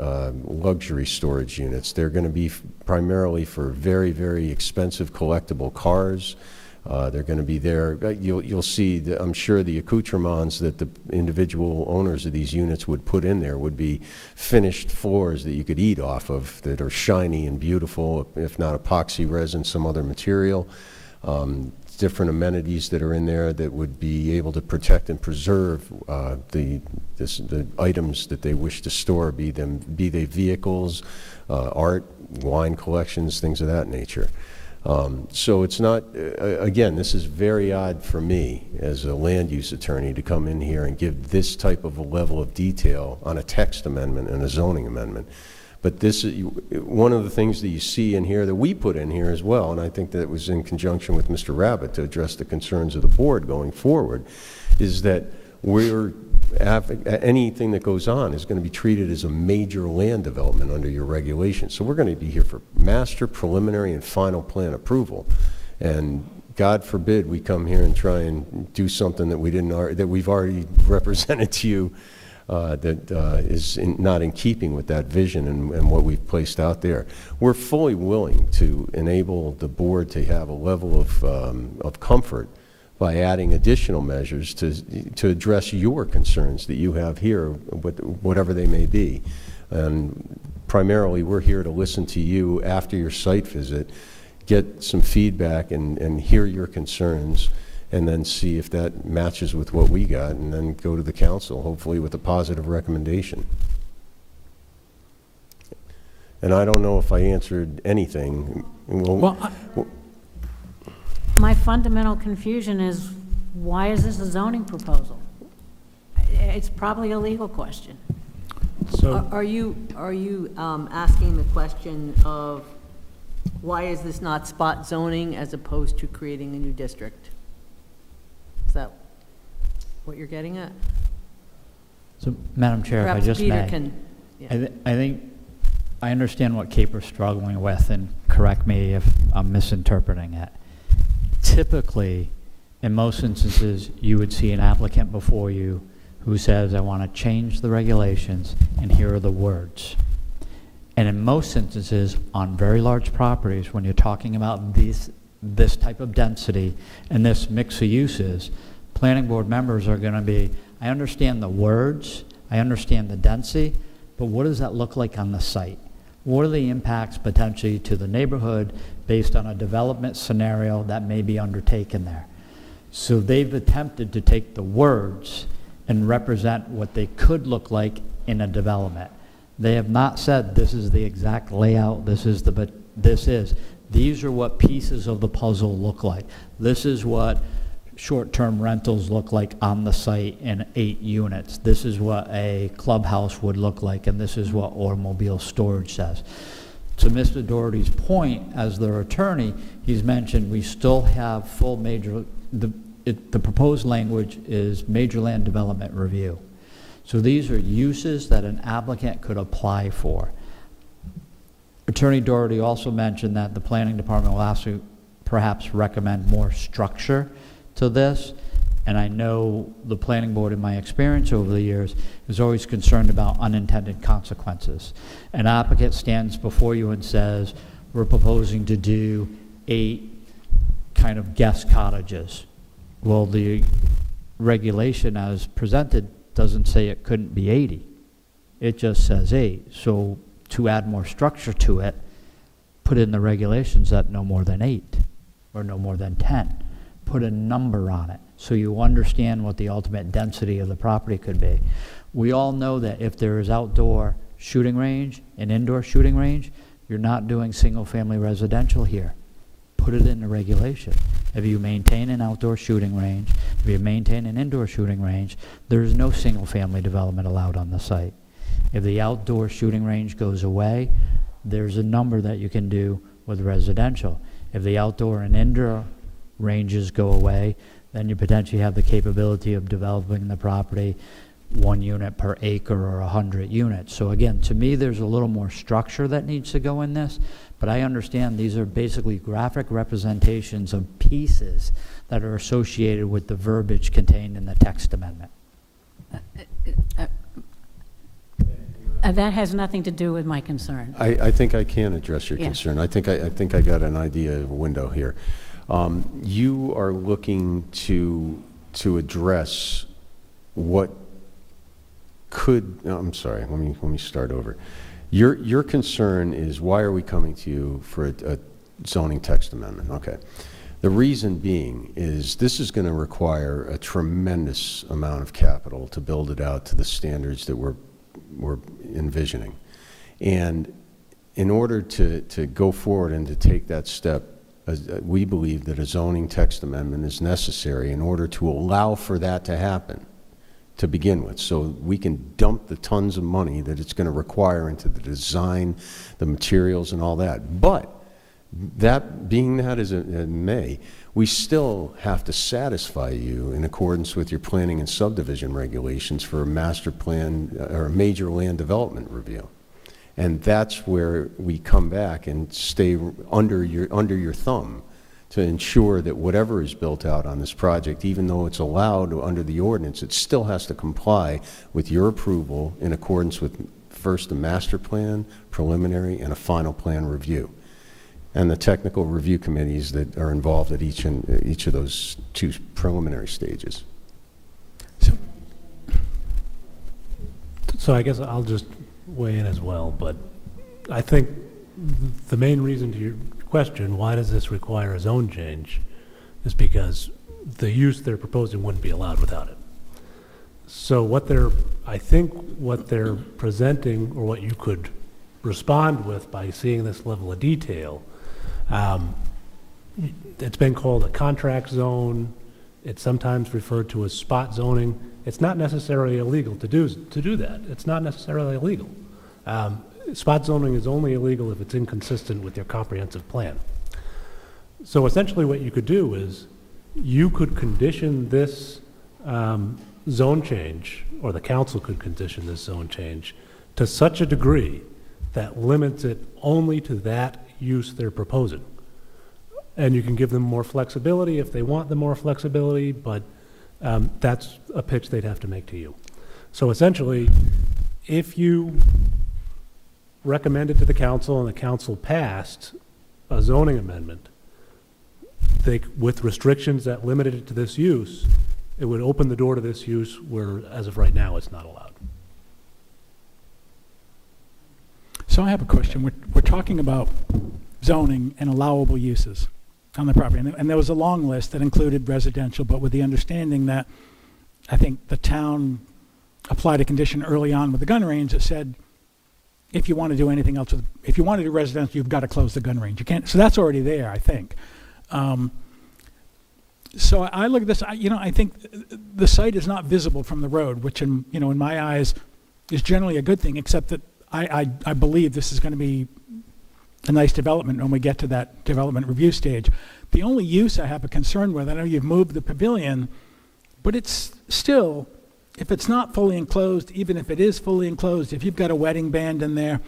luxury storage units. They're going to be primarily for very, very expensive collectible cars. They're going to be there. You'll see, I'm sure, the accoutrements that the individual owners of these units would put in there would be finished floors that you could eat off of that are shiny and beautiful, if not epoxy resin, some other material. Different amenities that are in there that would be able to protect and preserve the items that they wish to store, be they vehicles, art, wine collections, things of that nature. So it's not, again, this is very odd for me as a land use attorney to come in here and give this type of a level of detail on a text amendment and a zoning amendment. But this is one of the things that you see in here that we put in here as well, and I think that it was in conjunction with Mr. Rabbit to address the concerns of the board going forward, is that anything that goes on is going to be treated as a major land development under your regulations. So we're going to be here for master, preliminary, and final plan approval. And God forbid we come here and try and do something that we've already represented to you that is not in keeping with that vision and what we've placed out there. We're fully willing to enable the board to have a level of comfort by adding additional measures to address your concerns that you have here, whatever they may be. And primarily, we're here to listen to you after your site visit, get some feedback and hear your concerns, and then see if that matches with what we got, and then go to the council, hopefully with a positive recommendation. And I don't know if I answered anything. My fundamental confusion is, why is this a zoning proposal? It's probably a legal question. So, Are you asking the question of why is this not spot zoning as opposed to creating a new district? Is that what you're getting at? So, Madam Chair, if I Perhaps just Peter may, can, yeah. I think I understand what Caper's struggling with, and correct me if I'm misinterpreting it. Typically, in most instances, you would see an applicant before you who says, I want to change the regulations, and here are the words. And in most instances, on very large properties, when you're talking about this type of density and this mix of uses, planning board members are going to be, I understand the words, I understand the density, but what does that look like on the site? What are the impacts potentially to the neighborhood based on a development scenario that may be undertaken there? So they've attempted to take the words and represent what they could look like in a development. They have not said this is the exact layout, these are what pieces of the puzzle look like. This is what short-term rentals look like on the site in 8 units. This is what a clubhouse would look like, and this is what automobile storage says. To Mr. Doherty's point, as their attorney, he's mentioned we still have full major, the proposed language is major land development review. So these are uses that an applicant could apply for. Attorney Doherty also mentioned that the planning department will also perhaps recommend more structure to this. And I know the planning board, in my experience over the years, is always concerned about unintended consequences. An applicant stands before you and says, we're proposing to do 8 kind of guest cottages. Well, the regulation as presented doesn't say it couldn't be 80. It just says 8. So to add more structure to it, put in the regulations that no more than 8 or no more than 10. Put a number on it so you understand what the ultimate density of the property could be. We all know that if there is outdoor shooting range and indoor shooting range, you're not doing single-family residential here. Put it in the regulation. If you maintain an outdoor shooting range, if you maintain an indoor shooting range, there's no single-family development allowed on the site. If the outdoor shooting range goes away, there's a number that you can do with residential. If the outdoor and indoor ranges go away, then you potentially have the capability of developing the property 1 unit per acre or 100 units. So again, to me, there's a little more structure that needs to go in this, but I understand these are basically graphic representations of pieces that are associated with the verbiage contained in the text amendment. That has nothing to do with my concern. I think I can address your Yeah. concern. I think I got an idea of a window here. You are looking to address what could, no, I'm sorry, let me start over. Your concern is, why are we coming to you for a zoning text amendment? Okay. The reason being is this is going to require a tremendous amount of capital to build it out to the standards that we're envisioning. And in order to go forward and to take that step, we believe that a zoning text amendment is necessary in order to allow for that to happen to begin with, so we can dump the tons of money that it's going to require into the design, the materials, and all that. But that being that as it may, we still have to satisfy you in accordance with your planning and subdivision regulations for a master plan or a major land development review. And that's where we come back and stay under your thumb to ensure that whatever is built out on this project, even though it's allowed under the ordinance, it still has to comply with your approval in accordance with first the master plan, preliminary, and a final plan review, and the technical review committees that are involved at each of those 2 preliminary stages. So I guess I'll just weigh in as well, but I think the main reason to your question, why does this require a zone change, is because the use they're proposing wouldn't be allowed without it. So I think what they're presenting, or what you could respond with by seeing this level of detail, it's been called a contract zone. It's sometimes referred to as spot zoning. It's not necessarily illegal to do that. It's not necessarily illegal. Spot zoning is only illegal if it's inconsistent with your comprehensive plan. So essentially what you could do is you could condition this zone change, or the council could condition this zone change to such a degree that limits it only to that use they're proposing. And you can give them more flexibility if they want the more flexibility, but that's a pitch they'd have to make to you. So essentially, if you recommended to the council and the council passed a zoning amendment, with restrictions that limited it to this use, it would open the door to this use where, as of right now, it's not allowed. So I have a question. We're talking about zoning and allowable uses on the property. And there was a long list that included residential, but with the understanding that I think the town applied a condition early on with the gun range that said, if you want to do anything else, if you want to do residential, you've got to close the gun range. You can't. So that's already there, I think. So I look at this. I think the site is not visible from the road, which, in my eyes, is generally a good thing. Except that I believe this is going to be a nice development when we get to that development review stage. The only use I have a concern with, I know you've moved the pavilion, but it's still, if it's not fully enclosed, even if it is fully enclosed, if you've got a wedding band in there,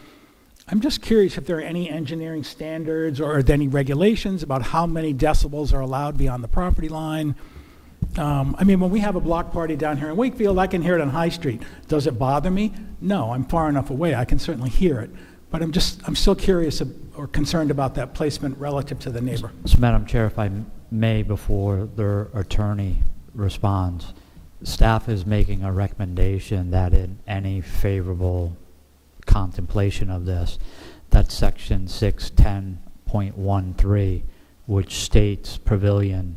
I'm just curious if there are any engineering standards or are there any regulations about how many decibels are allowed beyond the property line. When we have a block party down here in Wakefield, I can hear it on High Street. Does it bother me? No, I'm far enough away. I can certainly hear it. But I'm still curious or concerned about that placement relative to the neighbor. So Madam Chair, if I may, before their attorney responds, staff is making a recommendation that in any favorable contemplation of this, that section 610.13, which states pavilion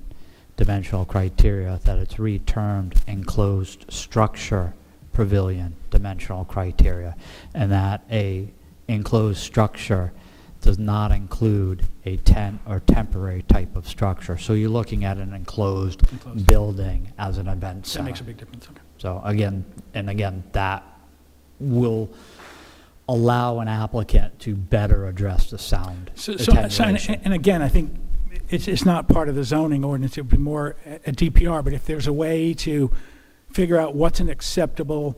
dimensional criteria, that it's retermed enclosed structure pavilion dimensional criteria, and that a enclosed structure does not include a tent or temporary type of structure. So you're looking at an enclosed building as an event center. That makes a big difference, okay. So again, that will allow an applicant to better address the sound attenuation. And again, I think it's not part of the zoning ordinance, it would be more a DPR, but if there's a way to figure out what's an acceptable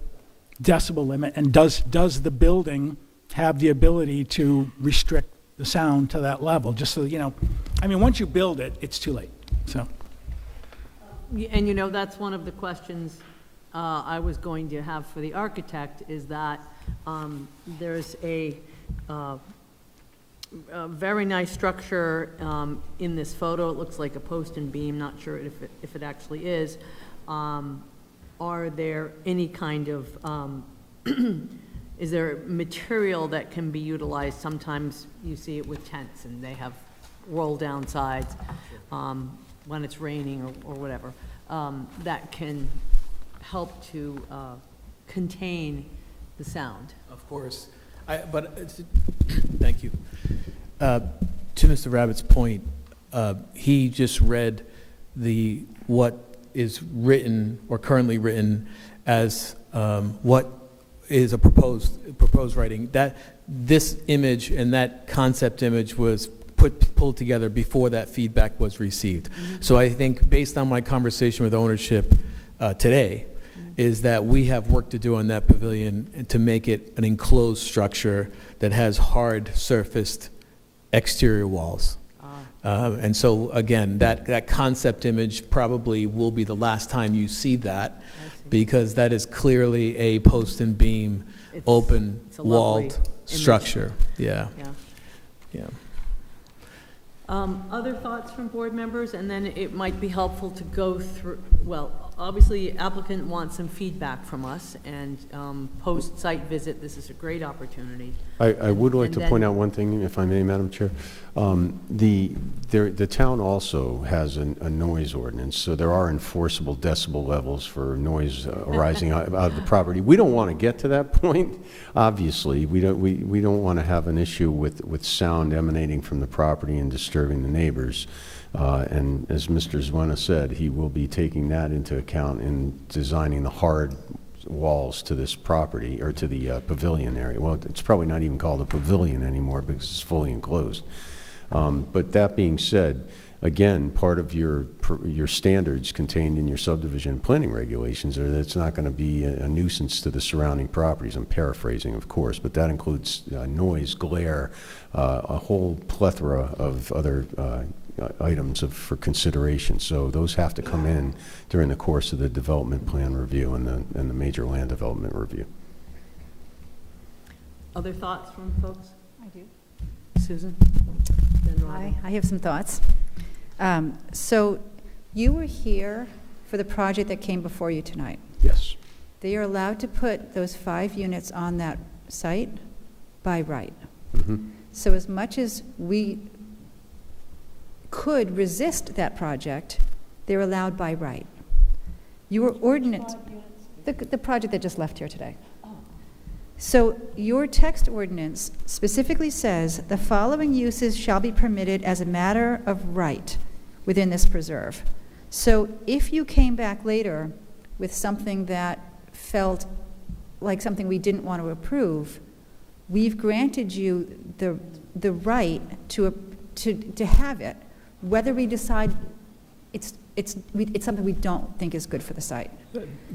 decibel limit, and does the building have the ability to restrict the sound to that level, just so, I mean, once you build it, it's too late, so. And that's one of the questions I was going to have for the architect, is that there's a very nice structure in this photo. It looks like a post and beam, not sure if it actually is. Are there any kind of, is there material that can be utilized? Sometimes you see it with tents and they have roll-down sides when it's raining or whatever, that can help to contain the sound. Of course. Thank you. To Mr. Rabbit's point, he just read what is written or currently written as what is a proposed writing. That this image and that concept image was pulled together before that feedback was received. So I think based on my conversation with ownership today, is that we have work to do on that pavilion to make it an enclosed structure that has hard surfaced exterior walls. And so again, that concept image probably will be the last time you see that, because that is clearly a post and beam, open walled structure. Yeah. Other thoughts from board members? And then it might be helpful to go through, well, obviously applicant wants some feedback from us, and post-site visit, this is a great opportunity. I would like to then- point out one thing, if I may, Madam Chair. The town also has a noise ordinance, so there are enforceable decibel levels for noise arising out of the property. We don't want to get to that point, obviously. We don't want to have an issue with sound emanating from the property and disturbing the neighbors. And as Mr. Zwena said, he will be taking that into account in designing the hard walls to this property, or to the pavilion area. Well, it's probably not even called a pavilion anymore because it's fully enclosed. But that being said, again, part of your standards contained in your subdivision planning regulations are that it's not going to be a nuisance to the surrounding properties. I'm paraphrasing, of course, but that includes noise, glare, a whole plethora of other items for consideration. So those have to come in during the course of the development plan review and the major land development review. Other thoughts from folks? I do. Susan? Then Robin. I have some thoughts. So you were here for the project that came before you tonight. Yes. They are allowed to put those 5 units on that site by right. Mm-hmm. So as much as we could resist that project, they're allowed by right. Your ordinance, the project that just left here today. So your text ordinance specifically says the following uses shall be permitted as a matter of right within this preserve. So if you came back later with something that felt like something we didn't want to approve, we've granted you the right to have it, whether we decide it's something we don't think is good for the site.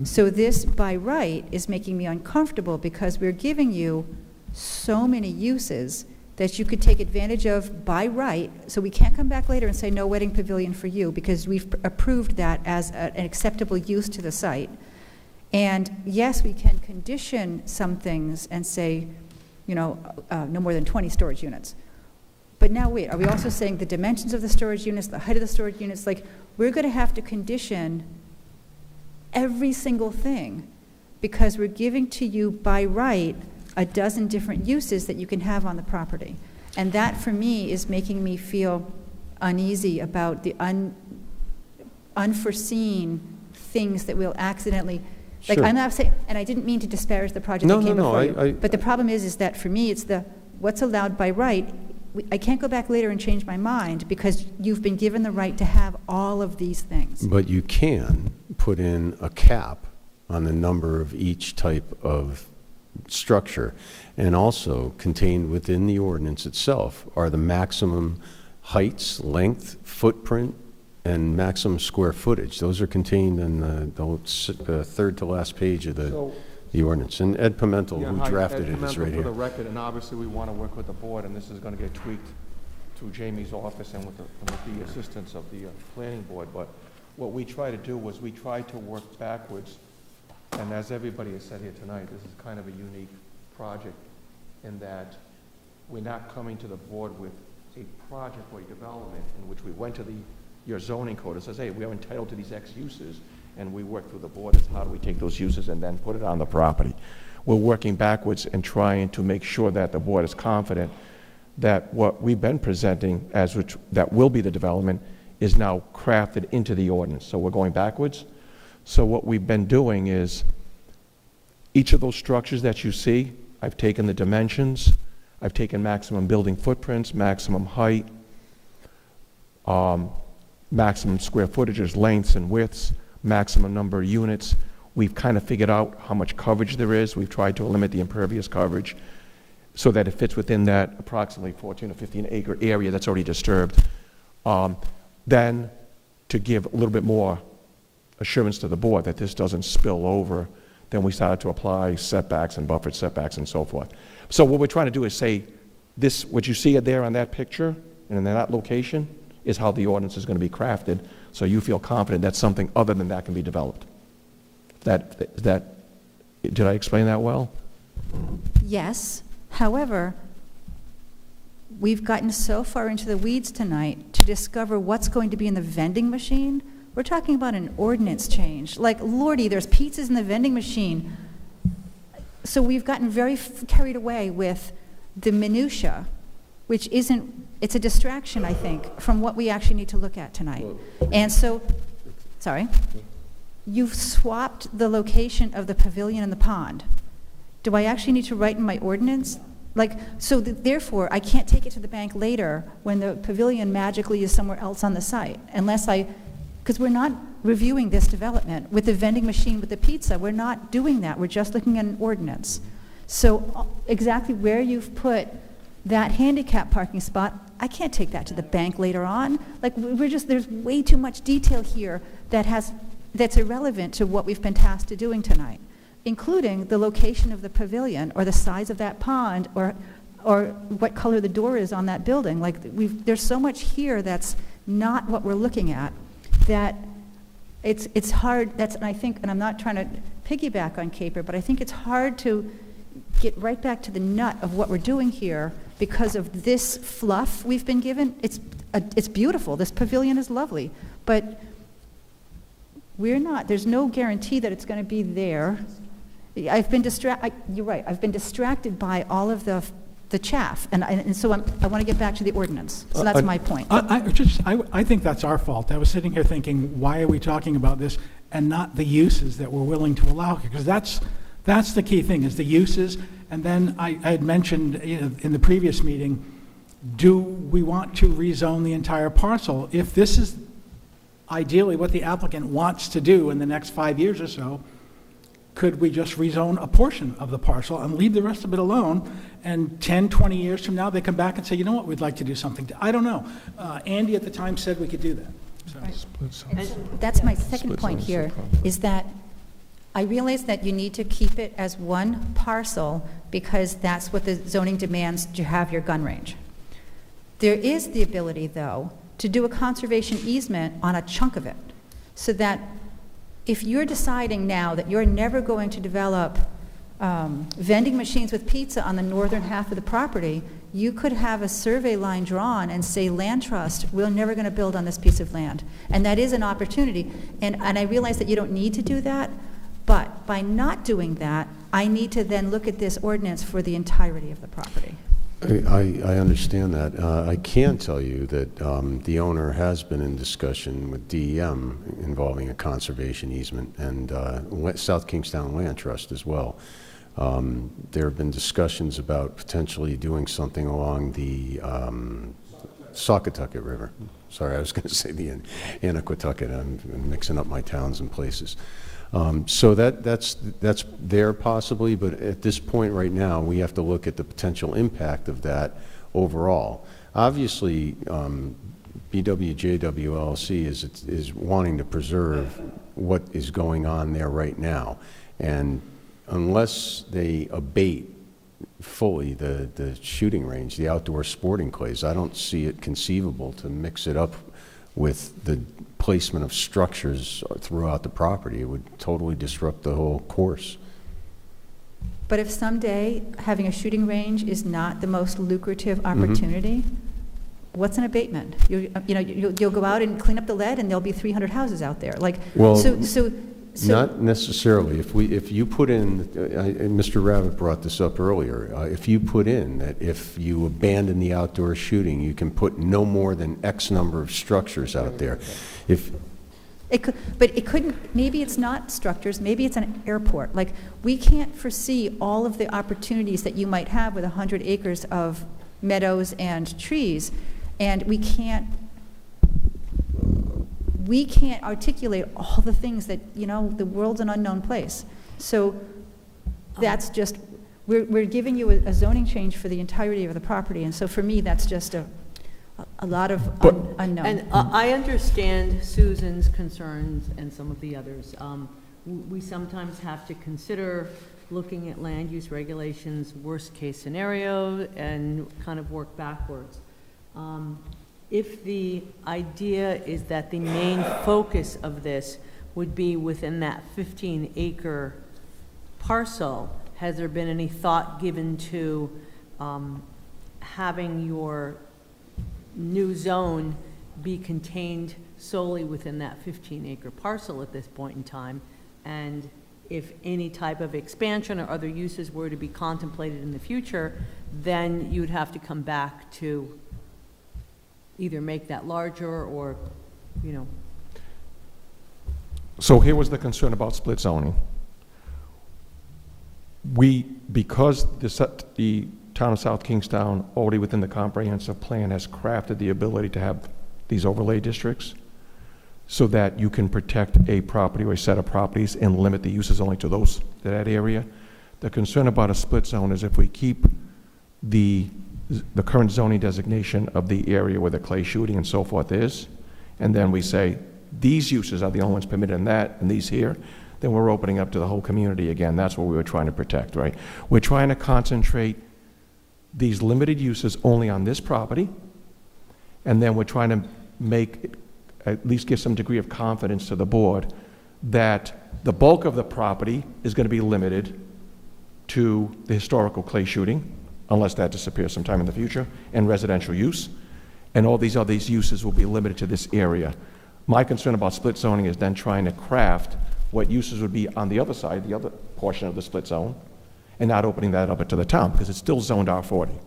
So this, by right, is making me uncomfortable because we're giving you so many uses that you could take advantage of by right, so we can't come back later and say no wedding pavilion for you because we've approved that as an acceptable use to the site. And yes, we can condition some things and say, no more than 20 storage units. But now wait, are we also saying the dimensions of the storage units, the height of the storage units? Like, we're going to have to condition every single thing, because we're giving to you by right a dozen different uses that you can have on the property. And that, for me, is making me feel uneasy about the unforeseen things that will accidentally, like, Sure. I'm not saying, and I didn't mean to disparage the project No, that came no, no, before you. But the problem is that for me, it's what's allowed by right. I can't go back later and change my mind because you've been given the right to have all of these things. But you can put in a cap on the number of each type of structure. And also contained within the ordinance itself are the maximum heights, length, footprint, and maximum square footage. Those are contained in the third to last page of the ordinance. And Ed Pimentel, Yeah, who hi, drafted Ed it, is Pimentel right for the here. record, and obviously we want to work with the board, and this is going to get tweaked through Jamie's office and with the assistance of the planning board. But what we try to do was we try to work backwards, and as everybody has said here tonight, this is kind of a unique project in that we're not coming to the board with a project or a development in which we went to your zoning code and says, hey, we are entitled to these X uses, and we work through the board as how do we take those uses and then put it on the property. We're working backwards and trying to make sure that the board is confident that what we've been presenting as that will be the development is now crafted into the ordinance. So we're going backwards. So what we've been doing is each of those structures that you see, I've taken the dimensions, I've taken maximum building footprints, maximum height, maximum square footages, lengths and widths, maximum number of units. We've kind of figured out how much coverage there is. We've tried to limit the impervious coverage so that it fits within that approximately 14 or 15 acre area that's already disturbed. Then to give a little bit more assurance to the board that this doesn't spill over, then we started to apply setbacks and buffered setbacks and so forth. So what we're trying to do is say, this, what you see there on that picture and in that location is how the ordinance is going to be crafted, so you feel confident that something other than that can be developed. Did I explain that well? Yes. However, we've gotten so far into the weeds tonight to discover what's going to be in the vending machine. We're talking about an ordinance change. Like, Lordy, there's pizzas in the vending machine. So we've gotten very carried away with the minutia, which it's a distraction, I think, from what we actually need to look at tonight. And so, sorry, you've swapped the location of the pavilion and the pond. Do I actually need to write in my ordinance? Like, so therefore, I can't take it to the bank later when the pavilion magically is somewhere else on the site, unless because we're not reviewing this development with the vending machine with the pizza. We're not doing that. We're just looking at an ordinance. So exactly where you've put that handicap parking spot, I can't take that to the bank later on. Like, there's way too much detail here that's irrelevant to what we've been tasked to doing tonight, including the location of the pavilion or the size of that pond or what color the door is on that building. Like, there's so much here that's not what we're looking at, that it's hard. And I think, and I'm not trying to piggyback on Caper, but I think it's hard to get right back to the nut of what we're doing here because of this fluff we've been given. It's beautiful. This pavilion is lovely, but there's no guarantee that it's going to be there. I've been you're right. I've been distracted by all of the chaff, and so I want to get back to the ordinance. So that's my point. I think that's our fault. I was sitting here thinking, why are we talking about this and not the uses that we're willing to allow here? Because that's the key thing, is the uses. And then I had mentioned in the previous meeting, do we want to rezone the entire parcel? If this is ideally what the applicant wants to do in the next 5 years or so, could we just rezone a portion of the parcel and leave the rest of it alone? And 10, 20 years from now, they come back and say, you know what, we'd like to do something. I don't know. Andy at the time said we could do that. So. That's my second point here, is that I realize that you need to keep it as one parcel because that's what the zoning demands to have your gun range. There is the ability, though, to do a conservation easement on a chunk of it, so that if you're deciding now that you're never going to develop vending machines with pizza on the northern half of the property, you could have a survey line drawn and say, land trust, we're never going to build on this piece of land. And that is an opportunity. And I realize that you don't need to do that, but by not doing that, I need to then look at this ordinance for the entirety of the property. I understand that. I can tell you that the owner has been in discussion with DEM involving a conservation easement and South Kingstown Land Trust as well. There have been discussions about potentially doing something along the Saugatucket River. Sorry, I was going to say the Anaquatucket. I'm mixing up my towns and places. So that's there possibly, but at this point right now, we have to look at the potential impact of that overall. Obviously, BWJW LLC is wanting to preserve what is going on there right now, and unless they abate fully the shooting range, the outdoor sporting clays, I don't see it conceivable to mix it up with the placement of structures throughout the property. It would totally disrupt the whole course. But if someday having a shooting range is not the most lucrative opportunity, what's an abatement? You'll go out and clean up the lead, and there'll be 300 houses out there. Like, well, so not necessarily. If you put in, and Mr. Rabbit brought this up earlier, if you put in that if you abandon the outdoor shooting, you can put no more than X number of structures out there. But it couldn't, maybe it's not structures, maybe it's an airport. Like, we can't foresee all of the opportunities that you might have with 100 acres of meadows and trees, and we can't articulate all the things that, the world's an unknown place. So that's just, we're giving you a zoning change for the entirety of the property, and so for me, that's just a lot of unknown. And I understand Susan's concerns and some of the others. We sometimes have to consider looking at land use regulations, worst-case scenario, and kind of work backwards. If the idea is that the main focus of this would be within that 15-acre parcel, has there been any thought given to having your new zone be contained solely within that 15-acre parcel at this point in time? And if any type of expansion or other uses were to be contemplated in the future, then you'd have to come back to either make that larger or, So here was the concern about split zoning. Because the town of South Kingstown, already within the comprehensive plan, has crafted the ability to have these overlay districts so that you can protect a property or a set of properties and limit the uses only to that area. The concern about a split zone is if we keep the current zoning designation of the area where the clay shooting and so forth is, and then we say these uses are the only ones permitted in that and these here, then we're opening up to the whole community again. That's what we were trying to protect, right? We're trying to concentrate these limited uses only on this property, and then we're trying to at least give some degree of confidence to the board that the bulk of the property is going to be limited to the historical clay shooting, unless that disappears sometime in the future, and residential use. And all these other uses will be limited to this area. My concern about split zoning is then trying to craft what uses would be on the other side, the other portion of the split zone, and not opening that up to the town, because it's still zoned R40.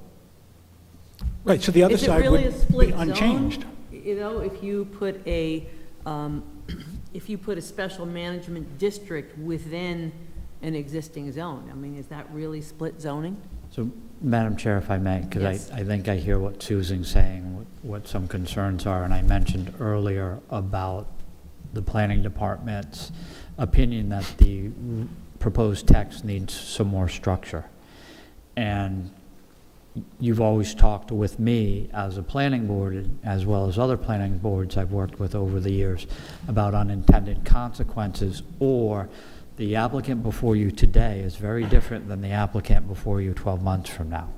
Right, so the other is it side really would a split be unchanged. zone? If you put a special management district within an existing zone, I mean, is that really split zoning? So, Madam Chair, if I may, because Yes. I think I hear what Susan's saying, what some concerns are, and I mentioned earlier about the planning department's opinion that the proposed text needs some more structure. And you've always talked with me as a planning board, as well as other planning boards I've worked with over the years, about unintended consequences, or the applicant before you today is very different than the applicant before you 12 months from now.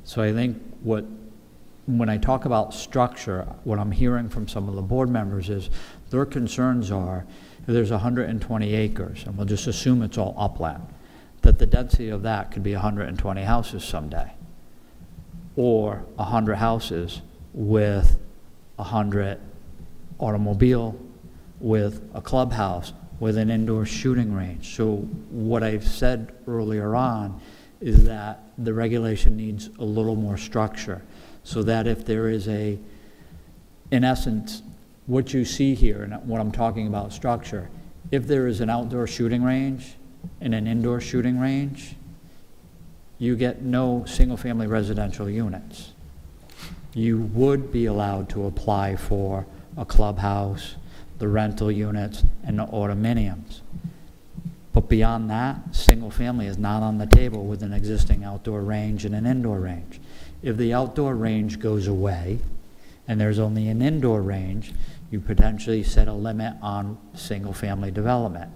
So I think when I talk about structure, what I'm hearing from some of the board members is their concerns are, if there's 120 acres, and we'll just assume it's all upland, that the density of that could be 120 houses someday. or 100 houses with 100 automobile, with a clubhouse, with an indoor shooting range. So what I've said earlier on is that the regulation needs a little more structure, so that if there is in essence, what you see here, and what I'm talking about structure, if there is an outdoor shooting range and an indoor shooting range, you get no single-family residential units. You would be allowed to apply for a clubhouse, the rental units, and the autominimums. But beyond that, single-family is not on the table with an existing outdoor range and an indoor range. If the outdoor range goes away and there's only an indoor range, you potentially set a limit on single-family development.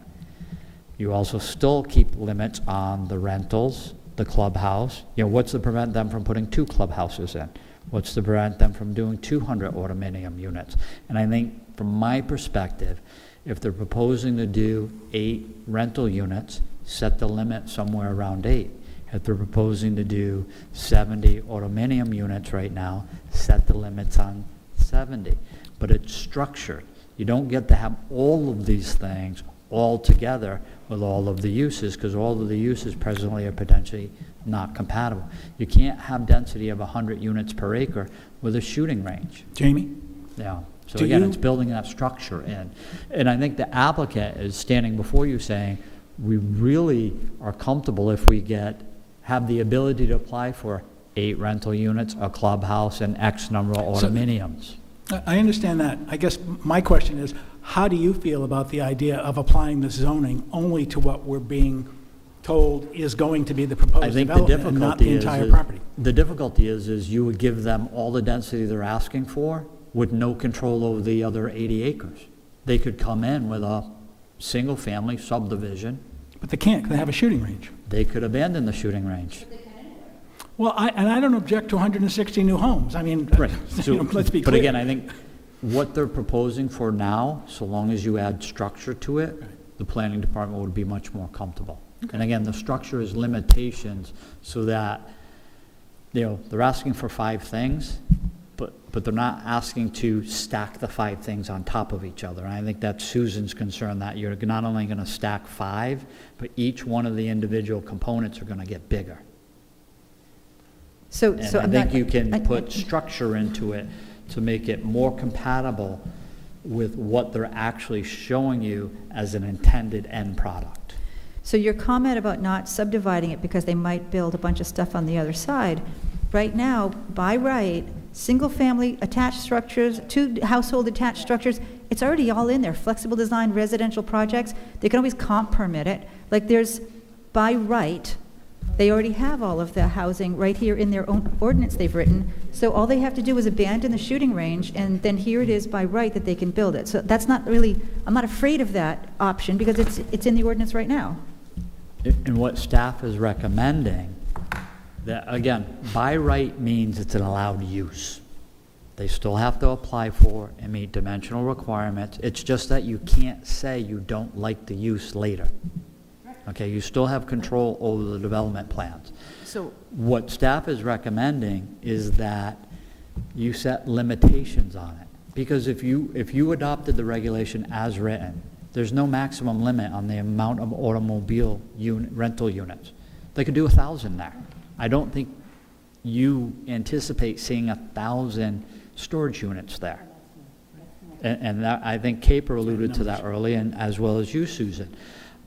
You also still keep limits on the rentals, the clubhouse. You know, what's to prevent them from putting 2 clubhouses in? What's to prevent them from doing 200 autominimum units? And I think from my perspective, if they're proposing to do 8 rental units, set the limit somewhere around 8. If they're proposing to do 70 autominimum units right now, set the limits on 70. But it's structured. You don't get to have all of these things all together with all of the uses, because all of the uses presently are potentially not compatible. You can't have density of 100 units per acre with a shooting range. Jamie? Yeah. So Do again, you- it's building that structure in. And I think the applicant is standing before you saying, we really are comfortable if we have the ability to apply for 8 rental units, a clubhouse, and X number of So- autominimums. I understand that. I guess my question is, how do you feel about the idea of applying this zoning only to what we're being told is going to be the I proposed think the development and not the difficulty entire is, property? the difficulty is you would give them all the density they're asking for with no control over the other 80 acres. They could come in with a single-family subdivision. But they can't, 'cause they have a shooting range. They could abandon the shooting range. Well, I don't object to 160 new homes. I mean, Right. you know, let's be But clear. again, I think what they're proposing for now, so long as you add structure to it, the planning department would be much more comfortable. And again, the structure is limitations so that, you know, they're asking for 5 things, but they're not asking to stack the 5 things on top of each other. And I think that's Susan's concern, that you're not only going to stack 5, but each one of the individual components are going to get bigger. So And so I I'm think not- you can I- put structure into it to make it more compatible with what they're actually showing you as an intended end product. So your comment about not subdividing it because they might build a bunch of stuff on the other side, right now, by right, single-family attached structures, 2 household attached structures, it's already all in there. Flexible design residential projects, they can always comp permit it. Like there's, by right, they already have all of the housing right here in their own ordinance they've written. So all they have to do is abandon the shooting range, and then here it is by right that they can build it. So that's not really, I'm not afraid of that option because it's in the ordinance right now. And what staff is recommending, that, again, by right means it's an allowed use. They still have to apply for and meet dimensional requirements. It's just that you can't say you don't like the use later. Okay, you still have control over the development plans. So, What staff is recommending is that you set limitations on it. Because if you adopted the regulation as written, there's no maximum limit on the amount of automobile rental units. They could do 1,000 there. I don't think you anticipate seeing 1,000 storage units there. And that, I think Caper alluded to that earlier, and as well as you, Susan.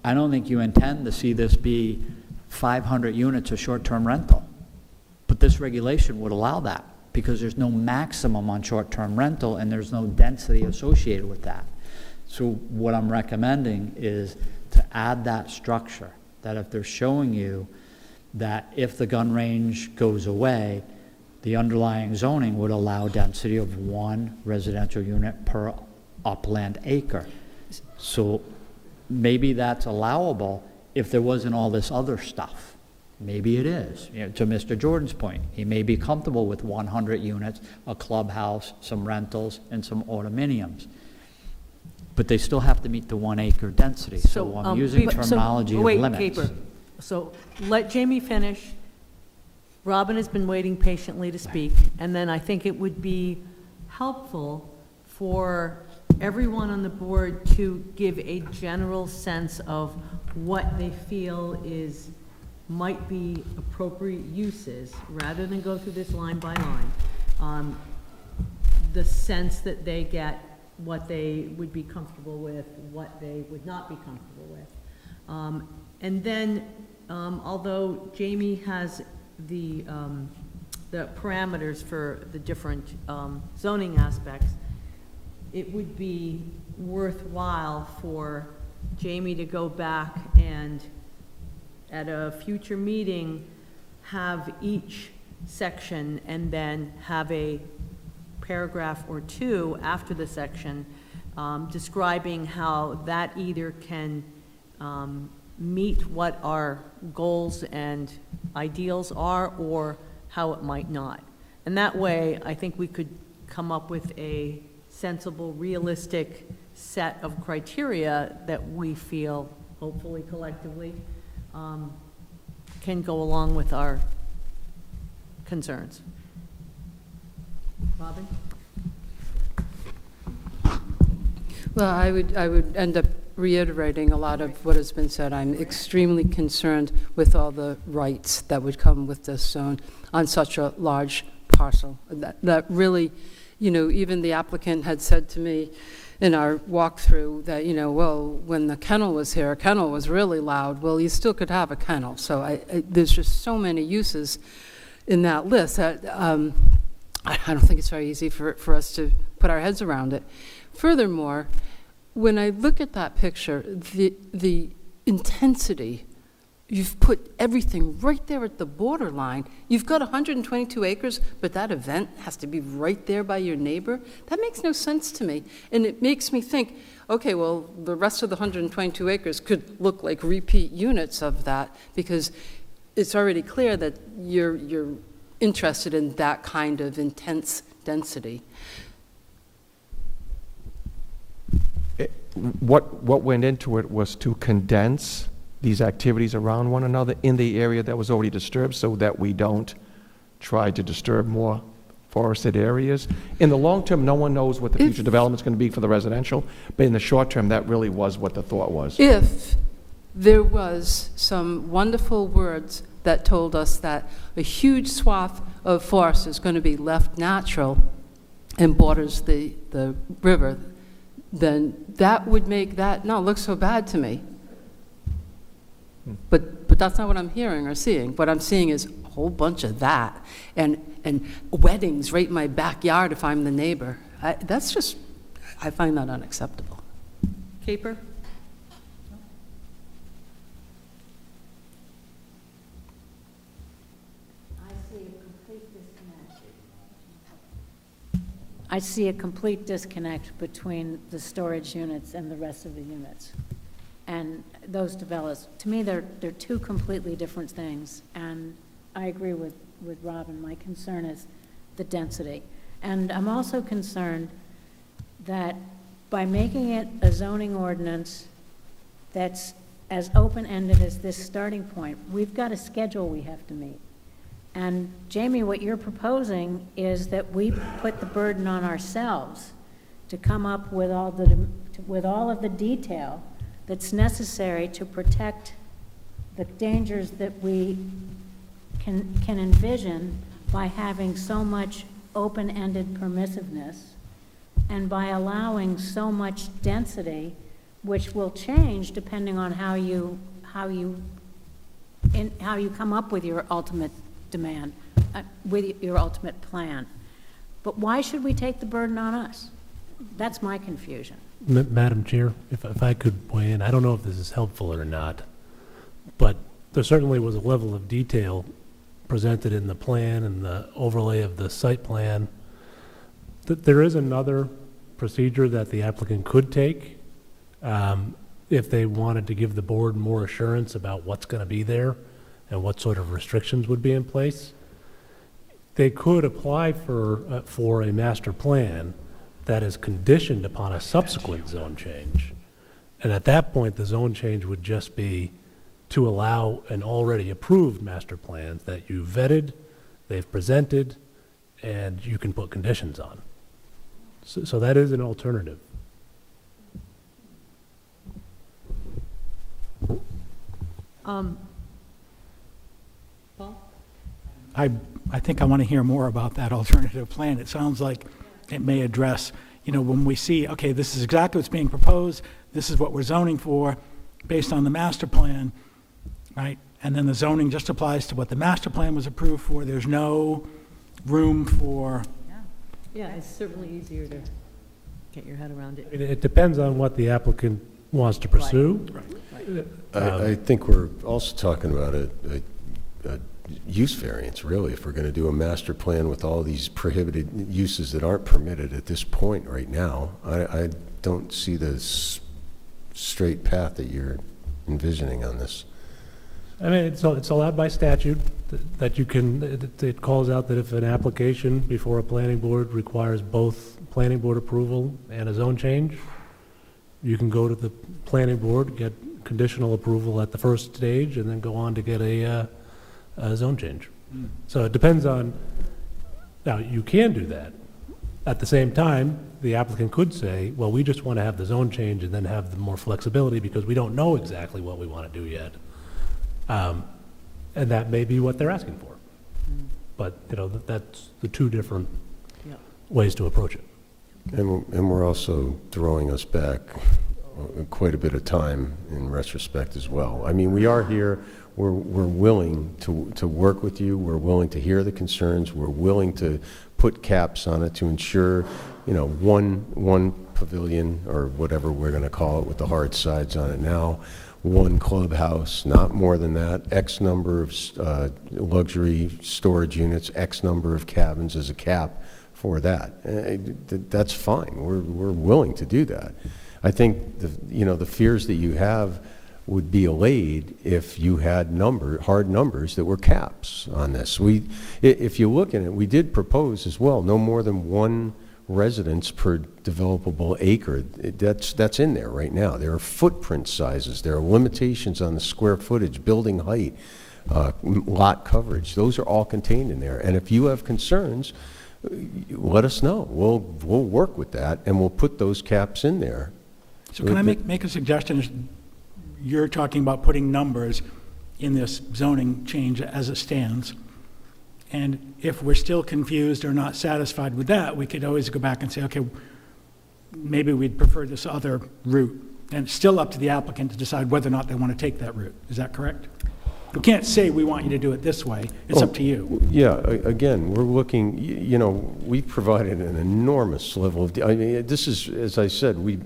I don't think you intend to see this be 500 units of short-term rental. But this regulation would allow that, because there's no maximum on short-term rental, and there's no density associated with that. So what I'm recommending is to add that structure, that if they're showing you that if the gun range goes away, the underlying zoning would allow density of 1 residential unit per upland acre. So maybe that's allowable if there wasn't all this other stuff. Maybe it is. You know, to Mr. Jordan's point, he may be comfortable with 100 units, a clubhouse, some rentals, and some autominimums. But they still have to meet the 1 acre density. So I'm using terminology of wait, limits. Caper. So let Jamie finish, Robin has been waiting patiently to speak, and then I think it would be helpful for everyone on the board to give a general sense of what they feel might be appropriate uses, rather than go through this line by line. The sense that they get what they would be comfortable with, what they would not be comfortable with. And then, although Jamie has the parameters for the different zoning aspects, it would be worthwhile for Jamie to go back and, at a future meeting, have each section and then have a paragraph or two after the section describing how that either can meet what our goals and ideals are, or how it might not. And that way, I think we could come up with a sensible, realistic set of criteria that we feel, hopefully collectively, can go along with our concerns. Robin? Well, I would end up reiterating a lot of what has been said. I'm extremely concerned with all the rights that would come with this zone on such a large parcel. That really, even the applicant had said to me in our walkthrough that, well, when the kennel was here, a kennel was really loud. Well, you still could have a kennel. So there's just so many uses in that list that I don't think it's very easy for us to put our heads around it. Furthermore, when I look at that picture, the intensity, you've put everything right there at the borderline. You've got 122 acres, but that event has to be right there by your neighbor. That makes no sense to me. And it makes me think, okay, well, the rest of the 122 acres could look like repeat units of that, because it's already clear that you're interested in that kind of intense density. What went into it was to condense these activities around one another in the area that was already disturbed, so that we don't try to disturb more forested areas. In the long term, no one knows what the future development's going to be for the residential, but in the short term, that really was what the thought was. If there was some wonderful words that told us that a huge swath of forest is going to be left natural and borders the river, then that would make that not look so bad to me. But that's not what I'm hearing or seeing. What I'm seeing is a whole bunch of that, and weddings right in my backyard if I'm the neighbor. I find that unacceptable. Caper? I see a complete disconnect between the storage units and the rest of the units. And those developers, to me, they're two completely different things. And I agree with Robin. My concern is the density. And I'm also concerned that by making it a zoning ordinance that's as open-ended as this starting point, we've got a schedule we have to meet. And Jamie, what you're proposing is that we put the burden on ourselves to come up with all of the detail that's necessary to protect the dangers that we can envision by having so much open-ended permissiveness and by allowing so much density, which will change depending on how you come up with your ultimate demand, with your ultimate plan. But why should we take the burden on us? That's my confusion. Madam Chair, if I could weigh in, I don't know if this is helpful or not, but there certainly was a level of detail presented in the plan and the overlay of the site plan. That there is another procedure that the applicant could take if they wanted to give the board more assurance about what's going to be there and what sort of restrictions would be in place. They could apply for a master plan that is conditioned upon a subsequent zone change. And at that point, the zone change would just be to allow an already approved master plan that you vetted, they've presented, and you can put conditions on. So that is an alternative. Paul? I think I want to hear more about that alternative plan. It sounds like it may address, when we see, okay, this is exactly what's being proposed, this is what we're zoning for, based on the master plan, right? And then the zoning just applies to what the master plan was approved for. There's no room for, Yeah, it's certainly easier to get your head around it. It depends on what the applicant wants to pursue. I think we're also talking about a use variance, really, if we're going to do a master plan with all these prohibited uses that aren't permitted at this point right now. I don't see the straight path that you're envisioning on this. I mean, it's allowed by statute that you can, it calls out that if an application before a planning board requires both planning board approval and a zone change, you can go to the planning board, get conditional approval at the first stage, and then go on to get a zone change. So it depends on, now, you can do that. At the same time, the applicant could say, well, we just want to have the zone change and then have the more flexibility because we don't know exactly what we want to do yet. And that may be what they're asking for. But, that's the two different ways to approach it. And we're also throwing us back quite a bit of time in retrospect as well. I mean, we are here, we're willing to work with you, we're willing to hear the concerns, we're willing to put caps on it to ensure, one pavilion, or whatever we're going to call it with the hard sides on it now, one clubhouse, not more than that, X number of luxury storage units, X number of cabins as a cap for that. That's fine. We're willing to do that. I think the fears that you have would be allayed if you had hard numbers that were caps on this. If you look at it, we did propose as well, no more than one residence per developable acre. That's in there right now. There are footprint sizes. There are limitations on the square footage, building height, lot coverage. Those are all contained in there. And if you have concerns, let us know. We'll work with that, and we'll put those caps in there. so can I make a suggestion? You're talking about putting numbers in this zoning change as it stands. And if we're still confused or not satisfied with that, we could always go back and say, okay, maybe we'd prefer this other route. And it's still up to the applicant to decide whether or not they want to take that route. Is that correct? We can't say we want you to do it this way. It's up to you. Yeah, again, we're looking, we provided an enormous level of, this is, as I said, we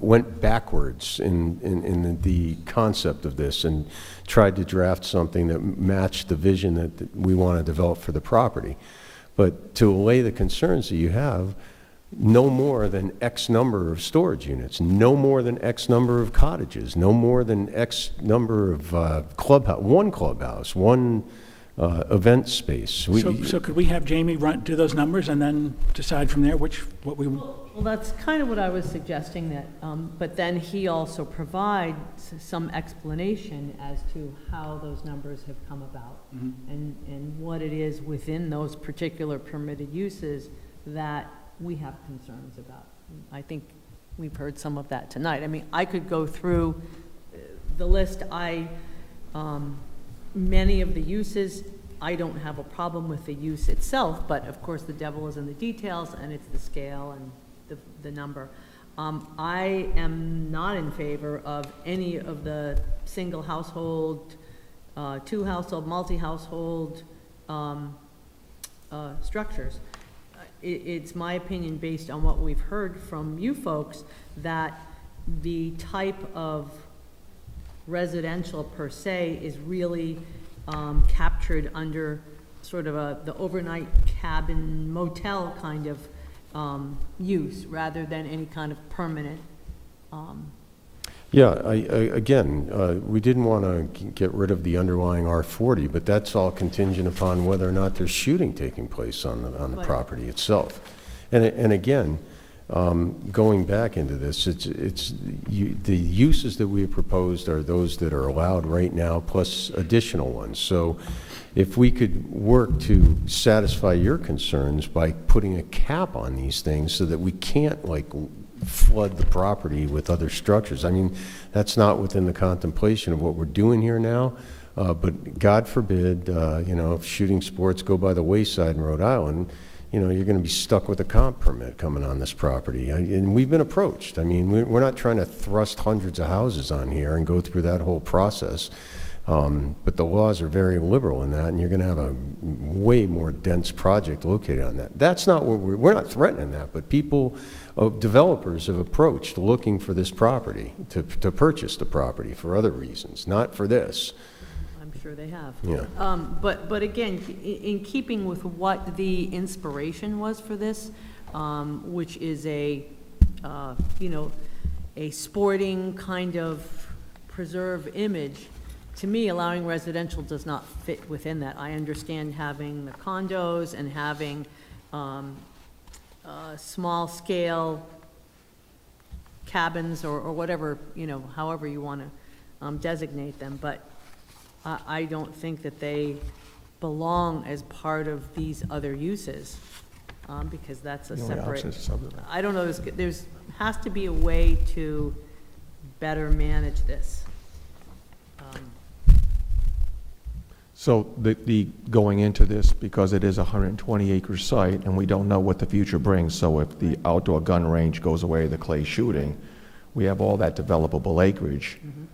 went backwards in the concept of this and tried to draft something that matched the vision that we want to develop for the property. But to allay the concerns that you have, no more than X number of storage units, no more than X number of cottages, no more than X number of one clubhouse, one event space. So could we have Jamie do those numbers and then decide from there what we... Well, that's kind of what I was suggesting, that, but then he also provides some explanation as to how those numbers have come about and what it is within those particular permitted uses that we have concerns about. I think we've heard some of that tonight. I mean, I could go through the list. Many of the uses, I don't have a problem with the use itself, but of course the devil is in the details, and it's the scale and the number. I am not in favor of any of the single household, two household, multi-household structures. It's my opinion, based on what we've heard from you folks, that the type of residential per se is really captured under sort of the overnight cabin motel kind of use, rather than any kind of permanent. Yeah, again, we didn't want to get rid of the underlying R40, but that's all contingent upon whether or not there's shooting taking place on the property itself. And again, Going back into this, the uses that we have proposed are those that are allowed right now, plus additional ones. So if we could work to satisfy your concerns by putting a cap on these things so that we can't like flood the property with other structures. I mean, that's not within the contemplation of what we're doing here now. But God forbid, if shooting sports go by the wayside in Rhode Island, you're going to be stuck with a comp permit coming on this property. And we've been approached. I mean, we're not trying to thrust hundreds of houses on here and go through that whole process. But the laws are very liberal in that, and you're going to have a way more dense project located on that. That's not what we're not threatening that, but developers have approached looking for this property, to purchase the property for other reasons, not for this. I'm sure they have. Yeah. But again, in keeping with what the inspiration was for this, which is a sporting kind of preserve image, to me, allowing residential does not fit within that. I understand having the condos and having small-scale cabins or whatever, however you want to designate them, but I don't think that they belong as part of these other uses, because that's a The only separate. option is subdivision. I don't know, there's has to be a way to better manage this. So the going into this, because it is a 120-acre site, and we don't know what the future brings, so if the outdoor gun range goes away, the clay shooting, we have all that developable acreage. Mm-hmm.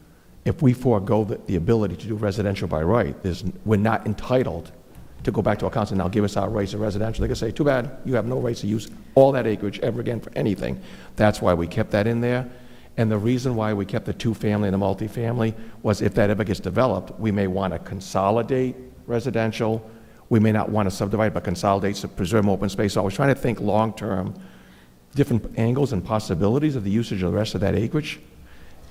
If we forego the ability to do residential by right, we're not entitled to go back to our council, now give us our rights of residential. They can say, too bad, you have no rights to use all that acreage ever again for anything. That's why we kept that in there. And the reason why we kept the two-family and the multifamily was if that ever gets developed, we may want to consolidate residential. We may not want to subdivide, but consolidate to preserve open space. So I was trying to think long-term, different angles and possibilities of the usage of the rest of that acreage.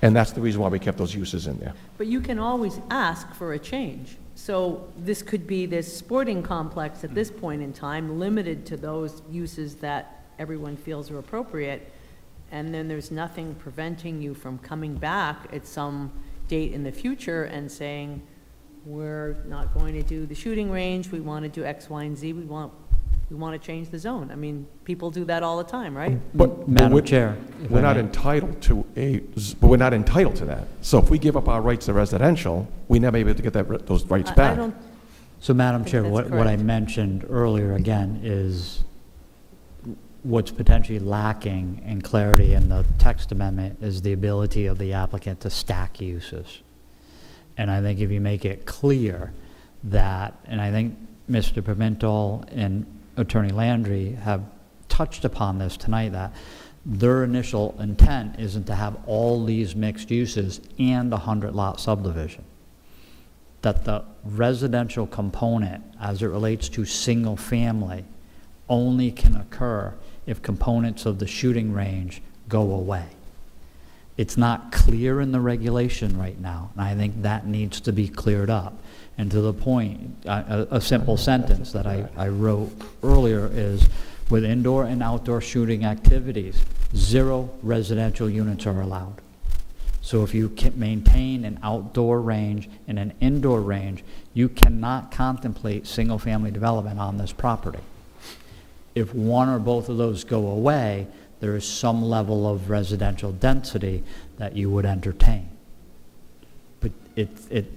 And that's the reason why we kept those uses in there. But you can always ask for a change. So this could be this sporting complex at this point in time, limited to those uses that everyone feels are appropriate. And then there's nothing preventing you from coming back at some date in the future and saying, we're not going to do the shooting range, we want to do X, Y, and Z, we want to change the zone. I mean, people do that all the time, right? But Madam Chair, if we're I not may. entitled to but we're not entitled to that. So if we give up our rights to residential, we never be able to get those rights I back. don't, So, Madam think Chair, that's what I correct. mentioned earlier, again, is what's potentially lacking in clarity in the text amendment is the ability of the applicant to stack uses. And I think if you make it clear that, and I think Mr. Pimentel and Attorney Landry have touched upon this tonight, that their initial intent isn't to have all these mixed uses and a 100-lot subdivision. That the residential component, as it relates to single family, only can occur if components of the shooting range go away. It's not clear in the regulation right now, and I think that needs to be cleared up. And to the point, a simple sentence that I wrote earlier is, with indoor and outdoor shooting activities, 0 residential units are allowed. So if you can maintain an outdoor range and an indoor range, you cannot contemplate single-family development on this property. If one or both of those go away, there is some level of residential density that you would entertain. But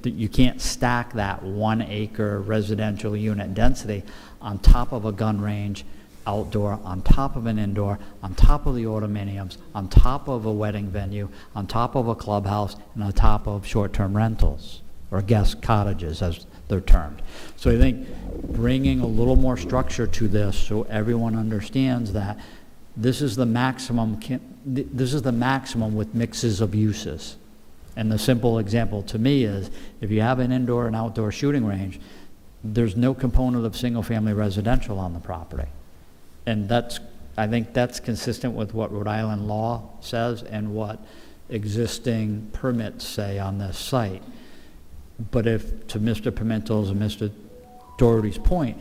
you can't stack that 1 acre residential unit density on top of a gun range, outdoor, on top of an indoor, on top of the autominimums, on top of a wedding venue, on top of a clubhouse, and on top of short-term rentals, or guest cottages as they're termed. So I think bringing a little more structure to this so everyone understands that this is the maximum with mixes of uses. And the simple example to me is, if you have an indoor and outdoor shooting range, there's no component of single-family residential on the property. And I think that's consistent with what Rhode Island law says and what existing permits say on this site. But if, to Mr. Pimentel's and Mr. Doherty's point,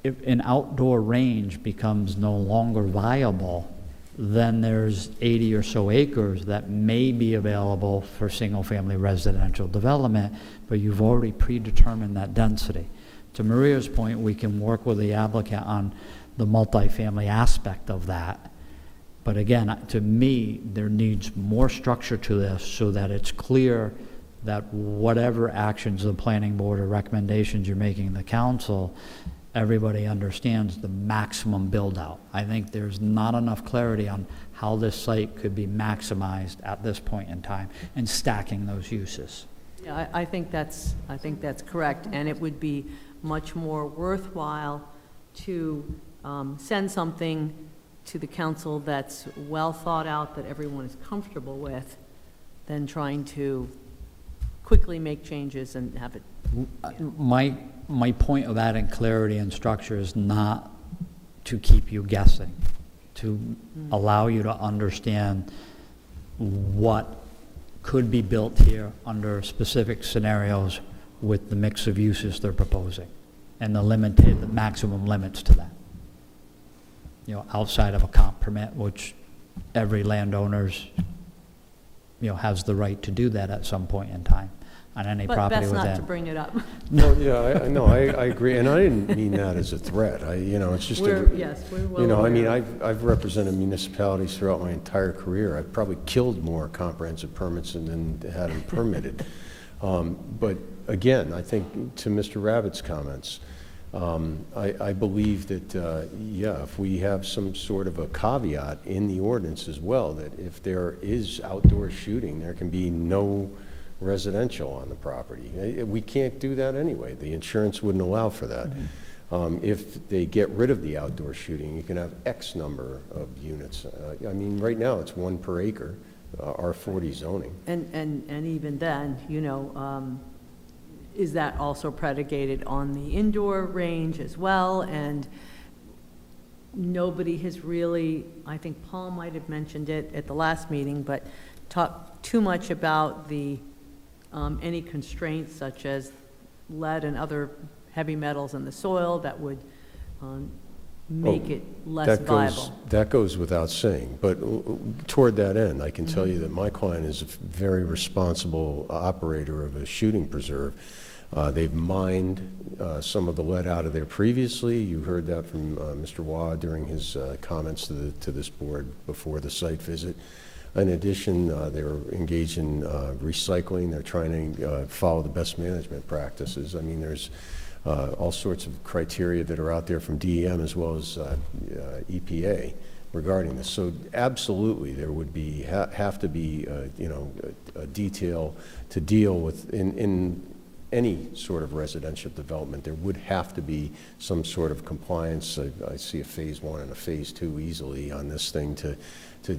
if an outdoor range becomes no longer viable then there's 80 or so acres that may be available for single-family residential development, but you've already predetermined that density. To Maria's point, we can work with the applicant on the multifamily aspect of that. But again, to me, there needs more structure to this so that it's clear that whatever actions the planning board or recommendations you're making to the council, everybody understands the maximum build-out. I think there's not enough clarity on how this site could be maximized at this point in time and stacking those uses. Yeah, I think that's correct, and it would be much more worthwhile to send something to the council that's well thought out, that everyone is comfortable with, than trying to quickly make changes and have it. My point of adding clarity and structure is not to keep you guessing, to allow you to understand what could be built here under specific scenarios with the mix of uses they're proposing and the maximum limits to that. You know, outside of a comp permit, which every landowner's, has the right to do that at some point in time on any property within. But best not to bring it up. Well, yeah, I know, I agree, and I didn't mean that as a threat. It's just Yes, we're well aware. I've represented municipalities throughout my entire career. I've probably killed more comprehensive permits than had them permitted. But again, I think to Mr. Rabbit's comments, I believe that, if we have some sort of a caveat in the ordinance as well, that if there is outdoor shooting, there can be no residential on the property. We can't do that anyway. The insurance wouldn't allow for that. If they get rid of the outdoor shooting, you can have X number of units. Right now it's 1 per acre, R40 zoning. And even then, is that also predicated on the indoor range as well? And nobody has really, I think Paul might have mentioned it at the last meeting, but talked too much about the any constraints such as lead and other heavy metals in the soil that would make it less viable. That goes without saying, but toward that end, I can tell you that my client is a very responsible operator of a shooting preserve. They've mined some of the lead out of there previously. You heard that from Mr. Waugh during his comments to this board before the site visit. In addition, they're engaged in recycling. They're trying to follow the best management practices. There's all sorts of criteria that are out there from DEM as well as EPA regarding this. So absolutely, there would be have to be a detail to deal with in any sort of residential development. There would have to be some sort of compliance. I see a phase 1 and a phase 2 easily on this thing to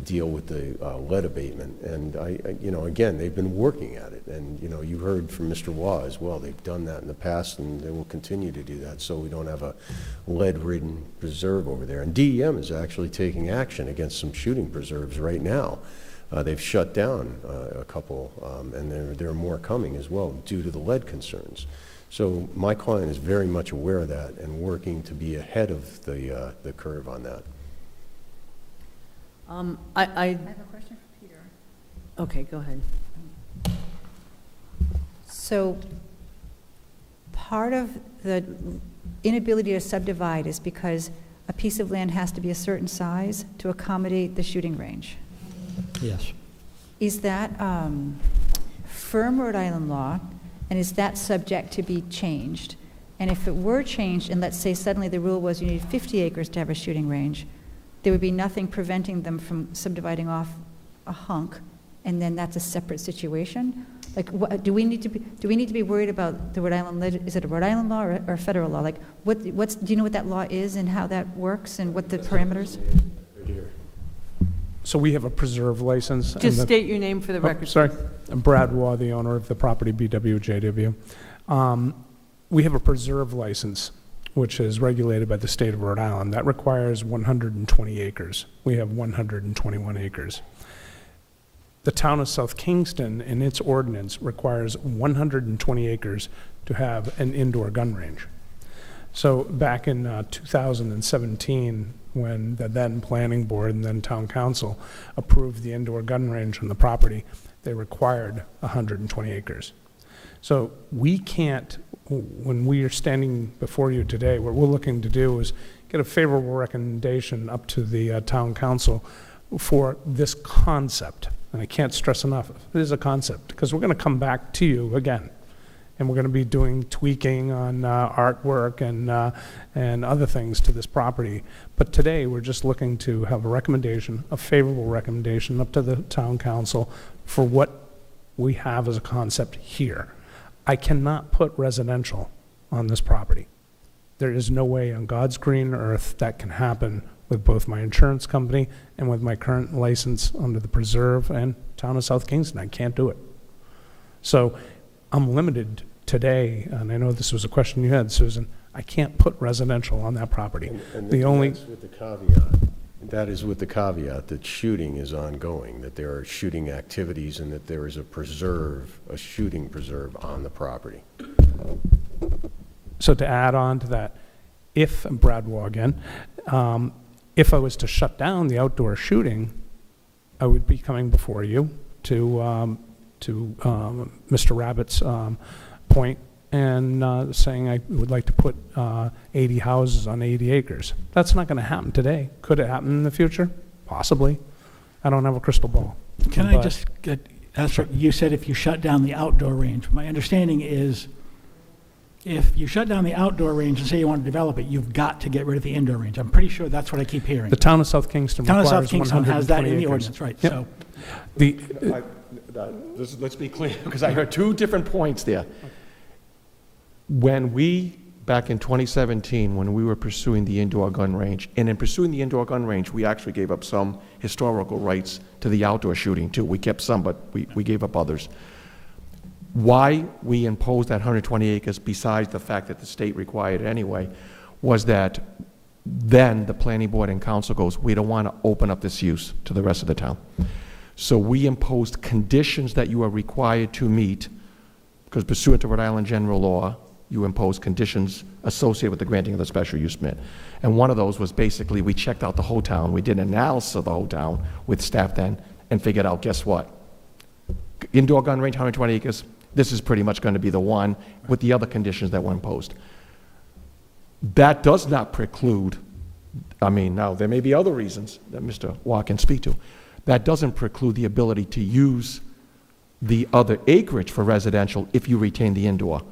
deal with the lead abatement. And again, they've been working at it. And you heard from Mr. Waugh as well. They've done that in the past, and they will continue to do that. So we don't have a lead-ridden preserve over there. And DEM is actually taking action against some shooting preserves right now. They've shut down a couple, and there are more coming as well due to the lead concerns. So my client is very much aware of that and working to be ahead of the curve on that. I have a question for Peter. Okay, go ahead. So part of the inability to subdivide is because a piece of land has to be a certain size to accommodate the shooting range. Yes. Is that firm Rhode Island law, and is that subject to be changed? And if it were changed, and let's say suddenly the rule was you need 50 acres to have a shooting range, there would be nothing preventing them from subdividing off a hunk, and then that's a separate situation? Like, do we need to be worried about the Rhode Island? Is it a Rhode Island law or a federal law? Like, do you know what that law is and how that works and what the parameters? So we have a preserve license. Just state your name for the record. Sorry. I'm Brad Waugh, the owner of the property BWJW. We have a preserve license, which is regulated by the state of Rhode Island. That requires 120 acres. We have 121 acres. The town of South Kingston, in its ordinance, requires 120 acres to have an indoor gun range. So back in 2017, when the then planning board and then town council approved the indoor gun range on the property, they required 120 acres. So we can't, when we are standing before you today, what we're looking to do is get a favorable recommendation up to the town council for this concept. And I can't stress enough, it is a concept, because we're going to come back to you again. And we're going to be doing tweaking on artwork and other things to this property. But today, we're just looking to have a recommendation, a favorable recommendation up to the town council for what we have as a concept here. I cannot put residential on this property. There is no way on God's green earth that can happen with both my insurance company and with my current license under the Preserve and Town of South Kingston. I can't do it. So I'm limited today, and I know this was a question you had, Susan, I can't put residential on that property. And The only, that's with the caveat. That is with the caveat that shooting is ongoing, that there are shooting activities and that there is a preserve, a shooting preserve on the property. so to add on to that, if, Brad Waugh again, if I was to shut down the outdoor shooting, I would be coming before you to Mr. Rabbit's point and saying I would like to put 80 houses on 80 acres. That's not going to happen today. Could it happen in the future? Possibly. I don't have a crystal ball. Can I But- just get, you said if you shut down the outdoor range. My understanding is if you shut down the outdoor range and say you want to develop it, you've got to get rid of the indoor range. I'm pretty sure that's what I keep hearing. The town of South Kingston Town of requires South Kingston has that in 120 the acres. ordinance, right, Yep. so. Let's be clear, because I heard two different points there. When we, back in 2017, when we were pursuing the indoor gun range, and in pursuing the indoor gun range, we actually gave up some historical rights to the outdoor shooting too. We kept some, but we gave up others. Why we imposed that 120 acres, besides the fact that the state required it anyway, was that then the planning board and council goes, we don't want to open up this use to the rest of the town. So we imposed conditions that you are required to meet, because pursuant to Rhode Island general law, you impose conditions associated with the granting of the special use permit. And one of those was basically, we checked out the whole town, we did an analysis of the whole town with staff then, and figured out, guess what? Indoor gun range, 120 acres, this is pretty much going to be the one with the other conditions that were imposed. That does not preclude, I mean, now, there may be other reasons that Mr. Waugh can speak to. That doesn't preclude the ability to use the other acreage for residential if you retain the indoor.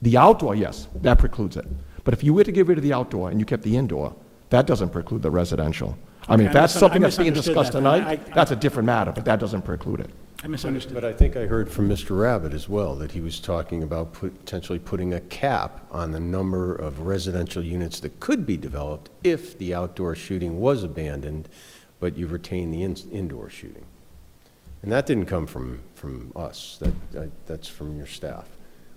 The outdoor, yes, that precludes it. But if you were to get rid of the outdoor and you kept the indoor, that doesn't preclude the residential. I mean, if Okay, that's something that's being misunderstood discussed that then. tonight, that's a different matter, but that doesn't preclude it. I misunderstood. But I think I heard from Mr. Rabbit as well, that he was talking about potentially putting a cap on the number of residential units that could be developed if the outdoor shooting was abandoned, but you retain the indoor shooting. And that didn't come from us, that's from your staff,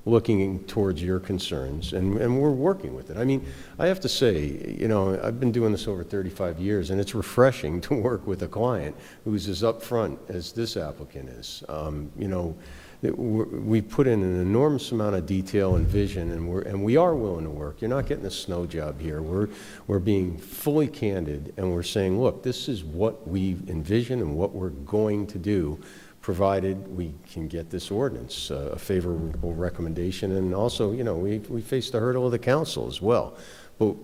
looking towards your concerns, and we're working with it. I mean, I have to say, you know, I've been doing this over 35 years, and it's refreshing to work with a client who's as upfront as this applicant is. You know, we put in an enormous amount of detail and vision, and we are willing to work. You're not getting a snow job here. We're being fully candid, and we're saying, look, this is what we envision and what we're going to do, provided we can get this ordinance, a favorable recommendation. And also, you know, we face the hurdle of the council as well. But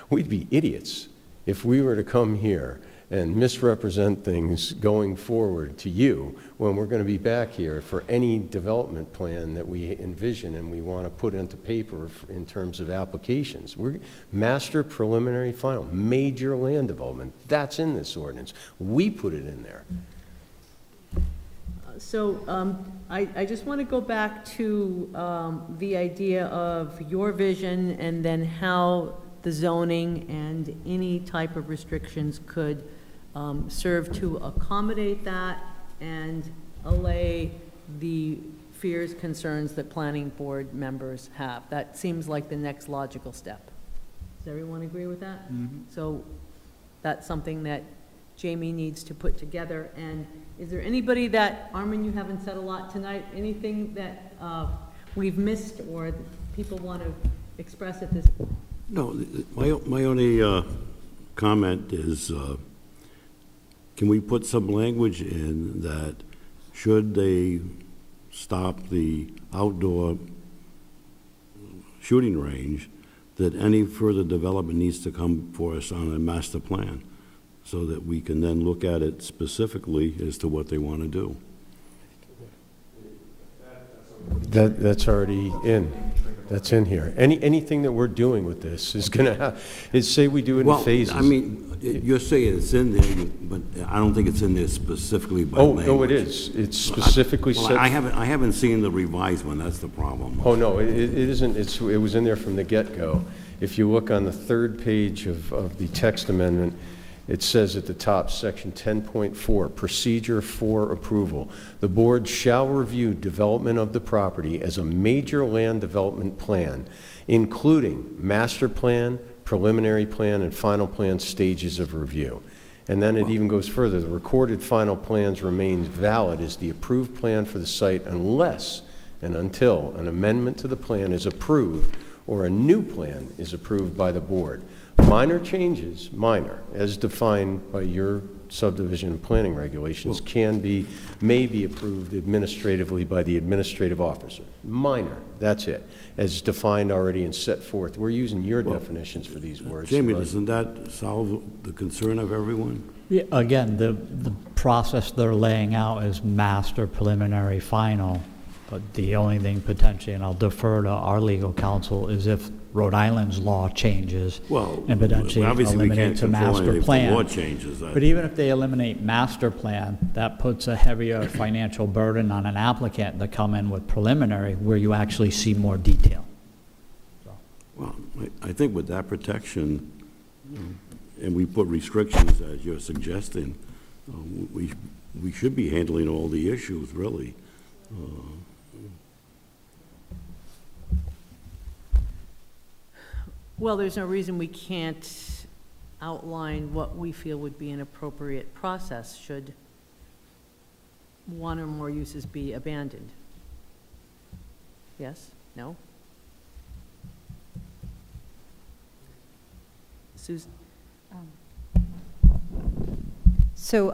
we'd be idiots if we were to come here and misrepresent things going forward to you when we're going to be back here for any development plan that we envision and we want to put into paper in terms of applications. We're master, preliminary, final, major land development. That's in this ordinance. We put it in there. So I just want to go back to the idea of your vision and then how the zoning and any type of restrictions could serve to accommodate that and allay the fears, concerns that planning board members have. That seems like the next logical step. Does everyone agree with that? Mm-hmm. So that's something that Jamie needs to put together. And is there anybody that, Armin, you haven't said a lot tonight, anything that we've missed or that people want to express at this? No, my only comment is, can we put some language in that should they stop the outdoor shooting range, that any further development needs to come for us on a master plan, so that we can then look at it specifically as to what they want to do? That's already in. That's in here. Anything that we're doing with this is going to have, say we do it in phases. I mean, you're saying it's in there, but I don't think it's in there specifically by language. Oh, no, it is. It's specifically Well, said. I haven't seen the revised one, that's the problem. Oh, no, it isn't. It was in there from the get-go. If you look on the third page of the text amendment, it says at the top, section 10.4, procedure for approval. The board shall review development of the property as a major land development plan, including master plan, preliminary plan, and final plan stages of review. And then it even goes further. The recorded final plans remains valid as the approved plan for the site unless and until an amendment to the plan is approved or a new plan is approved by the board. Minor changes, minor, as defined by your subdivision and planning regulations, may be approved administratively by the administrative officer. Minor, that's it, as defined already and set forth. We're using your definitions for these words. Jamie, doesn't that solve the concern of everyone? Yeah, again, the process they're laying out is master, preliminary, final, but the only thing potentially, and I'll defer to our legal counsel, is if Rhode Island's law changes and potentially obviously we can't eliminates a control master anything if the plan. law changes. But even if they eliminate master plan, that puts a heavier financial burden on an applicant to come in with preliminary where you actually see more detail. Well, I think with that protection, and we put restrictions as you're suggesting, we should be handling all the issues, really. Well, there's no reason we can't outline what we feel would be an appropriate process should one or more uses be abandoned. Yes? No? Susan? So,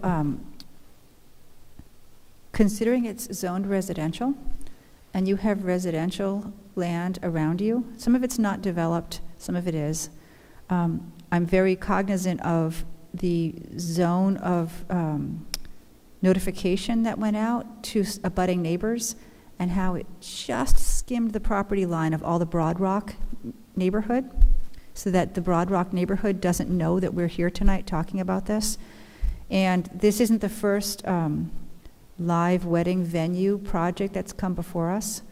considering it's zoned residential, and you have residential land around you, some of it's not developed, some of it is. I'm very cognizant of the zone of notification that went out to abutting neighbors and how it just skimmed the property line of all the Broad Rock neighborhood, so that the Broad Rock neighborhood doesn't know that we're here tonight talking about this. And this isn't the first live wedding venue project that's come before us.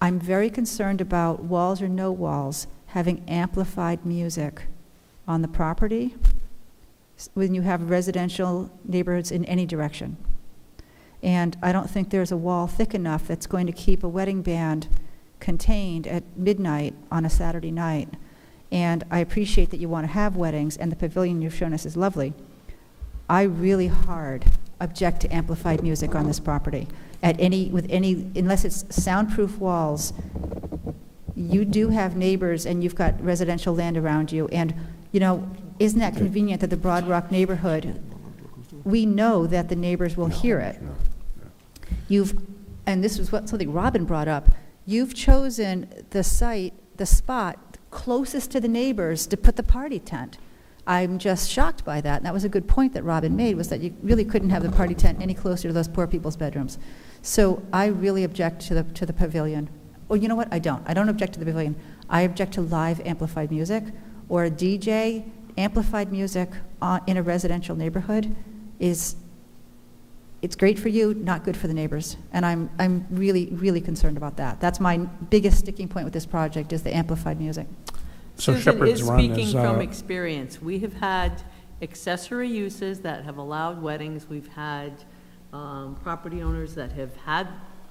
I'm very concerned about walls or no walls having amplified music on the property when you have residential neighborhoods in any direction. And I don't think there's a wall thick enough that's going to keep a wedding band contained at midnight on a Saturday night. And I appreciate that you want to have weddings, and the pavilion you've shown us is lovely. I really hard object to amplified music on this property unless it's soundproof walls. You do have neighbors and you've got residential land around you, and isn't that convenient that the Broad Rock neighborhood, we know that the neighbors will hear it. And this was something Robin brought up, you've chosen the spot closest to the neighbors to put the party tent. I'm just shocked by that, and that was a good point that Robin made, was that you really couldn't have the party tent any closer to those poor people's bedrooms. So I really object to the pavilion. Oh, you know what? I don't object to the pavilion. I object to live amplified music or a DJ amplified music in a residential neighborhood. It's great for you, not good for the neighbors. And I'm really, really concerned about that. That's my biggest sticking point with this project, is the amplified music. So Susan Shepherd's is Run speaking is, from experience. We have had accessory uses that have allowed weddings. We've had property owners that have had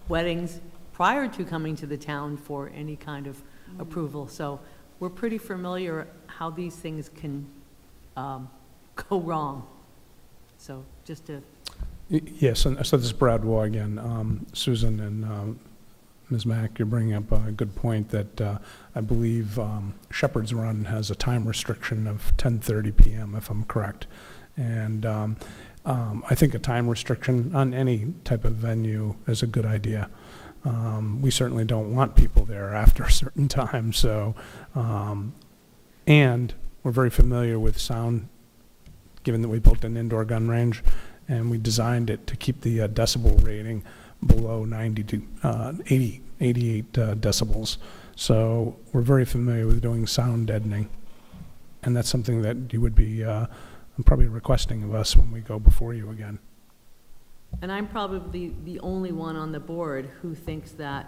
weddings prior to coming to the town for any kind of approval. So we're pretty familiar how these things can go wrong. So just to... Yes, and so this is Brad Waugh again. Susan and Ms. Mack, you're bringing up a good point that I believe Shepherd's Run has a time restriction of 10:30 p.m., if I'm correct. And I think a time restriction on any type of venue is a good idea. We certainly don't want people there after a certain time, so, and we're very familiar with sound, given that we built an indoor gun range, and we designed it to keep the decibel rating below 90 to 88 decibels. So we're very familiar with doing sound deadening, and that's something that you would be probably requesting of us when we go before you again. And I'm probably the only one on the board who thinks that,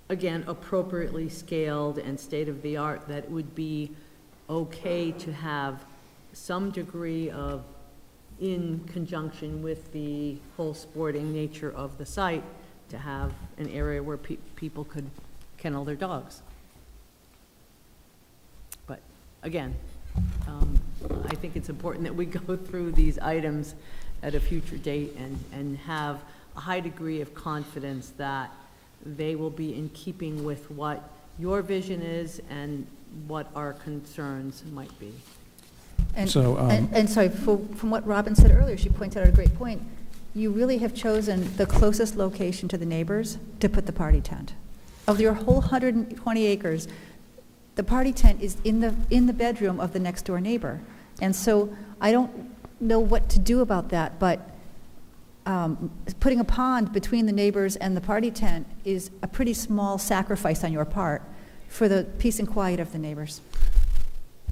again, appropriately scaled and state-of-the-art, that it would be okay to have some degree of, in conjunction with the whole sporting nature of the site, to have an area where people could kennel their dogs. But again, I think it's important that we go through these items at a future date and have a high degree of confidence that they will be in keeping with what your vision is and what our concerns might be. And, So, and sorry, from what Robin said earlier, she pointed out a great point. You really have chosen the closest location to the neighbors to put the party tent. Of your whole 120 acres, the party tent is in the bedroom of the next door neighbor. And so I don't know what to do about that, but putting a pond between the neighbors and the party tent is a pretty small sacrifice on your part for the peace and quiet of the neighbors.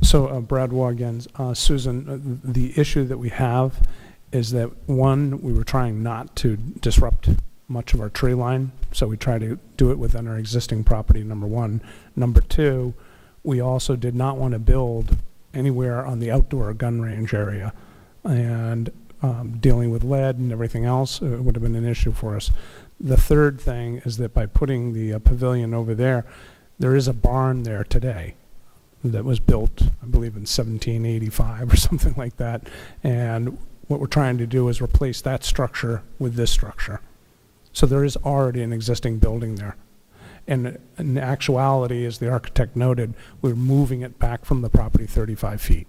So Brad Waugh again, Susan, the issue that we have is that, one, we were trying not to disrupt much of our tree line, so we try to do it within our existing property, number one. Number two, we also did not want to build anywhere on the outdoor gun range area, and dealing with lead and everything else would have been an issue for us. The third thing is that by putting the pavilion over there, there is a barn there today that was built, I believe, in 1785 or something like that, and what we're trying to do is replace that structure with this structure. So there is already an existing building there. And in actuality, as the architect noted, we're moving it back from the property 35 feet.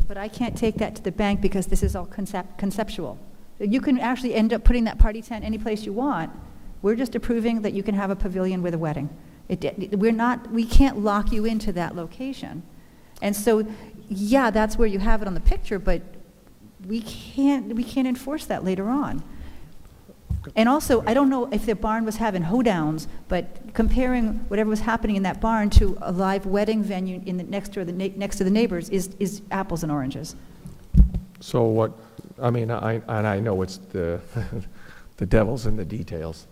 But I can't take that to the bank because this is all conceptual. You can actually end up putting that party tent any place you want. We're just approving that you can have a pavilion with a wedding. We can't lock you into that location. And so, yeah, that's where you have it on the picture, but we can't enforce that later on. And also, I don't know if the barn was having hoedowns, but comparing whatever was happening in that barn to a live wedding venue in the next to the neighbors is apples and oranges. So what, I mean, I know it's the, the devil's in the details.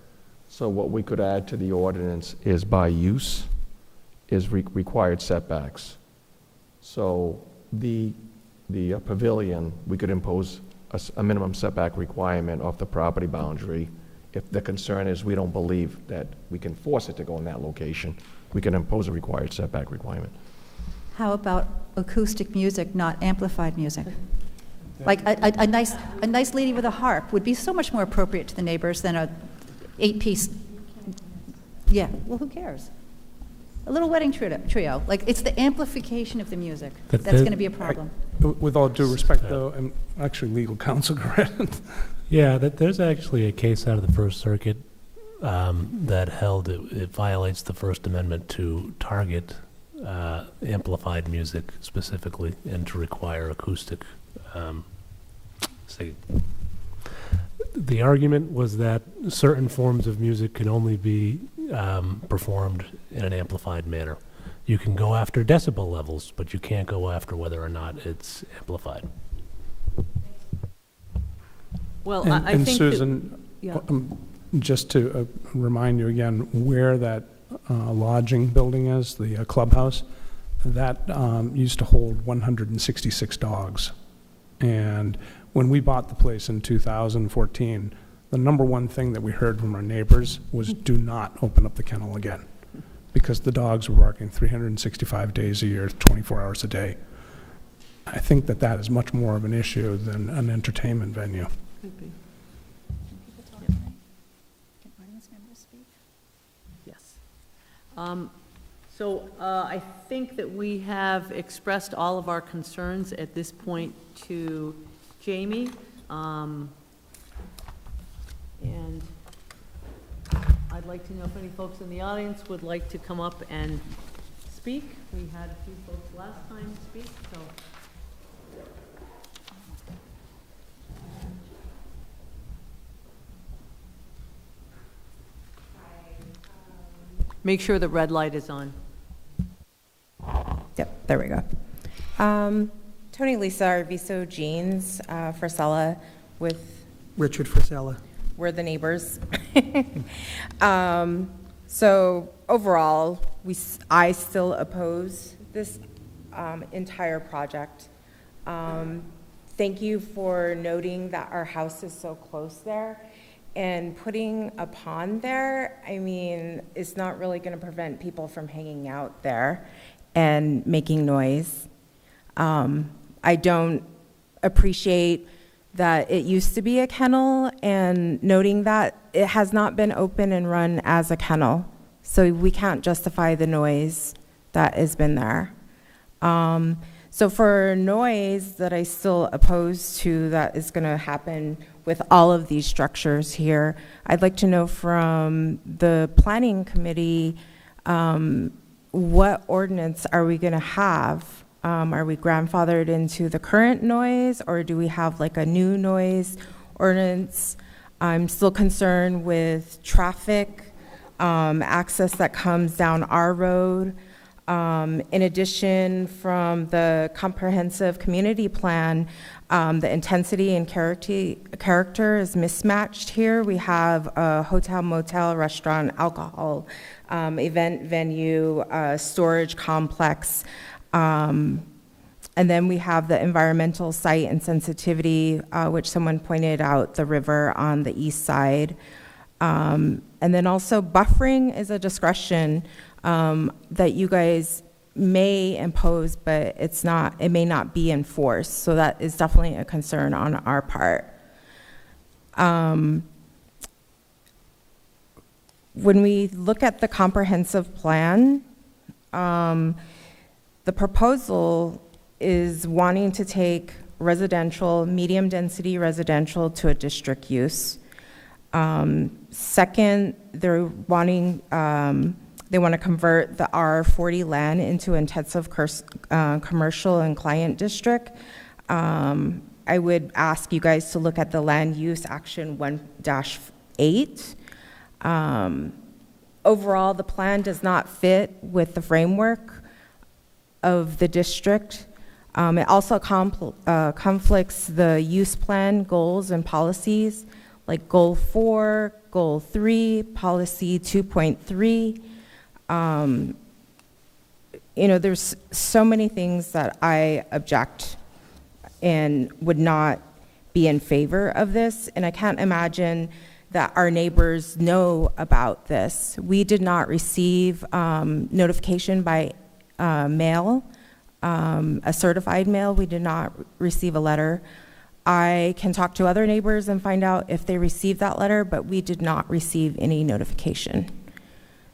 So what we could add to the ordinance is by use is required setbacks. So the pavilion, we could impose a minimum setback requirement off the property boundary. If the concern is we don't believe that we can force it to go in that location, we can impose a required setback requirement. How about acoustic music, not amplified music? Like a nice lady with a harp would be so much more appropriate to the neighbors than a 8-piece. Yeah, well, who cares? A little wedding trio. Like, it's the amplification of the music that's going to be a problem. With all due respect, though, I'm actually legal counsel, correct? Yeah, there's actually a case out of the First Circuit that held it violates the First Amendment to target amplified music specifically and to require acoustic singing. The argument was that certain forms of music can only be performed in an amplified manner. You can go after decibel levels, but you can't go after whether or not it's amplified. Well, And, I and think Susan, yeah. Just to remind you again where that lodging building is, the clubhouse, that used to hold 166 dogs. And when we bought the place in 2014, the number one thing that we heard from our neighbors was do not open up the kennel again, because the dogs were barking 365 days a year, 24 hours a day. I think that that is much more of an issue than an entertainment venue. Could be. Can audience members speak? Yes. So I think that we have expressed all of our concerns at this point to Jamie. And I'd like to know if any folks in the audience would like to come up and speak. We had a few folks last time speak, so. Make sure the red light is on. Yep, there we go. Tony Lisa, Arviso Jeans, Frisella with... Richard Frisella. We're the neighbors. So overall, I still oppose this entire project. Thank you for noting that our house is so close there. And putting a pond there, I mean, it's not really going to prevent people from hanging out there and making noise. I don't appreciate that it used to be a kennel, and noting that it has not been open and run as a kennel. So we can't justify the noise that has been there. So for noise that I still oppose to that is going to happen with all of these structures here, I'd like to know from the planning committee, what ordinance are we going to have? Are we grandfathered into the current noise, or do we have like a new noise ordinance? I'm still concerned with traffic, access that comes down our road. In addition, from the comprehensive community plan, the intensity and character is mismatched here. We have a hotel, motel, restaurant, alcohol, event venue, storage complex. And then we have the environmental site and sensitivity, which someone pointed out, the river on the east side. And then also buffering is a discretion that you guys may impose, but it may not be enforced. So that is definitely a concern on our part. When we look at the comprehensive plan, the proposal is wanting to take residential, medium density residential to a district use. Second, they're wanting, they want to convert the R40 land into intensive commercial and client district. I would ask you guys to look at the land use action 1-8. Overall, the plan does not fit with the framework of the district. It also conflicts the use plan goals and policies, like Goal 4, Goal 3, Policy 2.3. There's so many things that I object and would not be in favor of this, and I can't imagine that our neighbors know about this. We did not receive notification by mail, a certified mail. We did not receive a letter. I can talk to other neighbors and find out if they received that letter, but we did not receive any notification.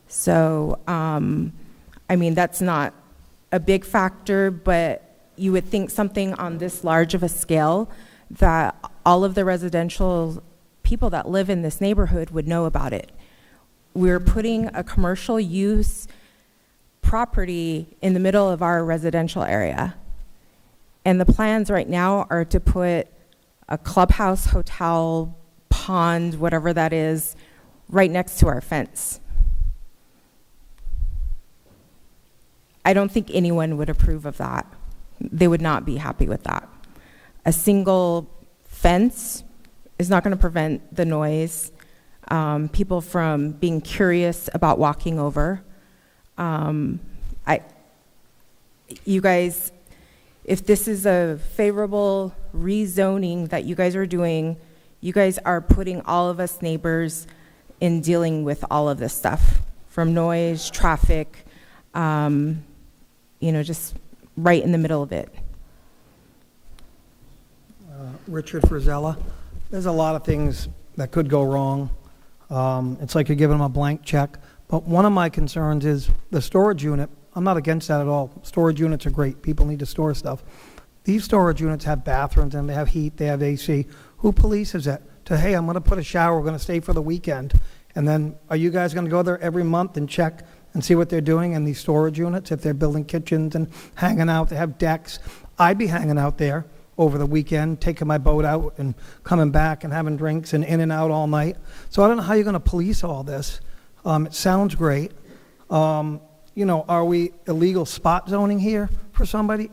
So, that's not a big factor, but you would think something on this large of a scale that all of the residential people that live in this neighborhood would know about it. We're putting a commercial use property in the middle of our residential area. And the plans right now are to put a clubhouse, hotel, pond, whatever that is, right next to our fence. I don't think anyone would approve of that. They would not be happy with that. A single fence is not going to prevent the noise, people from being curious about walking over. You guys, if this is a favorable rezoning that you guys are doing, you guys are putting all of us neighbors in dealing with all of this stuff, from noise, traffic, just right in the middle of it. Richard Frisella. There's a lot of things that could go wrong. It's like you're giving them a blank check. But one of my concerns is the storage unit. I'm not against that at all. Storage units are great. People need to store stuff. These storage units have bathrooms and they have heat, they have AC. Who polices it? To, hey, I'm going to put a shower, we're going to stay for the weekend. And then are you guys going to go there every month and check and see what they're doing in these storage units? If they're building kitchens and hanging out, they have decks. I'd be hanging out there over the weekend, taking my boat out and coming back and having drinks and in and out all night. So I don't know how you're going to police all this. It sounds great. You know, are we illegal spot zoning here for somebody?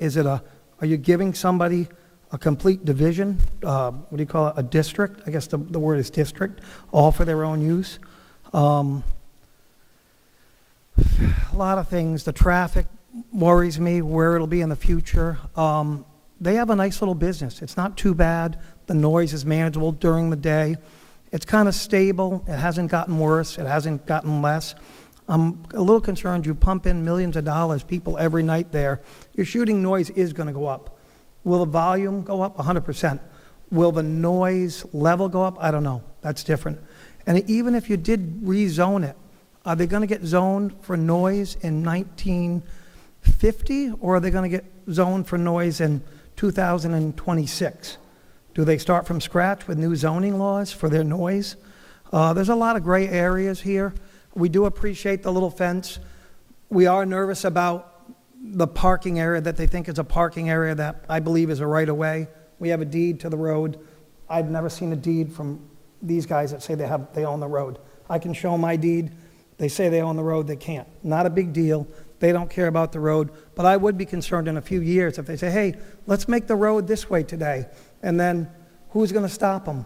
Are you giving somebody a complete division? What do you call it? A district? I guess the word is district, all for their own use. A lot of things. The traffic worries me, where it'll be in the future. They have a nice little business. It's not too bad. The noise is manageable during the day. It's kind of stable. It hasn't gotten worse. It hasn't gotten less. I'm a little concerned. You pump in millions of dollars, people every night there. Your shooting noise is going to go up. Will the volume go up? 100%. Will the noise level go up? I don't know. That's different. And even if you did rezone it, are they going to get zoned for noise in 1950, or are they going to get zoned for noise in 2026? Do they start from scratch with new zoning laws for their noise? There's a lot of gray areas here. We do appreciate the little fence. We are nervous about the parking area that they think is a parking area that I believe is a right-of-way. We have a deed to the road. I've never seen a deed from these guys that say they own the road. I can show my deed. They say they own the road. They can't. Not a big deal. They don't care about the road. But I would be concerned in a few years if they say, hey, let's make the road this way today. And then who's going to stop them,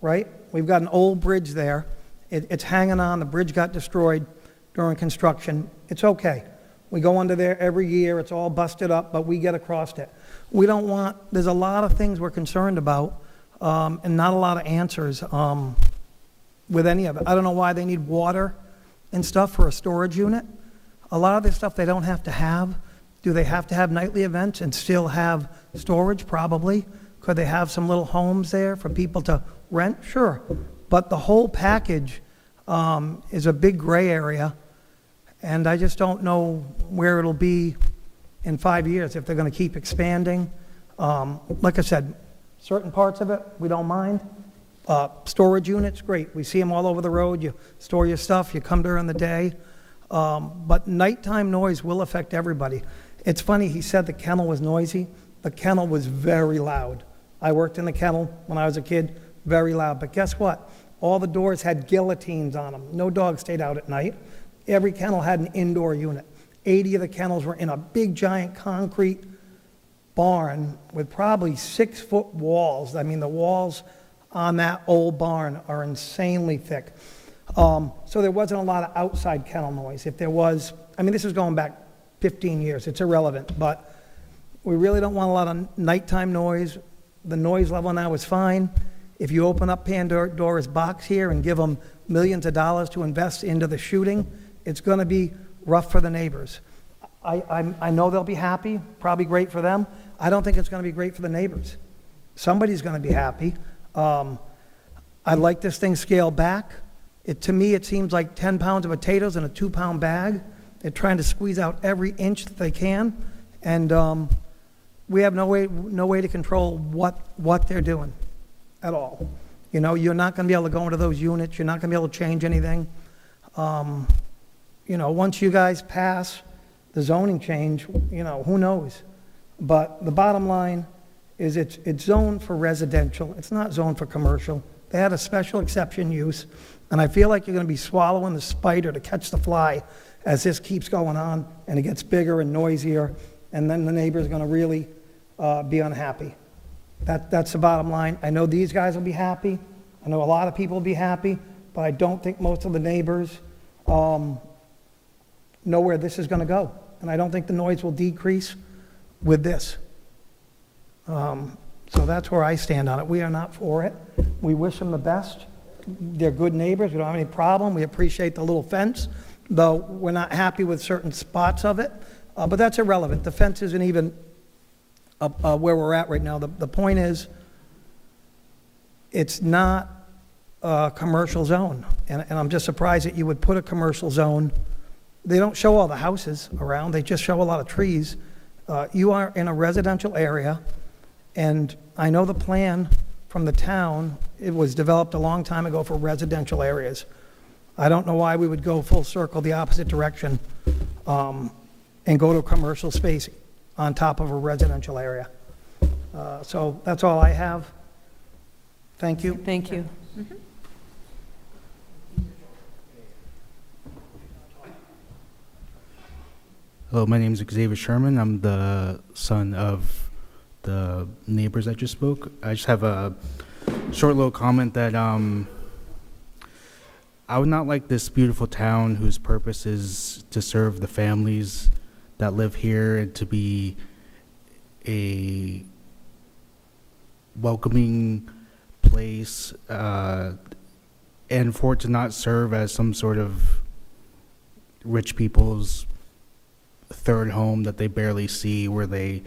right? We've got an old bridge there. It's hanging on. The bridge got destroyed during construction. It's okay. We go under there every year. It's all busted up, but we get across it. We don't want, there's a lot of things we're concerned about, and not a lot of answers with any of it. I don't know why they need water and stuff for a storage unit. A lot of this stuff they don't have to have. Do they have to have nightly events and still have storage? Probably. Could they have some little homes there for people to rent? Sure. But the whole package is a big gray area, and I just don't know where it'll be in 5 years if they're going to keep expanding. Like I said, certain parts of it, we don't mind. Storage units, great. We see them all over the road. You store your stuff, you come during the day. But nighttime noise will affect everybody. It's funny, he said the kennel was noisy. The kennel was very loud. I worked in the kennel when I was a kid, very loud. But guess what? All the doors had guillotines on them. No dog stayed out at night. Every kennel had an indoor unit. 80 of the kennels were in a big, giant concrete barn with probably 6-foot walls. I mean, the walls on that old barn are insanely thick. So there wasn't a lot of outside kennel noise. If there was, I mean, this is going back 15 years. It's irrelevant, but we really don't want a lot of nighttime noise. The noise level now is fine. If you open up Pandora's box here and give them millions of dollars to invest into the shooting, it's going to be rough for the neighbors. I know they'll be happy, probably great for them. I don't think it's going to be great for the neighbors. Somebody's going to be happy. I'd like this thing scaled back. To me, it seems like 10 pounds of potatoes in a 2-pound bag. They're trying to squeeze out every inch that they can, and we have no way to control what they're doing at all. You know, you're not going to be able to go into those units. You're not going to be able to change anything. You know, once you guys pass the zoning change, you know, who knows? But the bottom line is it's zoned for residential. It's not zoned for commercial. They had a special exception use, and I feel like you're going to be swallowing the spider to catch the fly as this keeps going on, and it gets bigger and noisier, and then the neighbor's going to really be unhappy. That's the bottom line. I know these guys will be happy. I know a lot of people will be happy, but I don't think most of the neighbors know where this is going to go, and I don't think the noise will decrease with this. So that's where I stand on it. We are not for it. We wish them the best. They're good neighbors. We don't have any problem. We appreciate the little fence, though we're not happy with certain spots of it. But that's irrelevant. The fence isn't even where we're at right now. The point is, it's not commercial zone. And I'm just surprised that you would put a commercial zone. They don't show all the houses around, they just show a lot of trees. You are in a residential area, and I know the plan from the town, it was developed a long time ago for residential areas. I don't know why we would go full circle the opposite direction and go to a commercial space on top of a residential area. So that's all I have. Thank you. Thank you. Hello, my name is Xavier Sherman. I'm the son of the neighbors that just spoke. I just have a short little comment that I would not like this beautiful town whose purpose is to serve the families that live here and to be a welcoming place, and for it to not serve as some sort of rich people's third home that they barely see, where they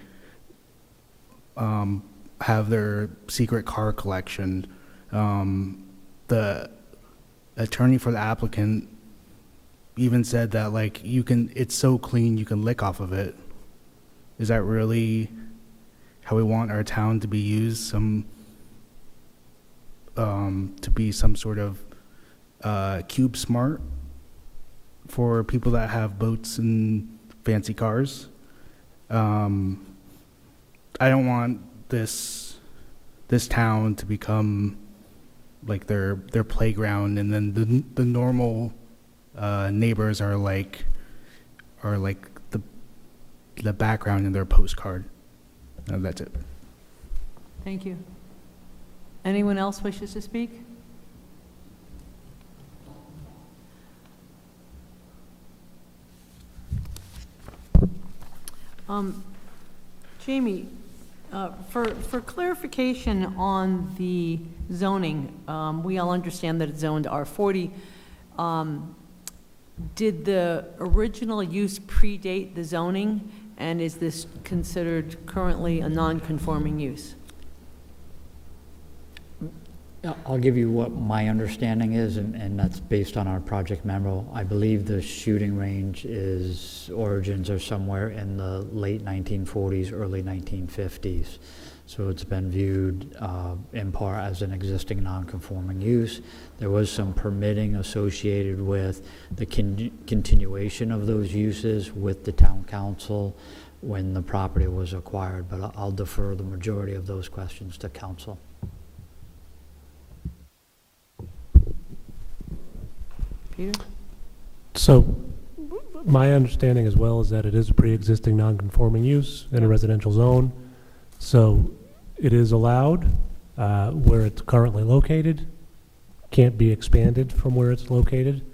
have their secret car collection. The attorney for the applicant even said that, like, it's so clean you can lick off of it. Is that really how we want our town to be used? To be some sort of cube smart for people that have boats and fancy cars. I don't want this town to become like their playground, and then the normal neighbors are like the background in their postcard. That's it. Thank you. Anyone else wishes to speak? Jamie, for clarification on the zoning, we all understand that it's zoned R40. Did the original use predate the zoning, and is this considered currently a non-conforming use? I'll give you what my understanding is, and that's based on our project memo. I believe the shooting range origins are somewhere in the late 1940s, early 1950s. So it's been viewed in part as an existing non-conforming use. There was some permitting associated with the continuation of those uses with the town council when the property was acquired, but I'll defer the majority of those questions to council. Peter? So my understanding as well is that it is a pre-existing non-conforming use in a residential zone. So it is allowed where it's currently located, can't be expanded from where it's located.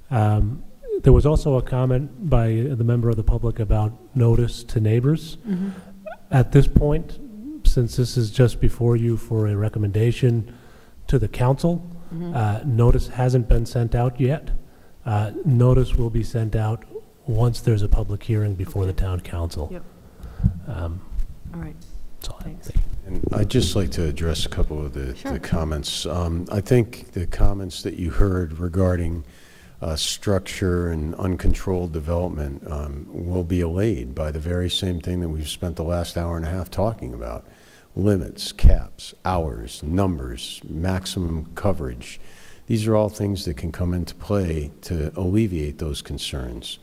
There was also a comment by the member of the public about notice to neighbors. Mm-hmm. At this point, since this is just before you for a recommendation to the council, notice hasn't been sent out yet. Notice will be sent out once there's a public hearing before the town council. Yep. All right. That's all I Thanks. think. And I'd just like to address a couple of the comments. I think the comments that you heard regarding structure and uncontrolled development will be allayed by the very same thing that we've spent the last hour and a half talking about. Limits, caps, hours, numbers, maximum coverage. These are all things that can come into play to alleviate those concerns.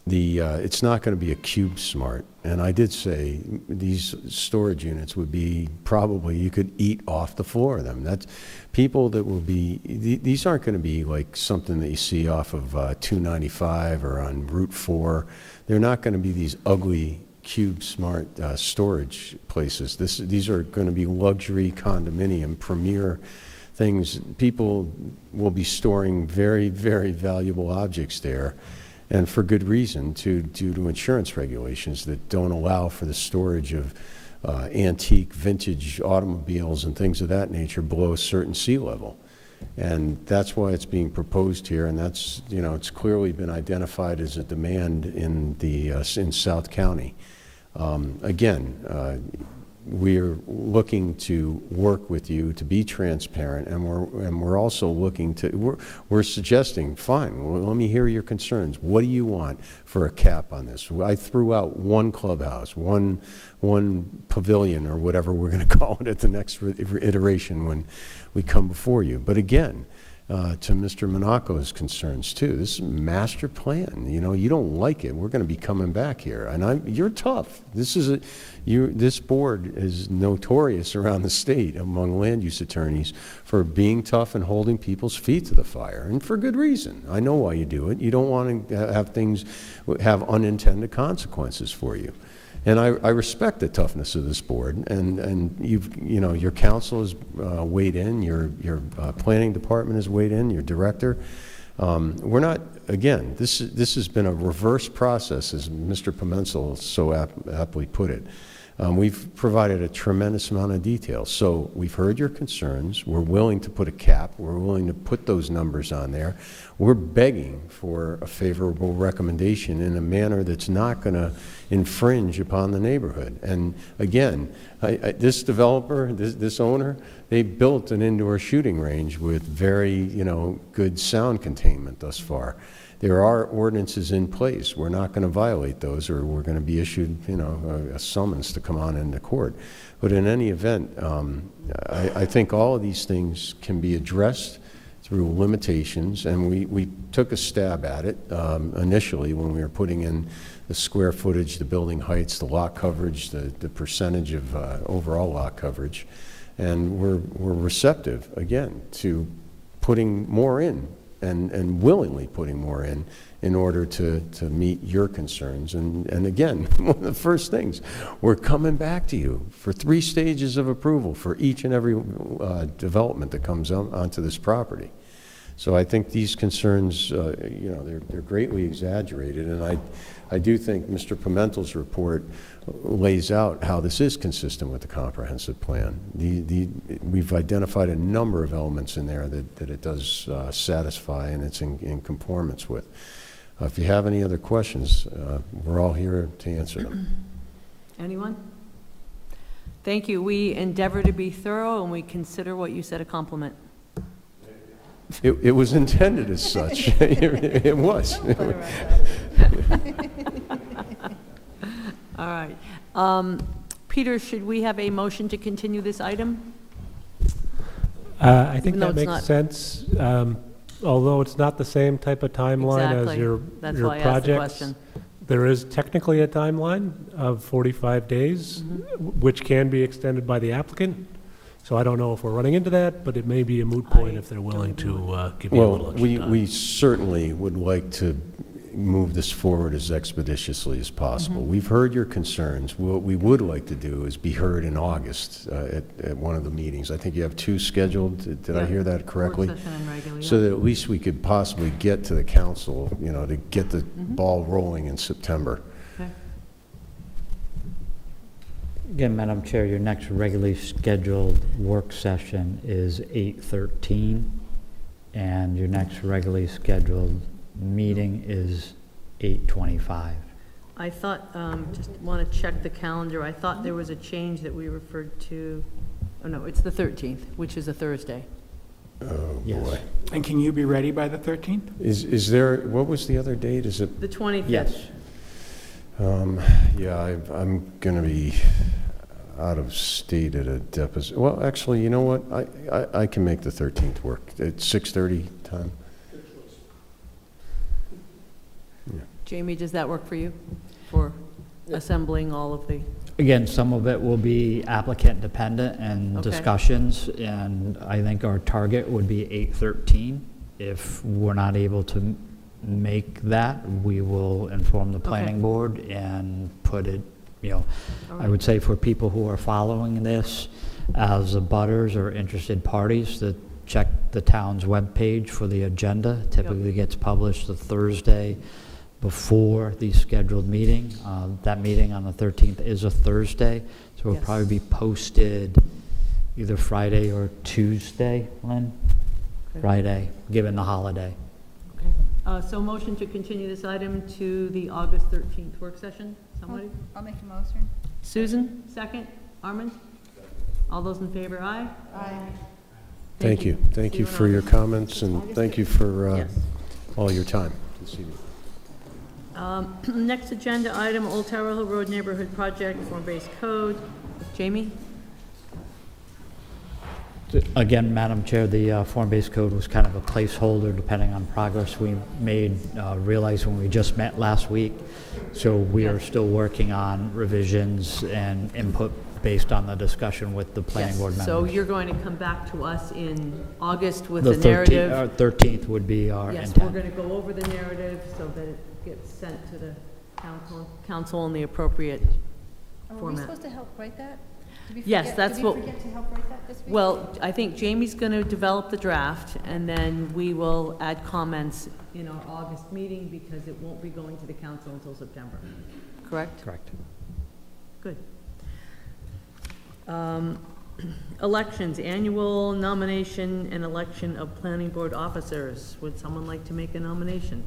It's not going to be a cube smart, and I did say these storage units would be probably, you could eat off the floor of them. That's people that will be, these aren't going to be like something that you see off of 295 or on Route 4. They're not going to be these ugly cube smart storage places. These are going to be luxury condominium, premier things. People will be storing very, very valuable objects there, and for good reason, due to insurance regulations that don't allow for the storage of antique, vintage automobiles and things of that nature below a certain sea level. And that's why it's being proposed here, and that's, it's clearly been identified as a demand in South County. Again, we're looking to work with you to be transparent, and we're also looking to, we're suggesting, fine, well, let me hear your concerns. What do you want for a cap on this? I threw out one clubhouse, one pavilion, or whatever we're going to call it at the next iteration when we come before you. But again, to Mr. Monaco's concerns too, this is a master plan. You know, you don't like it, we're going to be coming back here, and you're tough. This board is notorious around the state among land use attorneys for being tough and holding people's feet to the fire, and for good reason. I know why you do it. You don't want to have things have unintended consequences for you. And I respect the toughness of this board, and your council has weighed in, your planning department has weighed in, your director. We're not, again, this has been a reverse process, as Mr. Pimentel so aptly put it. We've provided a tremendous amount of detail. So we've heard your concerns. We're willing to put a cap. We're willing to put those numbers on there. We're begging for a favorable recommendation in a manner that's not going to infringe upon the neighborhood. And again, this developer, this owner, they built an indoor shooting range with very, good sound containment thus far. There are ordinances in place. We're not going to violate those, or we're going to be issued, a summons to come on into court. But in any event, I think all of these things can be addressed through limitations, and we took a stab at it initially when we were putting in the square footage, the building heights, the lot coverage, the percentage of overall lot coverage, and we're receptive again to putting more in. And willingly putting more in order to meet your concerns. And again, one of the first things, we're coming back to you for 3 stages of approval for each and every development that comes onto this property. So I think these concerns, they're greatly exaggerated, and I do think Mr. Pimentel's report lays out how this is consistent with the comprehensive plan. We've identified a number of elements in there that it does satisfy, and it's in conformance with. If you have any other questions, we're all here to answer them. Anyone? Thank you. We endeavor to be thorough, and we consider what you said a compliment. It was intended as such. It was. All right. Peter, should we have a motion to continue this item? I think Even though that it's makes not- sense, although it's not the same type of timeline as Exactly. your That's your why I asked the projects. question. There is technically a timeline of 45 days, which can be extended by the applicant. So I don't know if we're running into that, but it may be a moot point if they're willing to give you a little Well, extra time. we certainly would like to move this forward as expeditiously as possible. We've heard your concerns. What we would like to do is be heard in August at one of the meetings. I think you have 2 scheduled. Did I hear that correctly? Work session and regular, So yeah. that at least we could possibly get to the council, to get the ball rolling in September. Okay. Again, Madam Chair, your next regularly scheduled work session is 8/13, and your next regularly scheduled meeting is 8/25. I thought, just want to check the calendar, I thought there was a change that we referred to, oh no, it's the 13th, which is a Thursday. Oh, Yes. boy. And can you be ready by the 13th? Is there, what was the other date? Is it? The 25th. Yes. Yeah, I'm going to be out of state at a deposit. Well, actually, you know what? I can make the 13th work at 6:30 time. Jamie, does that work for you, for assembling all of the? Again, some of it will be applicant dependent and Okay. discussions, and I think our target would be 8/13. If we're not able to make that, we will inform the planning board and put it, All I right. would say for people who are following this as abutters or interested parties, to check the town's webpage for the agenda. Typically gets published the Thursday before the scheduled meeting. That meeting on the 13th is a Thursday, so it'll Yes. probably be posted either Friday or Tuesday, Lynn? Okay. Friday, given the holiday. Okay. So motion to continue this item to the August 13th work session, somebody? I'll make a motion. Susan, second? Armand? All those in favor, aye? Aye. Thank you. Thank See you in for your August. comments, and thank you for Yes. all your time this evening. Next agenda item, Old Tower Hill Road Neighborhood Project, form-based code. Jamie? Again, Madam Chair, the form-based code was kind of a placeholder depending on progress we made, realizing we just met last week. So we are still working on revisions and input based on the discussion with the planning board members. So you're going to come back to us in August with The the narrative? 13th would be our Yes, intent. we're going to go over the narrative so that it gets sent to the council in the appropriate Are we format. supposed to help write that? Did we Yes, forget- that's what- Did we forget to help write that this week? Well, I think Jamie's going to develop the draft, and then we will add comments in our August meeting because it won't be going to the council until September. Correct? Correct. Good. Elections, annual nomination and election of planning board officers. Would someone like to make a nomination?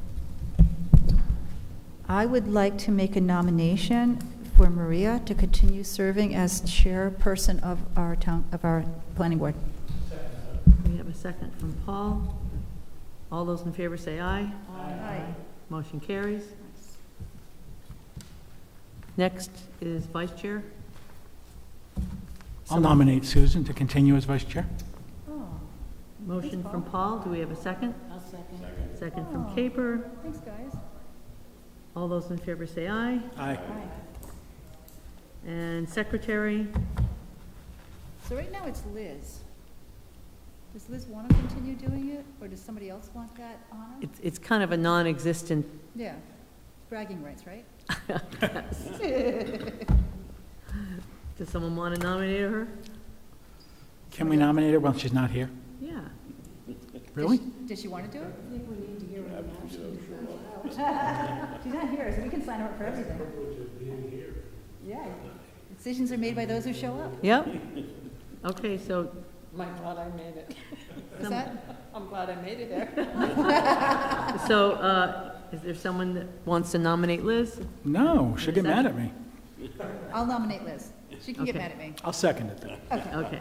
I would like to make a nomination for Maria to continue serving as chairperson of our town, of our planning board. We have a second from Paul. All those in favor say aye. Aye. Motion carries. Next is vice chair. I'll nominate Susan to continue as vice chair. Motion from Paul. Do we have a second? I'll second. Second from Caper. Thanks, guys. All those in favor say aye. Aye. And secretary, So right now it's Liz. Does Liz want to continue doing it, or does somebody else want that honor? it's kind of a non-existent. Yeah, bragging rights, right? Does someone want to nominate her? Can we nominate her while she's not here? Yeah. Really? Does she want to do it? I think we need to hear what She's not here, so we can sign her up for everything. Yeah, decisions are made by those who show up. Yep. Okay, so I'm glad I made it. Is that? I'm glad I made it there. So, is there someone that wants to nominate Liz? No, she'll get mad at me. I'll nominate Liz. She can get Okay. mad at me. I'll second it then. Okay.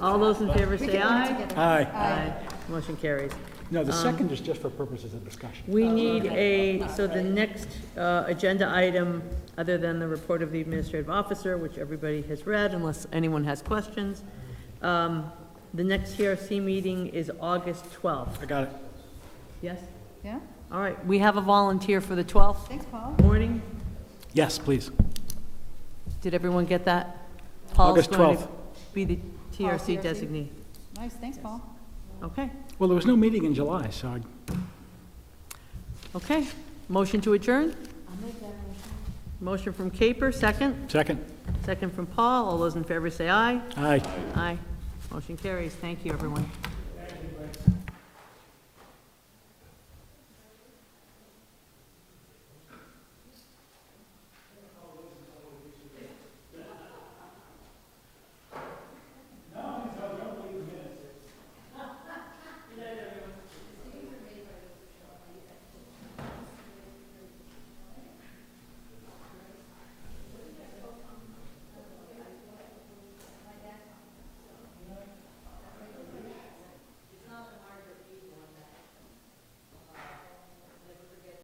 All those in favor We say can do it aye. together. Aye. Aye. Motion carries. No, the second is just for purposes of discussion. We need so the next agenda item, other than the report of the administrative officer, which everybody has read unless anyone has questions, the next CRC meeting is August 12th. I got it. Yes? Yeah? All right, we have a volunteer for the 12th Thanks, Paul. morning. Yes, please. Did everyone get that? Paul's August going to 12th. be the TRC TRC. designee. Nice, thanks, Paul. Okay, Well, there was no meeting in July, so okay. Motion to adjourn? I'll make that motion. Motion from Caper, second. second. Second from Paul. All those in favor say aye. Aye. Aye. Motion carries. Thank you, everyone.